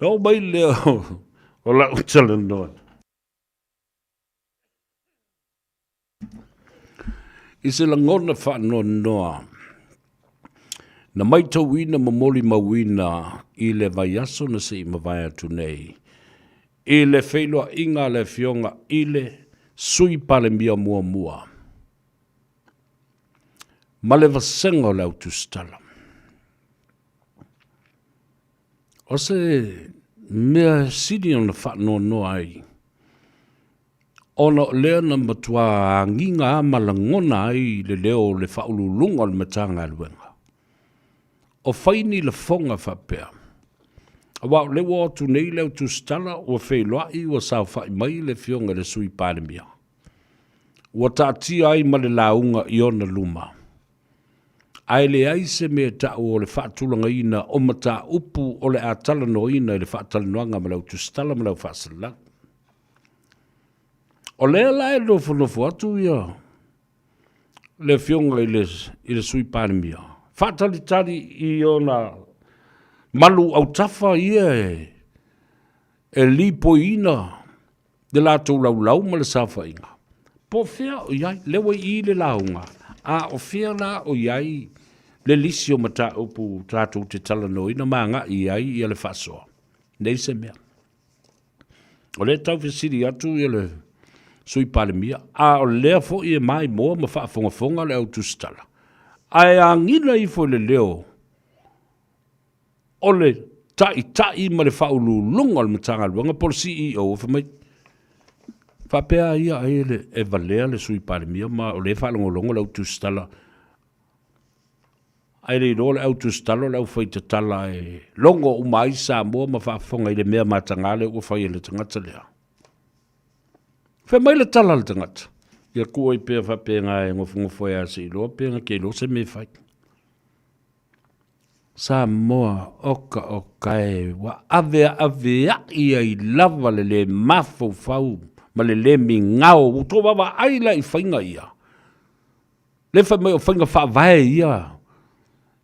No mai leo o la utala noa. I se langona whanau noa. Na mai tau wina mamoli mawina I le vai aso na se I mawai atu nei. I le wheilua inga le fionga I le sui pale mia mua mua. Ma le vasenga o le autustala. O se mea sidi ona whanau noa ai. Ona lea na matua nginga amalangona ai le leo le whaululunga le matanga aluenga. O whaini le fonga whapea. Awa le wa tu nei leo tu stala o whailoai o sao whai mai le fionga le sui palemia. Ua tātia ai ma le launga I ona luma. Ai le ai se mea tau o le whaatulanga ina o mata upu o le atala no ina le whaatala noanga ma lau tu stala ma lau whaasala. O lea lai lo whanofo atu ia. Le fionga I le sui palemia. Whaatalitari I ona malu au tafa ia e lipo ina de la tau lau ma le safa inga. Po fea o iai, lewa I le launga. A o fea la o iai le lisio mata upu tātou te tala no ina maanga iai I le whasoa. Nei se mea. O le tau whesiri atu I le sui palemia. A o lea fo I mai moa ma whaafonga le au tustala. Ai a ngina I fo le leo. O le tai ma le whaulu lunga le matanga luanga por CEO fa mai. Whapea ia ai le e valea le sui palemia ma o le whalongolongo le autustala. Ai le iro le autustala le au whaitatala e longo umai Samoa ma whaafonga I le mea matangale o whai le tangata lea. Whe mai le tala le tangata. Ia kua I pēr whapea ngā e ngofungo e ase I loa pēr ngā kei lo se me whai. Samoa oka e wa avea ia I lava le mafo fau ma le mi ngao uto wawa aila I whainga ia. Le whai mai o whainga whaavae ia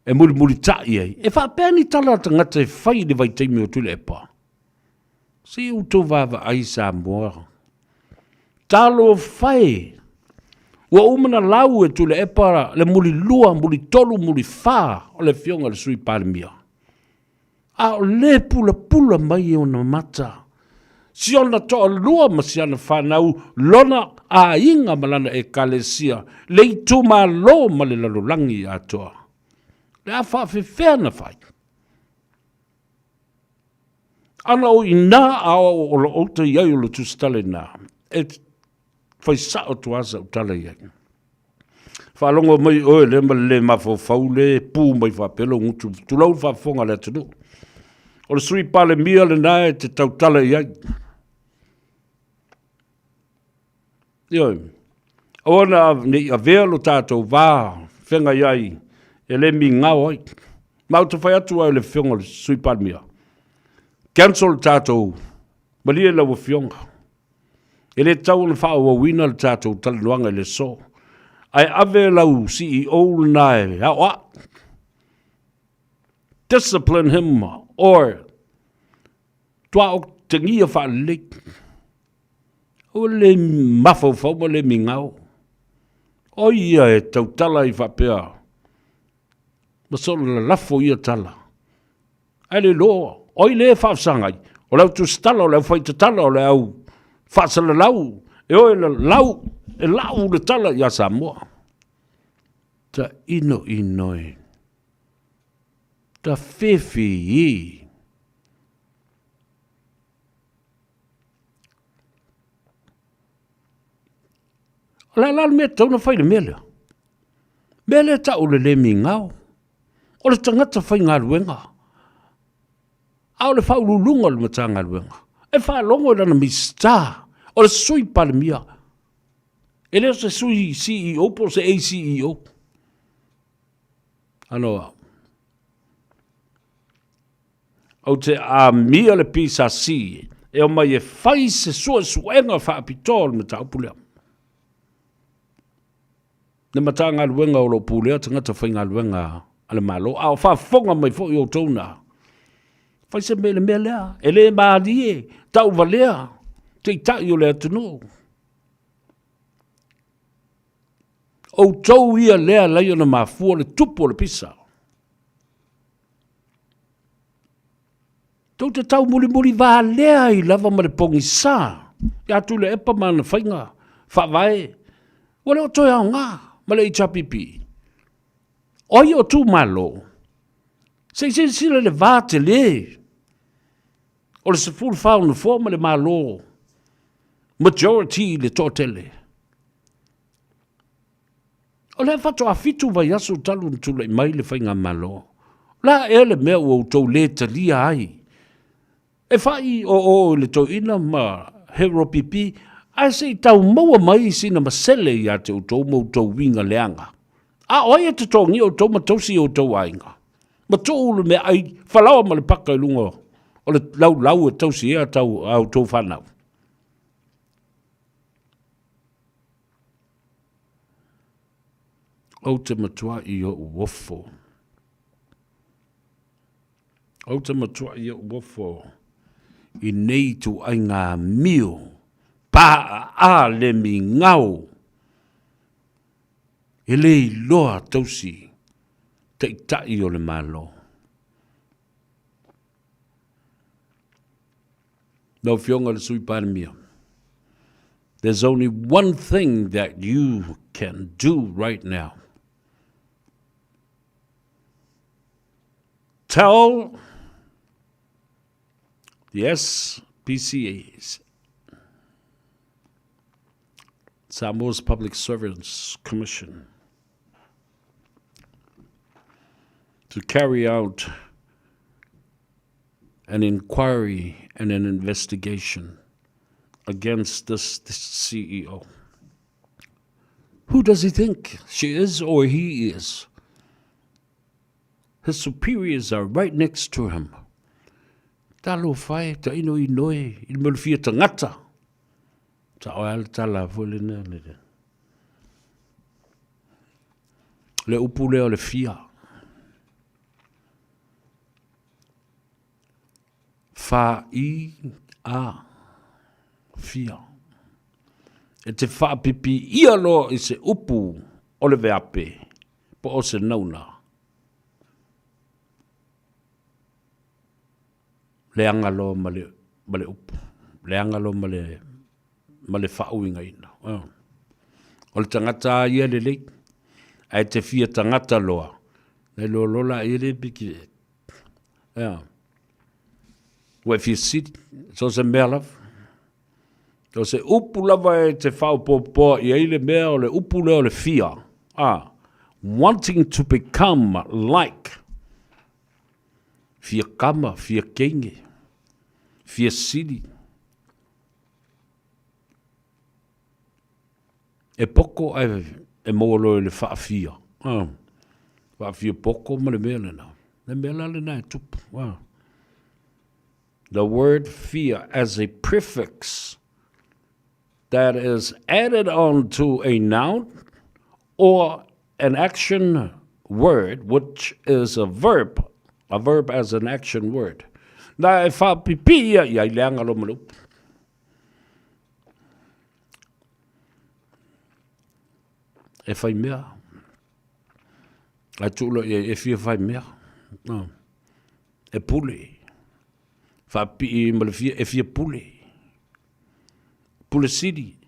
e muri tai ei. E whapea ni tala tangata e whai le vai teimi o tule e pa. Si uto wawa ai Samoa. Talo whai. Ua umana lau e tule e para le muri lua, muri tolu, muri wha o le fionga le sui palemia. A o le pula mai o na mata. Si ona toa lua ma si ana whanau lona a inga malana e kalesia. Le I tuma lo ma le lalolangi a toa. Le a whawhewhea na whai. Ana o ina a o lo outa iai o lo tustale na. E whai sa o tuasa o tala iai. Whalongo mai oe le mafofau le pū mai whapelo ngutu. Tulau whafonga le tunu. O le sui palemia le nae te tautala iai. Ioi. Ona ne a vea lo tātou vā whenga iai e le mi ngau ai. Mau te whai atu ai le whionga le sui palemia. Cancel tātou malia lau whionga. E le tau le wha o wina le tātou talanuanga le so. Ai ave lau CEO nae, hawa. Discipline him, or tua o te ngia wha lik. O le mafo fau le mingau. O ia e tau tala I whapea. Masolo la lafo ia tala. Ai le loa, oi le whafsangai. O lau tu stala, o lau whaita tala, o lau whaasala lau. E oi le lau. E lau le tala ia Samoa. Ta ino inoi. Ta whiwhi I. La mea tau na whaile mea lea. Mea le ta ule le mi ngau. O le tangata whai ngā ruenga. A o le whaululunga le mata ngā ruenga. E whaalongo lana mi star. O le sui palemia. E leo se sui CEO po se ACEO. Anoa. O te a mia le pisa si. E o mai e whai se sua suenga whaapitol me tau pulea. Ne mata ngā ruenga o lo pulea tangata whai ngā ruenga ale malo. A o whaafonga mai fo i o tōna. Whai se mele mea lea. E le maalie. Tau valea. Te tai o lea tunu. O tau ia lea lai o na mafua le tupu o le pisa. Tau te tau muli vā lea i lava ma le pongi sā. Ia tu le epa mana whainga. Whawai. Wale o toi ao ngā. Ma le i chapipi. Oi o tu malo. Se sila le vā te le. O le se full whau na fō ma le malo. Majority le tōtele. O le whato a fitu vai asu talu tu le mai le whainga malo. La e le mea o tau le talia ai. E whai o le tau ina ma hero pipi, a se tau maua mai sina masele i a te o tau mau tau winga leanga. A oi e te tongi o tau matausi o tau ainga. Ma tau le mea ai whalawa ma le paka i lunga. O le lau e tausi e a tau au tau whanau. O te matua i o uofo. O te matua i o uofo. I nei tu ai ngā mio. Pa a le mi ngau. E le i loa tausi. Te tai o le malo. No fionga le sui pane mia. There's only one thing that you can do right now. Tell the SPCA's, Samoa's Public Servants Commission, to carry out an inquiry and an investigation against this CEO. Who does he think she is or he is? His superiors are right next to him. Talo fai, ta ino i noe, i mulfia tangata. Ta oal tala volina le. Le upu leo le fia. Fa I a fia. E te wha pipi ia lo i se upu o le veape, po o se nauna. Leanga lo male upu. Leanga lo male whauinga ina. O le tangata ia le lei. Ai te fia tangata loa. Nei lo lola i le biki. Wai fia siti. So se mea lava. So se upu lava e te whau popo i eile mea o le upu leo le fia. Wanting to become like. Fia kama, fia kenge. Fia siri. E poko e mōlo le whaafia. Whaafia poko ma le mea lena. Le mea lena e tupu. The word fear as a prefix that is added on to a noun or an action word, which is a verb as an action word. Na e wha pipi ia i leanga lo malu. E whai mea. A tūlo e fia whai mea. E pule. Wha pi i malafia e fia pule. Pule siri.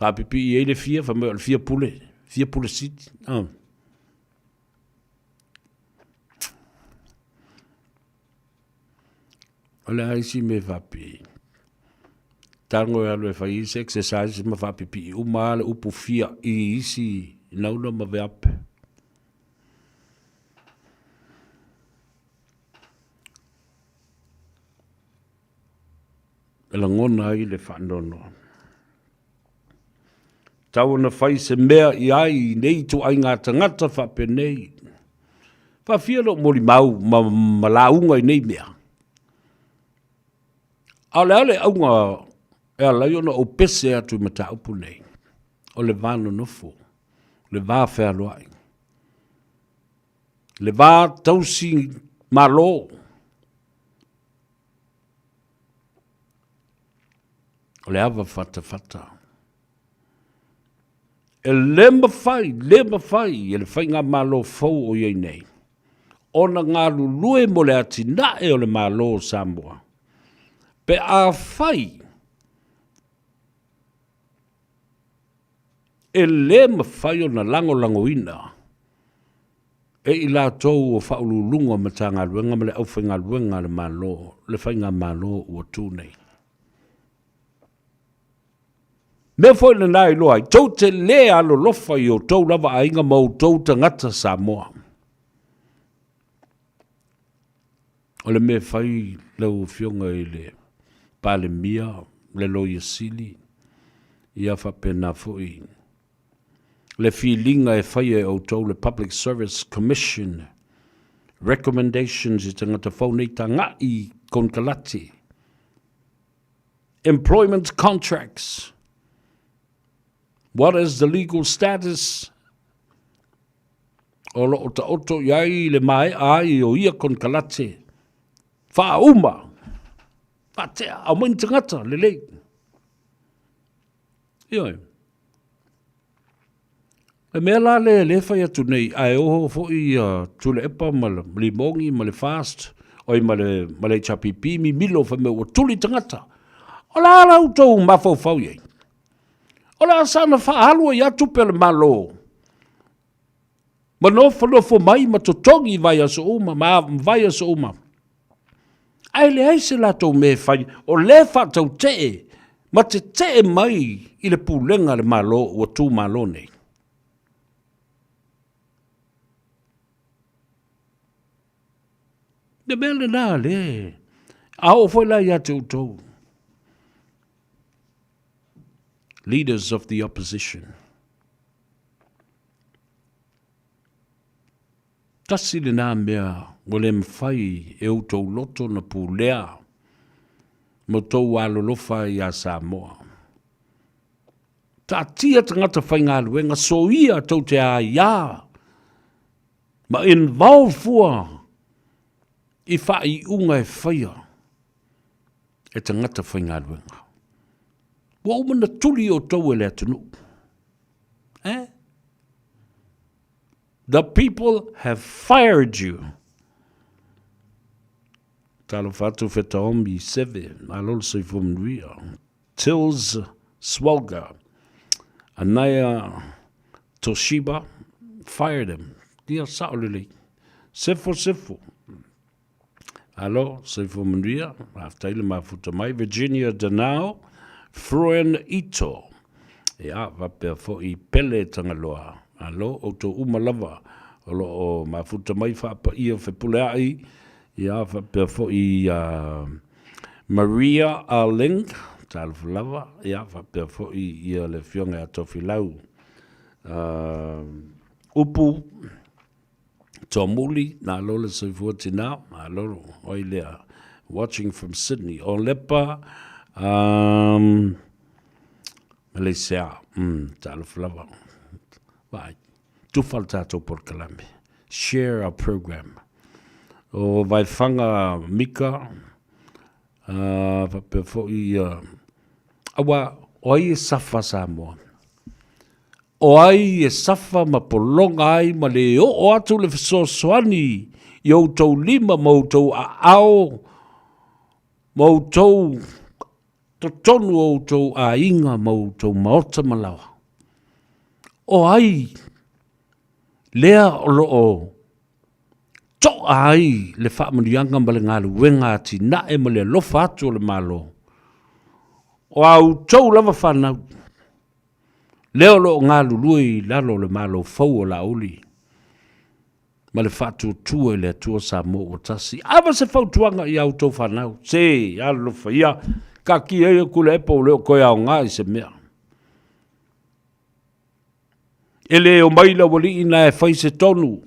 Wha pipi i eile fia, wha mea fia pule. Fia pule siri. Ole aisi me vapi. Tango e alo e whai isi exercise ma vapi pi. Uma ale upu fia i isi inauna ma veape. Ela ngona ai le whanono. Tau na whai se mea i ai nei tu ai ngā tangata whape nei. Whawhia lo mori mau ma launga i nei mea. Ale aunga e alai ona o pese atu ma ta upu nei. O le vano nofo. Le vā whea loai. Le vā tausi malo. O le awa whata. E le mawhai, e le whai ngā malo fau o iei nei. Ona ngā lulue mo le ati nae o le malo o Samoa. Pe a whai, e le mawhai o na lango ina. E i la tau o whaululunga ma tā ngā ruenga, ma le au whai ngā ruenga le malo, le whai ngā malo o tū nei. Me foi le nai loai, tau te le alo lofa i o tau lava a inga mau tau tangata Samoa. O le me fai lau fionga i le pale mia, le loia sili, i a whapena foi. Le filinga e fai e o tau le Public Service Commission, recommendations i tangata whaunei tanga i konkalati. Employment contracts. What is the legal status? O lo o ta oto iai le mai ai o ia kon kalate. Wha uma. Wha te au main tangata le lei. Ioi. E mea la le whai atu nei ai oho fo i tule epa ma le limongi ma le fast oi ma le chapipi mi milo fa me o tuli tangata. O la ala utou mafau fau iei. Ola sana whaalua i atu pele malo. Manofo mai ma totongi vai aso uma, ma vai aso uma. Ai le aise la tau me whai, o le whatau te ma te mai i le pūlenga le malo o tū malo nei. Ne mele nā le, a o foi la i atu tau. Leaders of the opposition. Tasi le nā mea o le mwhai e o tau loto na pūlea mo tau alolofa i a Samoa. Ta tia tangata whai ngā luenga so ia tau te a ia ma involve fua i whai unga e whaia e tangata whai ngā luenga. Wa umana tuli o tau ele atunu. The people have fired you. Talo fatu feta ombi 7. Alol se fumruia. Tills Swalga. Anaya Toshiba fired him. Dia saulili. Sefo. Alo se fumruia. After ile mafuta mai. Virginia Danao. Fruen Ito. Ia, wapea fo i pele tangaloa. Alo, o to umalava. Olo o mafuta mai whapa ia whepule ai. Ia, wapea fo i Maria Arling. Talflava. Ia, wapea fo i ia le fionga a tofi lau. Upu. Tomuli. Nā lola se fuati nā. Alo, oi lea. Watching from Sydney. O lepa. Malaysia, talo flava. Vai. Tu faltato por kalame. Share our program. O vai fanga Mika. Vape fo i awa oi safa Samoa. Oi safa ma polonga ai ma le o atu le soani i o tau lima mo tau a ao mo tau to tonu o tau a inga mo tau maota malawa. O ai, lea o loo, to ai le whaamanianga ma le ngālu wenga ati na e ma le lofa atu o le malo. O au tau lava whanau, Leo lo ngā lului lalo le malo fau o la uli. Ma le whatu tua le tua Samoa o tasi. Awa se fau tuanga i au tau whanau. Se, alo whaia. Ka ki e kule epo leo koe au ngā i se mea. Ele o maila wali ina e whai se tonu.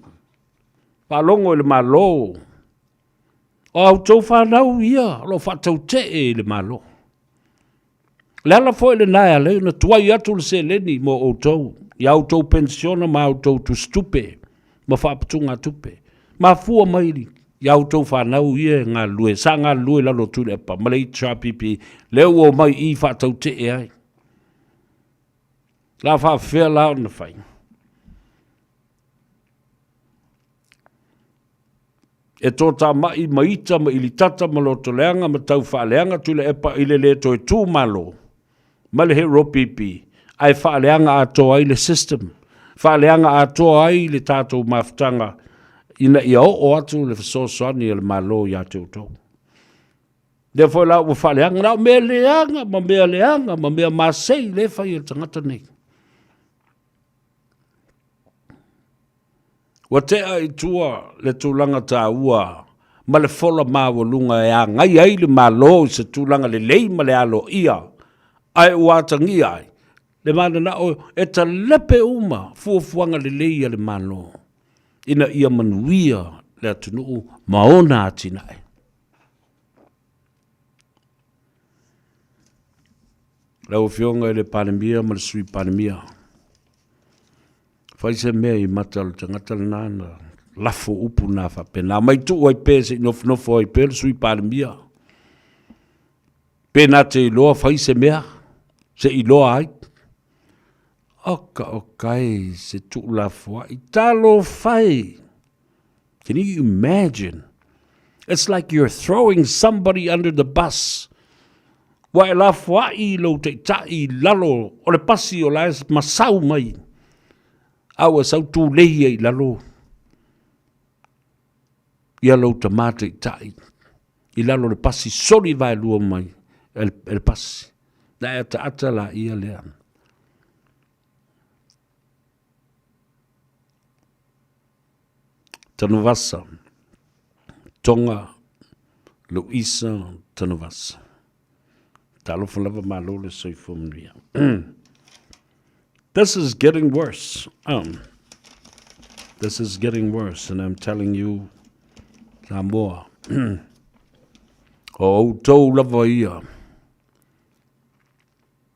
Palongo le malo. O au tau whanau ia. Lo whatau te e le malo. Le ala foi le nai ale na tuai atu le se leni mo o tau. I au tau pensiona ma au tau tu stupe. Ma whaapatunga tupe. Ma fua mairi. I au tau whanau ia ngā lue. Sa ngā lue lalo tu le pa. Ma le itra pipi. Leo o mai i whatau te e ai. La whawhea lao na whai. E tō tā mai maita ma ili tata ma loto leanga ma tau whaaleanga tu le epa ile le toi tū malo. Ma le he ropipi. Ai whaaleanga a tō ai le system. Whaaleanga a tō ai le tātou mawhtanga. Ina ia o atu le whasosoani le malo i atu tō. Therefore la o whaaleanga na mea leanga, ma mea masei le whai e tangata nei. Wa te ai tua le tūlanga tā ua, ma le whola māwa lunga e a ngai ai le malo i se tūlanga le lei ma le alo ia, ai uatangi ai. Le mana na o e ta lepe uma fuafuanga le lei a le malo. Ina ia manuia le atunu maona atina e. Lau fionga e le panemia ma le sui panemia. Fai se mea i matal tangata nana lafo upu na whapena. Mai tu ai pē se nofo ai pē sui panemia. Pēnā te iloa fai se mea, se iloa ai. Oka okai se tu lafo ai talo fai. Can you imagine? It's like you're throwing somebody under the bus. Wa e lafo ai lo te tai lalo o le pasi o la masau mai. Awa sau tū lehi ei lalo. Ia lau tamate i tai. I lalo le pasi sori vai lua mai. El pasi. Na e ta ata la ia lea. Tanuvasa. Tonga. Luisa Tanuvasa. Talofa lava malo le soifo mria. This is getting worse. This is getting worse, and I'm telling you, Samoa. O tau lava ia.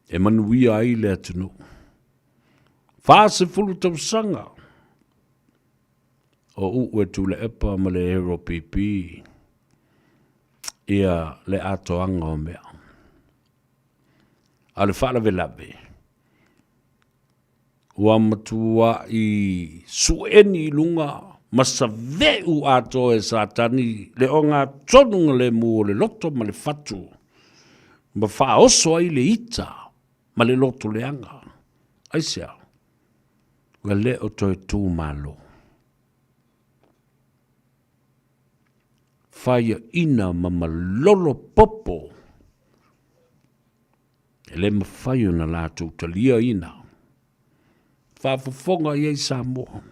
E manuia ai le atunu. Whaase fulu tau sanga. O ue tu le epa ma le hero pipi. Ia le atoanga o mea. A le whaala velave. Ua matua i sueni lunga masa veu ato e satani le o ngā tonunga le mua le loto ma le fatu ma wha oso ai le ita ma le loto le anga aisea ua le o toi tū malo whaia ina ma malolo popo e le ma whaio na lātou talia ina whaafafonga i ei Samoa.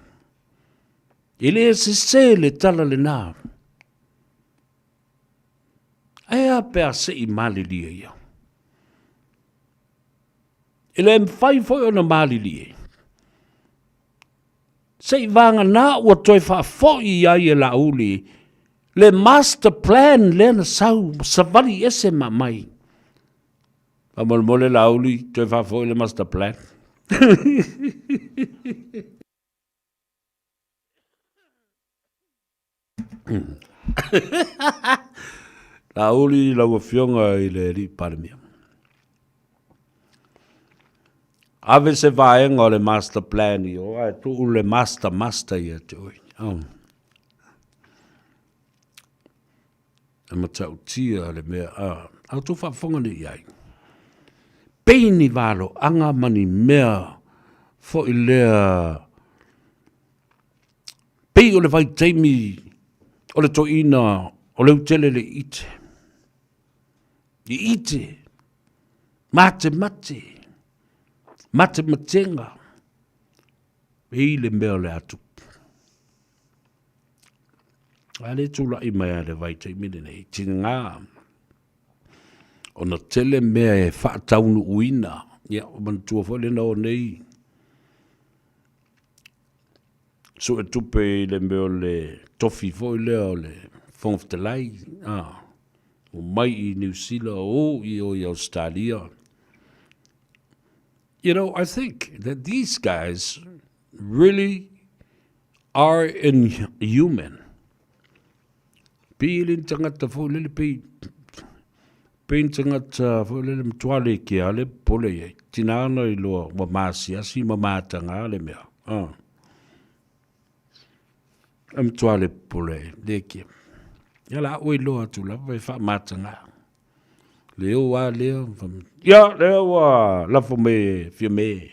Ele se le tala le nā. Ea pēr se i mali lia ia. Ele mwhai foi o na mali lia. Se i vanga nā ua toi whaafoi i ai e la uli. Le master plan le na sau savali ese ma mai. Mole la uli toi whaafoi le master plan. La uli la fionga i le ri parimia. Ave se vaenga o le master plan i o ai tu le master i te oi. E matau tia le mea au tu whafonga ni iai. Peini valo anga mani mea fo i lea pei o le vai teimi o le toina o le utele le ite i ite mate Mate matenga. E le mea le atu. Ale tula I mai le vai te mine nei. Tinga. Ona tele mea e whaataunu uina. Ia, o mantua fo le nao nei. So e tupe le mea le tofi fo leo le fonftelai. O mai I New Zealand o I Australia. You know, I think that these guys really are inhuman. Pilin tangata fo lele tangata fo lele mtuale ki ale pole ye. Tinana I loa wa masiasi mamatanga ale mea. Mtuale pole leki. Yala oi loa tu la vai fa matanga. Leo wa leo. Ya leo wa la fo me fiume.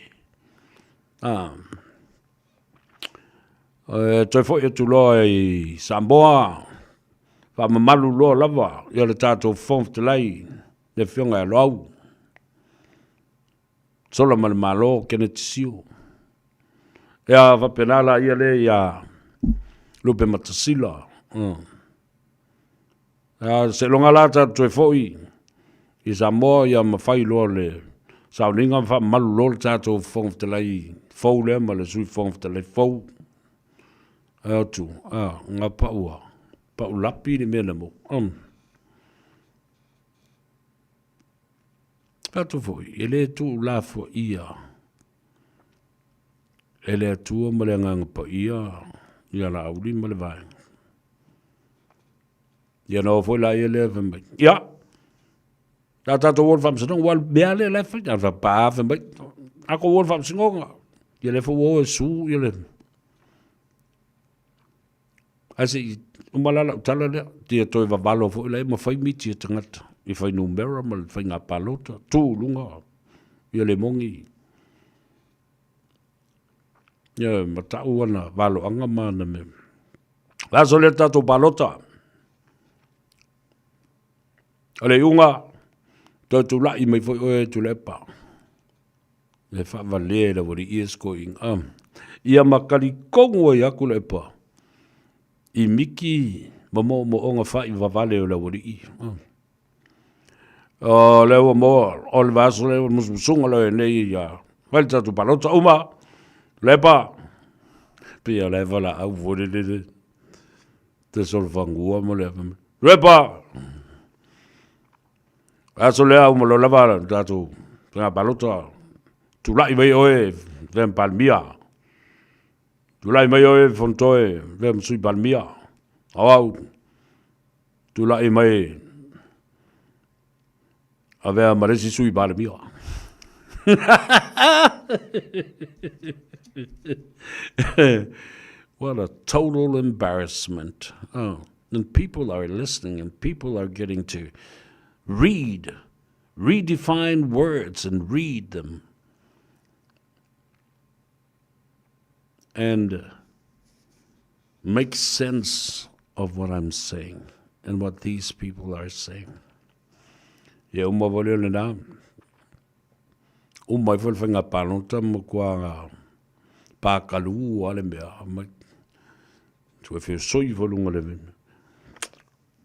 Toi fo tu loa I Samoa. Fa mamalu loa lava. Ya le tato fonf te lai. Le fionga loau. Sola mal malo kene tisiu. Ya va penala ia le ya. Lupe matasila. Se longa lata toi fo I Samoa ya mawhai loa le. Sauninga fa malu loa le tato fonf te lai. Fou le ma le sui fonf te lai fou. Tu, ngā paua. Pau lapi ni mena mo. Pato foi, ele tu la fo ia. Ele tu ma le nganga pa ia. Ia la auli ma le vai. Ia no foi la ele vembai. Ia. Ta tato wol fam senong wal bea le le fai. Ia pa vembai. Ako wol fam senonga. Ia le fo wo su, ia le. Asi umalala utala le tia toi vavalo fo ile ma fai miti tangata I fai numera ma fai ngā palota tu lunga ia le mongi ia matau ana valo anga mana me la so le tato palota ale unga tu la I mai foi o tu le pa le fa valera what he is going ia makali kongo ia ku le pa I miki mo onga fai vavale o la wori. Le o mo o le vaso le musunga le nei ya. Velta tu palota uma. Lepa. Pia le vala au vore le. Te sol fangua mo le. Lepa. Aso le au mo lo lava tatu. Nga palota. Tu lai vai oe vem palmia. Tu lai mai oe fontoe, vem sui palmia. Au, tu lai mai avea maresi sui palmia. What a total embarrassment. And people are listening and people are getting to redefine words and read them. And make sense of what I'm saying and what these people are saying. Ia uma vole le na. Uma vole whenga palota mo kua pākalu ale mea. Tu e wheo soi volunga le vena.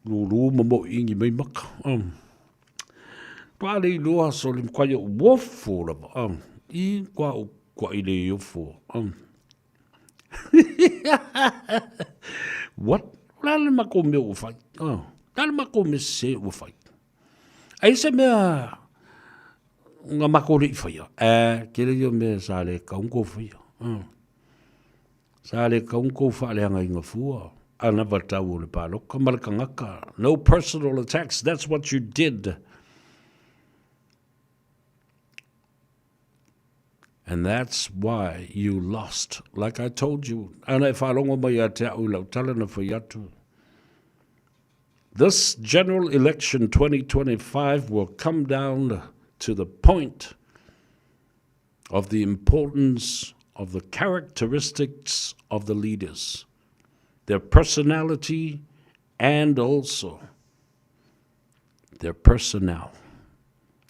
Lulu mo ingi mai maka. Pāle I loa so lim kwa ia uofu lava. I kwa I le uofu. What? Lale mako me o fai. Lale mako me se o fai. Ai se mea nga mako le fai. Kere yo me sa le kaunko fai. Sa le kaunko fa le anga inga fua. Ana vatau le palo. Kamalaka ngaka. No personal attacks. That's what you did. And that's why you lost, like I told you. Ana whalongo mai a te au lau talana whaiatu. This general election 2025 will come down to the point of the importance of the characteristics of the leaders, their personality, and also their personnel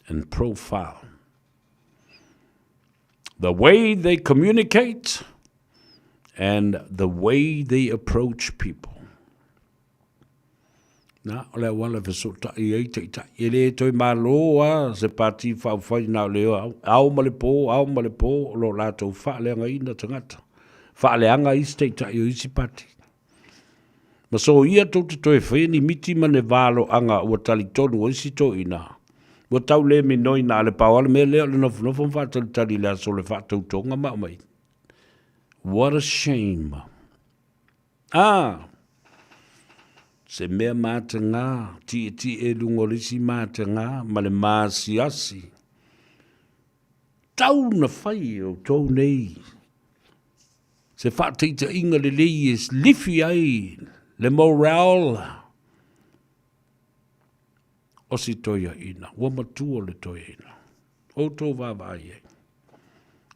and profile. the way they communicate, and the way they approach people. Na ole wala fesota i ta ele toi maloa se pati fa fa na leo au male po lo la to fa le nga ina tangata fa le anga i state ta i si pati ma so ia to to fe ni miti mane valo anga o tali tonu o si to ina o tau le me noi na le pawal me le no fa tali la so le fa to nga ma mai. What a shame. Se mea mata ngā, ti e lungorisi mata ngā, ma le māsiasi. Tau na whai o tau nei. Se whāteita inga le lei e lifi ai, le moral. O si toia ina, wa matua le toia ina. O tō wāwai e.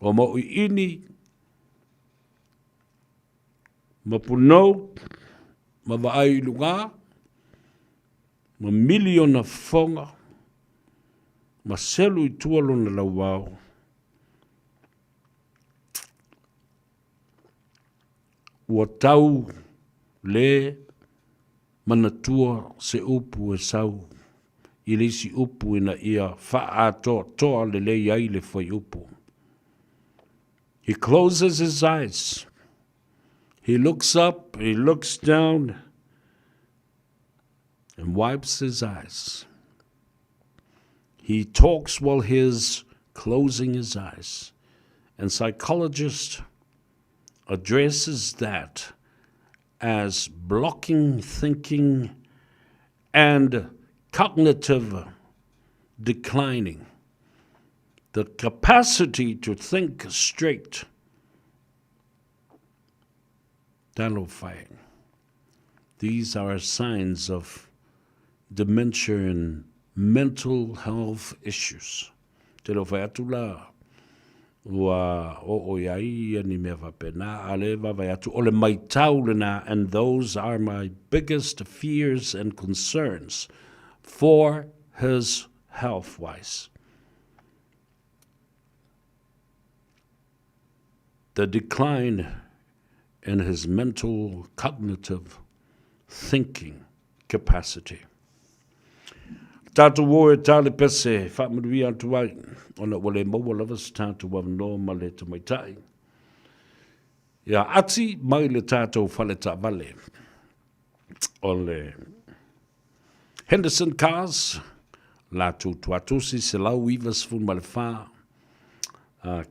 O mo i ini, ma punou, ma vaai lunga, ma miliona fonga, ma selu i tualo na lauwao. Ua tau le manatua se upu e sau, i leisi upu ina ia faa toa le le iai le fai upu. He closes his eyes. He looks up, he looks down, and wipes his eyes. He talks while he's closing his eyes. And psychologists addresses that as blocking thinking and cognitive declining. The capacity to think straight. These are signs of dementia and mental health issues. Te lo whai atu la, ua o iai ni mea whapena, ale wai atu ole mai tau lena, and those are my biggest fears and concerns for his health-wise. The decline in his mental, cognitive thinking capacity. Tātou o e tāle pese, whaamurui atu ai, ona wale maua lavas tātou wa no male te maitai. Ia ati mai le tātou whale tā vale. O le Henderson Cars, lātou tuatusi se lau ivas fun male wha,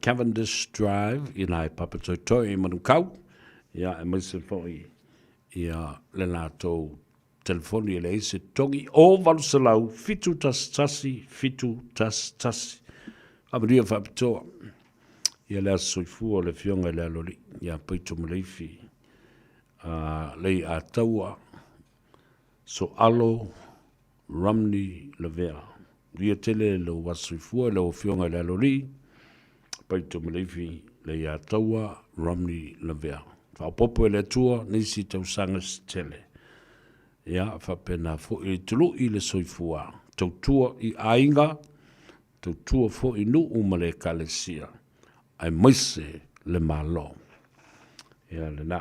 Cavendish Drive, inai papatoitoi manukau, ia e mai se foi ia le lātou telefoni e le eise tongi o valu se lau fitu tas tasi. Amaria whapitoa. Ia lea soifua le fionga le alori. Ia peito maleifi. Lei a taua. So alo Romney Lavea. Ria tele le wa soifua le o fionga le alori. Peito maleifi lei a taua Romney Lavea. Whaopopo e le tua nisi tausanga tele. Ia, whapena fo i tulu i le soifua. Tautua i ainga, tautua fo i nu umale kalesia. Ai maise le malo. Ia le na.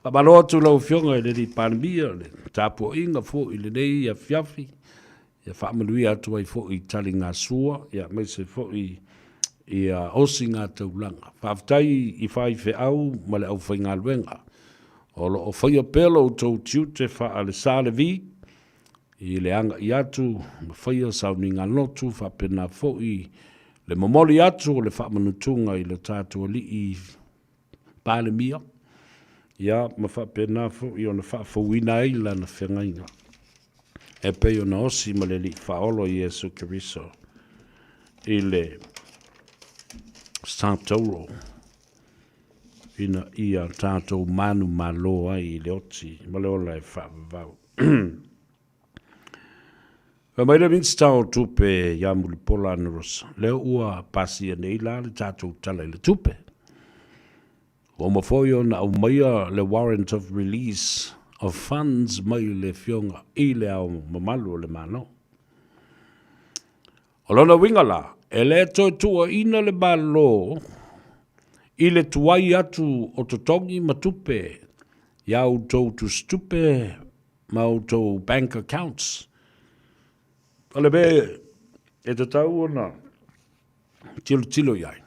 Pabalo atu lau fionga i le di panbia, le tapu inga fo i le nei ia fiafi. Ia whaamalui atu ai fo i tali ngā sua. Ia maise fo i osi ngā taulanga. Whaftai i whai fe au, male au whai ngā luenga. Olo o whaia pelo tau tiu te wha ale sāle vi, i le anga i atu, whaia sau ni ngā lotu, wha pena fo i le momoli atu o le wha manutunga i le tātua li i pāle mia. Ia, ma wha pena fo i ona wha fawina i lana whengainga. E pei ona osi ma le li whaolo i Jesu Keriso. I le Santauro. Ina ia tātou manu maloa i le oti, ma le ola e whaavavau. Wa maira minstao tupe ya mulipola anerosa. Leo ua pasi nei la le tātou tala i le tupe. O mafoio na au maia le warrant of release of funds mai le fionga i le au mamalu le mano. O lona wingala, e le toi tua ina le malo, I le tuai atu o totongi matupe, ia utou tu stupe, ma utou bank accounts. Ale be, e te tau ona, tilo iai.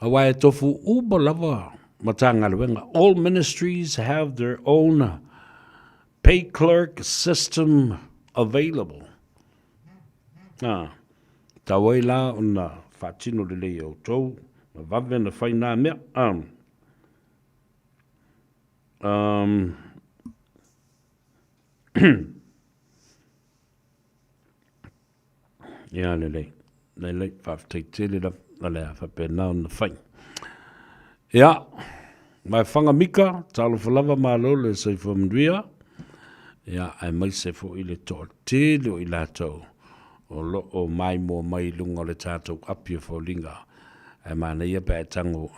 Awa e tofu uba lava matanga luenga. All ministries have their own pay clerk system available. Tawai la ona whatino le lei au tau, ma vave na whaina mea. Ia le lei whafteitele la lea whapena ona whain. Ia, mai whanga mika, talo whalawa malo le seifa mduia. Ia, ai mai se fo i le toa tele o i lātou. O mai mo mai lunga le tātou apia fo linga. Ai mana ia pē tango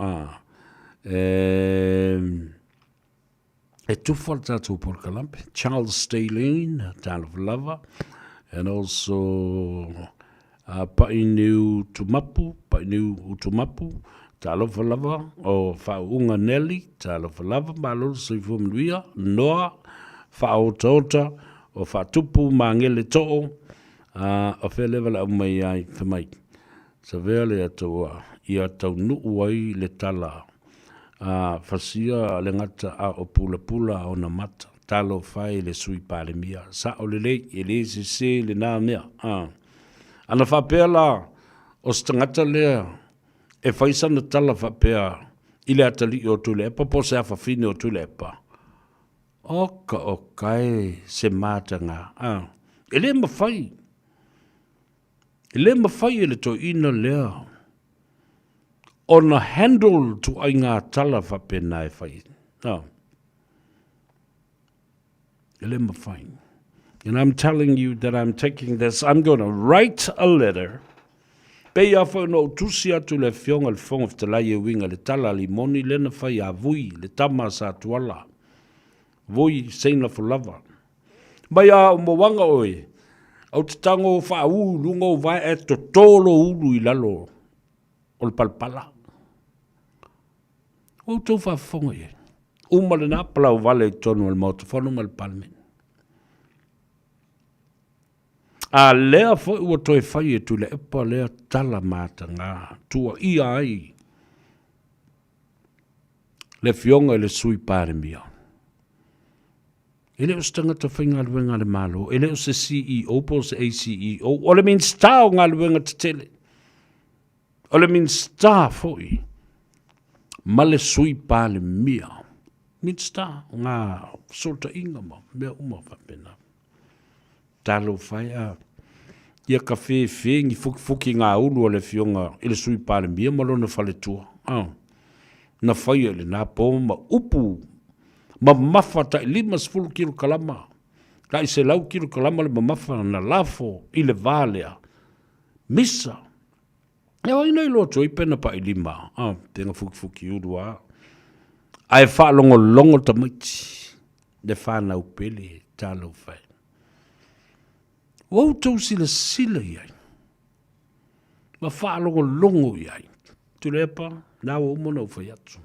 e tufal tātou por kalampe. Charles Stalin, talo whalawa. And also Painu Utumapu, talo whalawa. O Whaunga Nelly, talo whalawa. Malo seifa mduia. Noa, Whaotota, o Whatupu Mangele To'o. O whelewa la umai ai whamai. Sa vele atua ia tau nuu ai le tala. Whasia le ngata a o pula pula o na mata. Talo whai le sui pale mia. Sa o le lei, e le se le nā mea. Ana whapea la o stangata lea. E whaisana tala whapea i le atali o tule epa. Po se a whawhine o tule epa. Oka o kai se mātanga. E le mawhai. E le mawhai e le to ina lea. Ona handle tu ai ngā tala whapena e whai. E le mawhai. And I'm telling you that I'm taking this. I'm going to write a letter. Pei a whau no tusi atu le whionga le whonga whtalai e winga le tala li moni lena whai a vui le tama sa tuala. Vui seina whalawa. Mai a umawanga oe. Au te tango wha uu lunga o vai e to tolo ulu i lalo. O le palpala. O tau wha whonga e. Umale na palau vale i tonu al mauta whanu mal palmen. A lea fo ua toi whai e tu le epa lea tala mata ngā. Tua ia ai. Le whionga le sui pare mia. Ele o stanga ta whainga luenga le malo. Ele o se CEO po se ACEO. O le min star o ngā luenga te tele. O le min star foi. Ma le sui pale mia. Min star o ngā solta inga ma. Mea uma whapena. Talo whai a. Ia ka whengi fuki ngā ulu o le whionga. Ele sui pale mia malona whale tua. Na whai ele nā pōma upu. Ma mafa ta 5 kilo kalama. Ta i se lau kilo kalama le ma mafa na lafo i le valea. Misa. Ewa ina i loto i pena pa i 5. Tenga fuki urua. Ai wha longo ta maiti. Le whana upele talo whai. Wau tau sila iai. Ma wha longo iai. Tulepa, nawa umona u whai atu.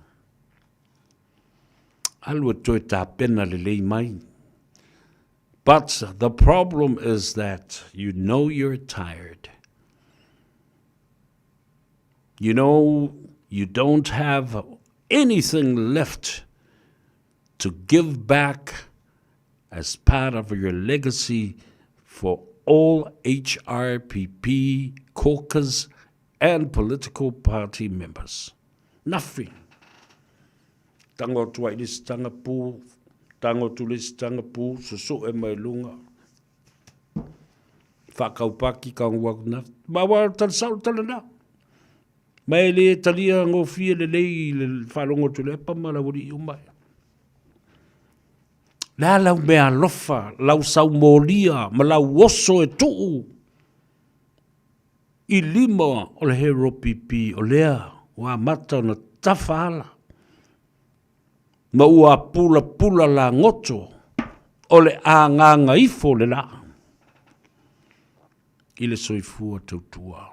Alua toi tā pena le lei mai. But the problem is that you know you're tired. You know you don't have anything left to give back as part of your legacy for all HRPP, caucus, and political party members. Nothing. Tango tua ilis tanga pū, tango tulis tanga pū, so e mai lunga. Whakaupaki ka ngwak na. Mawa tal sau talana. Mai le talia ngō fia le lei le whalongo tule pa malawuri i umai. La lau mea lofa, lau sau molia, ma lau oso e tuu. I 5 o le hero pipi o lea, wa mata na tawhala. Ma ua pula la ngoto, o le a nganga ifo le la. I le soifua tautua,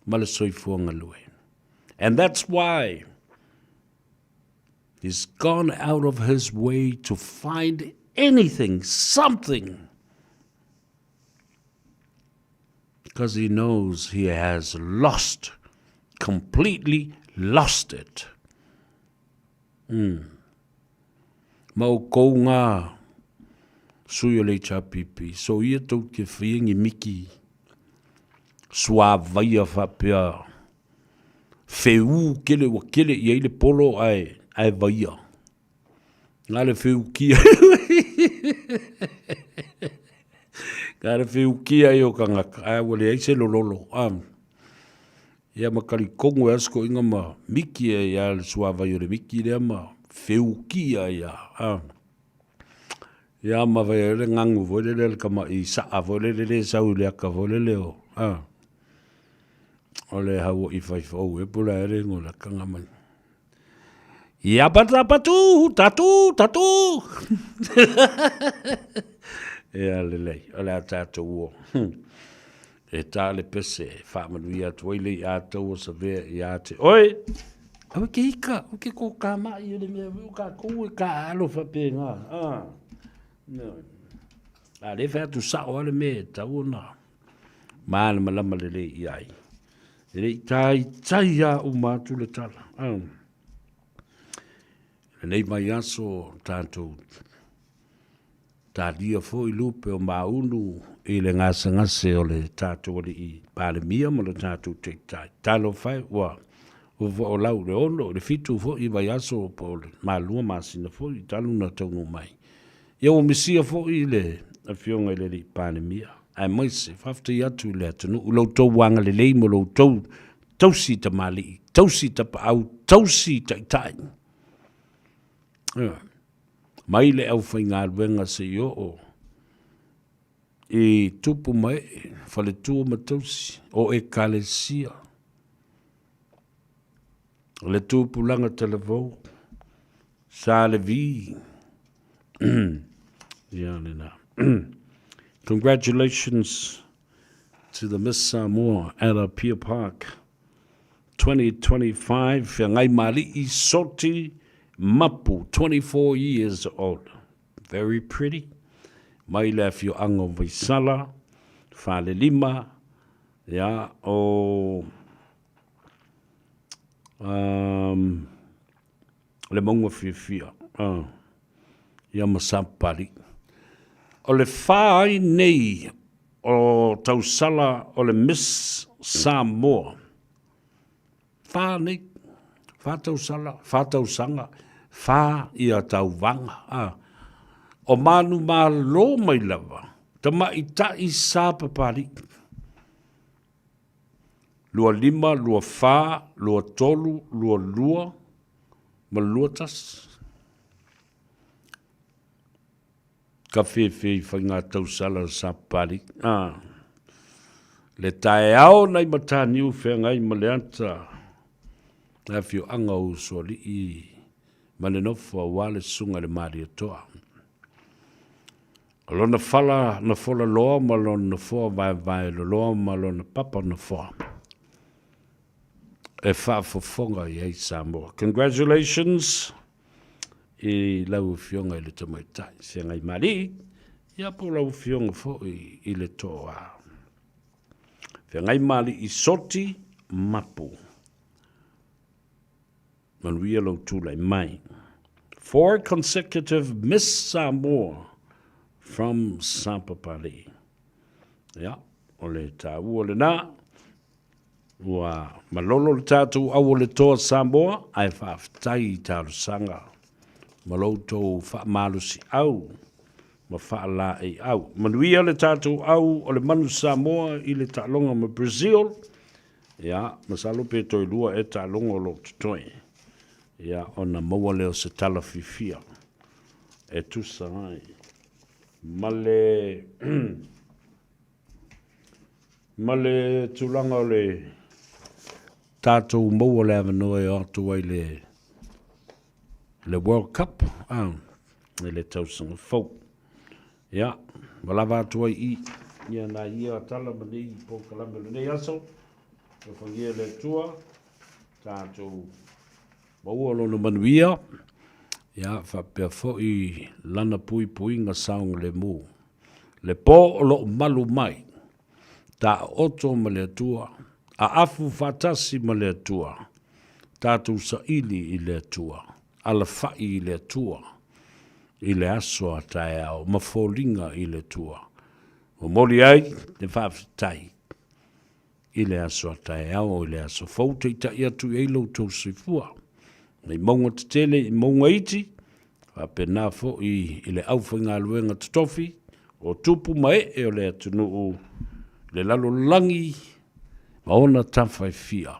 ma le soifua ngalue. And that's why he's gone out of his way to find anything, something, because he knows he has completely lost it. Mau kou ngā suyo le chapipi, so ia tau ke whiengi miki, sua vaia whapea, wheu kele wa kele i eile polo ai vaia. Ngā le wheu kia. Ngā le wheu kia i o ka ngaka, ai wale eise lololo. Ia makari kongo asko inga ma miki e ia le sua vaia le miki lea ma wheu kia ia. Ia ma vai le ngangu vole le kama i saa vole le sau le aka vole leo. O le hau i whaifau e pula ere ngola kanga mai. Ia tatu. Ia lelei, o le atata uo. E tā le pese, whaamanu i atu ile i atau o sa vea i ate. Oi! Awe ke ika, o ke ko ka mai i le mea, o ka kou e ka alo whape ngā. A le whea tu sao ale me, tau na. Maana malama lele i ai. Lele i tai a o mātu le tala. Nei mai aso tātou tālia fo i lupe o maunu i le ngase o le tātou i pālemia mo le tātou te tai. Tālo whai wa o lau le ono, le fitu fo i mai aso po le mālua māsina fo i talu na taunu mai. Ia o misia fo i le a fionga i le pālemia. Ai moise, whafta i atu le atanu, ulau tau wanga le leimo lau tausi ta mali, tausi ta paau, tausi ta itai. Mai le au whai ngā ruenga se i o e tupu mai whale tua matausi o e kalesia le tupu langa telefou sa le vi ia le na. Congratulations to the Miss Samoa at our Pier Park 2025 ngai mali I soti Mapu, 24 years old. Very pretty. Mai le fio ango vaisala, whale lima, ya, o le mongo fia, ia masapari. O le whai nei o tausala o le Miss Samoa. Wha nei, wha tausala, wha tausanga, wha ia tau vanga. O manu lo mai lava, ta mai tai sa papari. Lua lima, lua wha, lua tolu, lua, ma luatas. Ka whewhi whainga tausala sa papari. Le tae ao nei mataniu whengai ma le anta. Na fio anga o soli I mane nofa wale sunga le maria toa. Lona fala na fola loa ma lona foa vai loa ma lona papa na foa. E wha fofonga I ei Samoa. Congratulations I lau fionga I le tamaitai. Se ngai mari, ia po lau fionga fo I le toa. Fe ngai mari I soti mapu. Manuia lo tūlai mai. 4 consecutive Miss Samoa from Sampapali. Ja, o le tā ua le nā. Ua malolo le tātou au le toa Samoa, ai whaaftai I tāru sanga. Maloutou whaamalusi au, ma whaala I au. Manuia le tātou au o le manu Samoa I le tālonga ma Brazil. Ja, masalope toi lua e tālonga o lo tutoi. Ia ona maua leo se tala fifia. E tusa ai. Male tulanga o le tātou maua le avanoa e atu ai le World Cup. E le tausanga fau. Ia, malawa atu ai I. Ia na ia tala mani I po kalame le nei aso. E whangia le tua. tātou maua lona manuia, ia whapea fo I lana pui ngā saunga le mū. Le pō o lo malu mai, tā oto ma le atua, a afu whatasi ma le atua, tātou sa ili I le atua, ala whai I le atua, I le aso a tae au, mawholinga I le atua. O mori ai, te whawhitai, I le aso a tae au, I le aso fauta I ta ia tu eilo tau sifua. Nei maunga te tele, I maunga iti, whapena fo I le awhanga aluenga tutofi, o tupu mai o le atunu o le lalo langi, maona tawhai fia.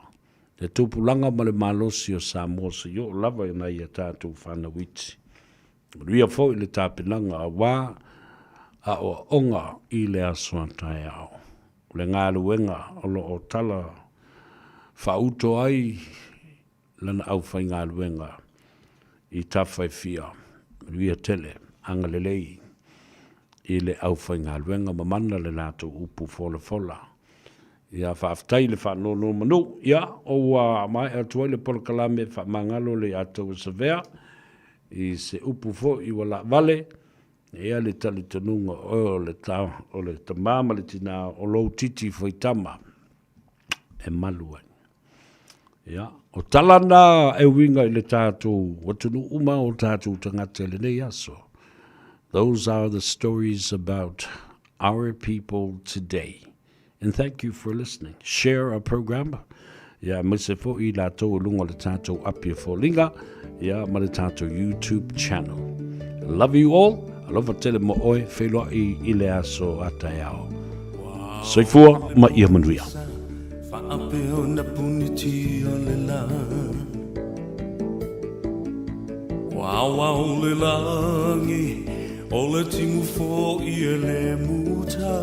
Le tupu langa ma le malosi o Samoa se yo lava I nai a tātou whana witi. Ria fo I le tāpenanga a wā, a o onga I le asua tai au. Le ngā luenga o lo o tala whauto ai lana au whai ngā luenga I tawhai fia. Ria tele, anga le lei, I le au whai ngā luenga mamana le nato upu fola fola. Ia whaaftai le whanono manu, ia o mai atua le polokalame whamangalo le ato sa vea, I se upu fo I wala vale, ia le tali tanunga o le tamama le tina o lou titi foi tama e malua. Ia, o talana e winga I le tātou, watunu uma o tātou tangata le nei aso. Those are the stories about our people today. And thank you for listening. Share our program. Ia, mese fo I la tau lunga le tātou apia fo linga. Ia, ma le tātou YouTube channel. Love you all. Alofa tele mo oe, whelua I le aso atai au. Soifua, ma ia manuia. Whaapeo na puniti o le la. Wawau le langi, o le timu fo I le muta.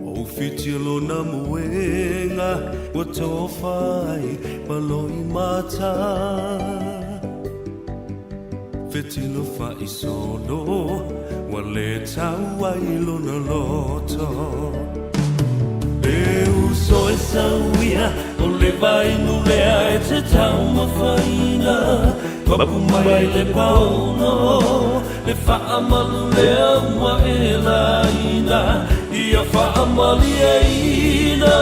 O fitilo na muenga, wa tofai, maloi mata. Fitilo fai solo, wa le tau ai lona loto. E uso e sauia, o le vai nulea e te tau mawhaina. Papu mai le pauno, le whaamalu lea ua e laina. Ia whaamali e ina,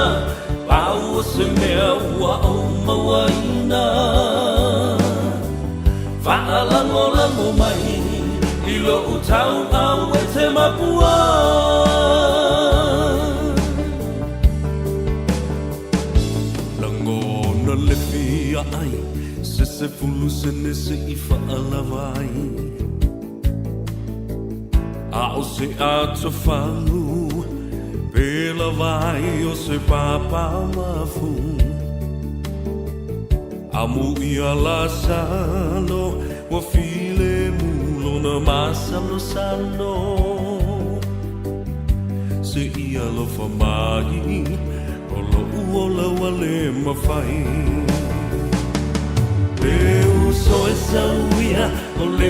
pau o se mea ua au mawaina. Whaalango mai, I lo utau au e te mapua. Lango na le fia ai, se fulu se nese I whaalawai. A o se ato whangu, pela vai o se papa mafu. Amu ia la salo, wa file mulo na masalo salo. Se ia lo famai, o lo uola wale mawhai. Peu so e sauia, o le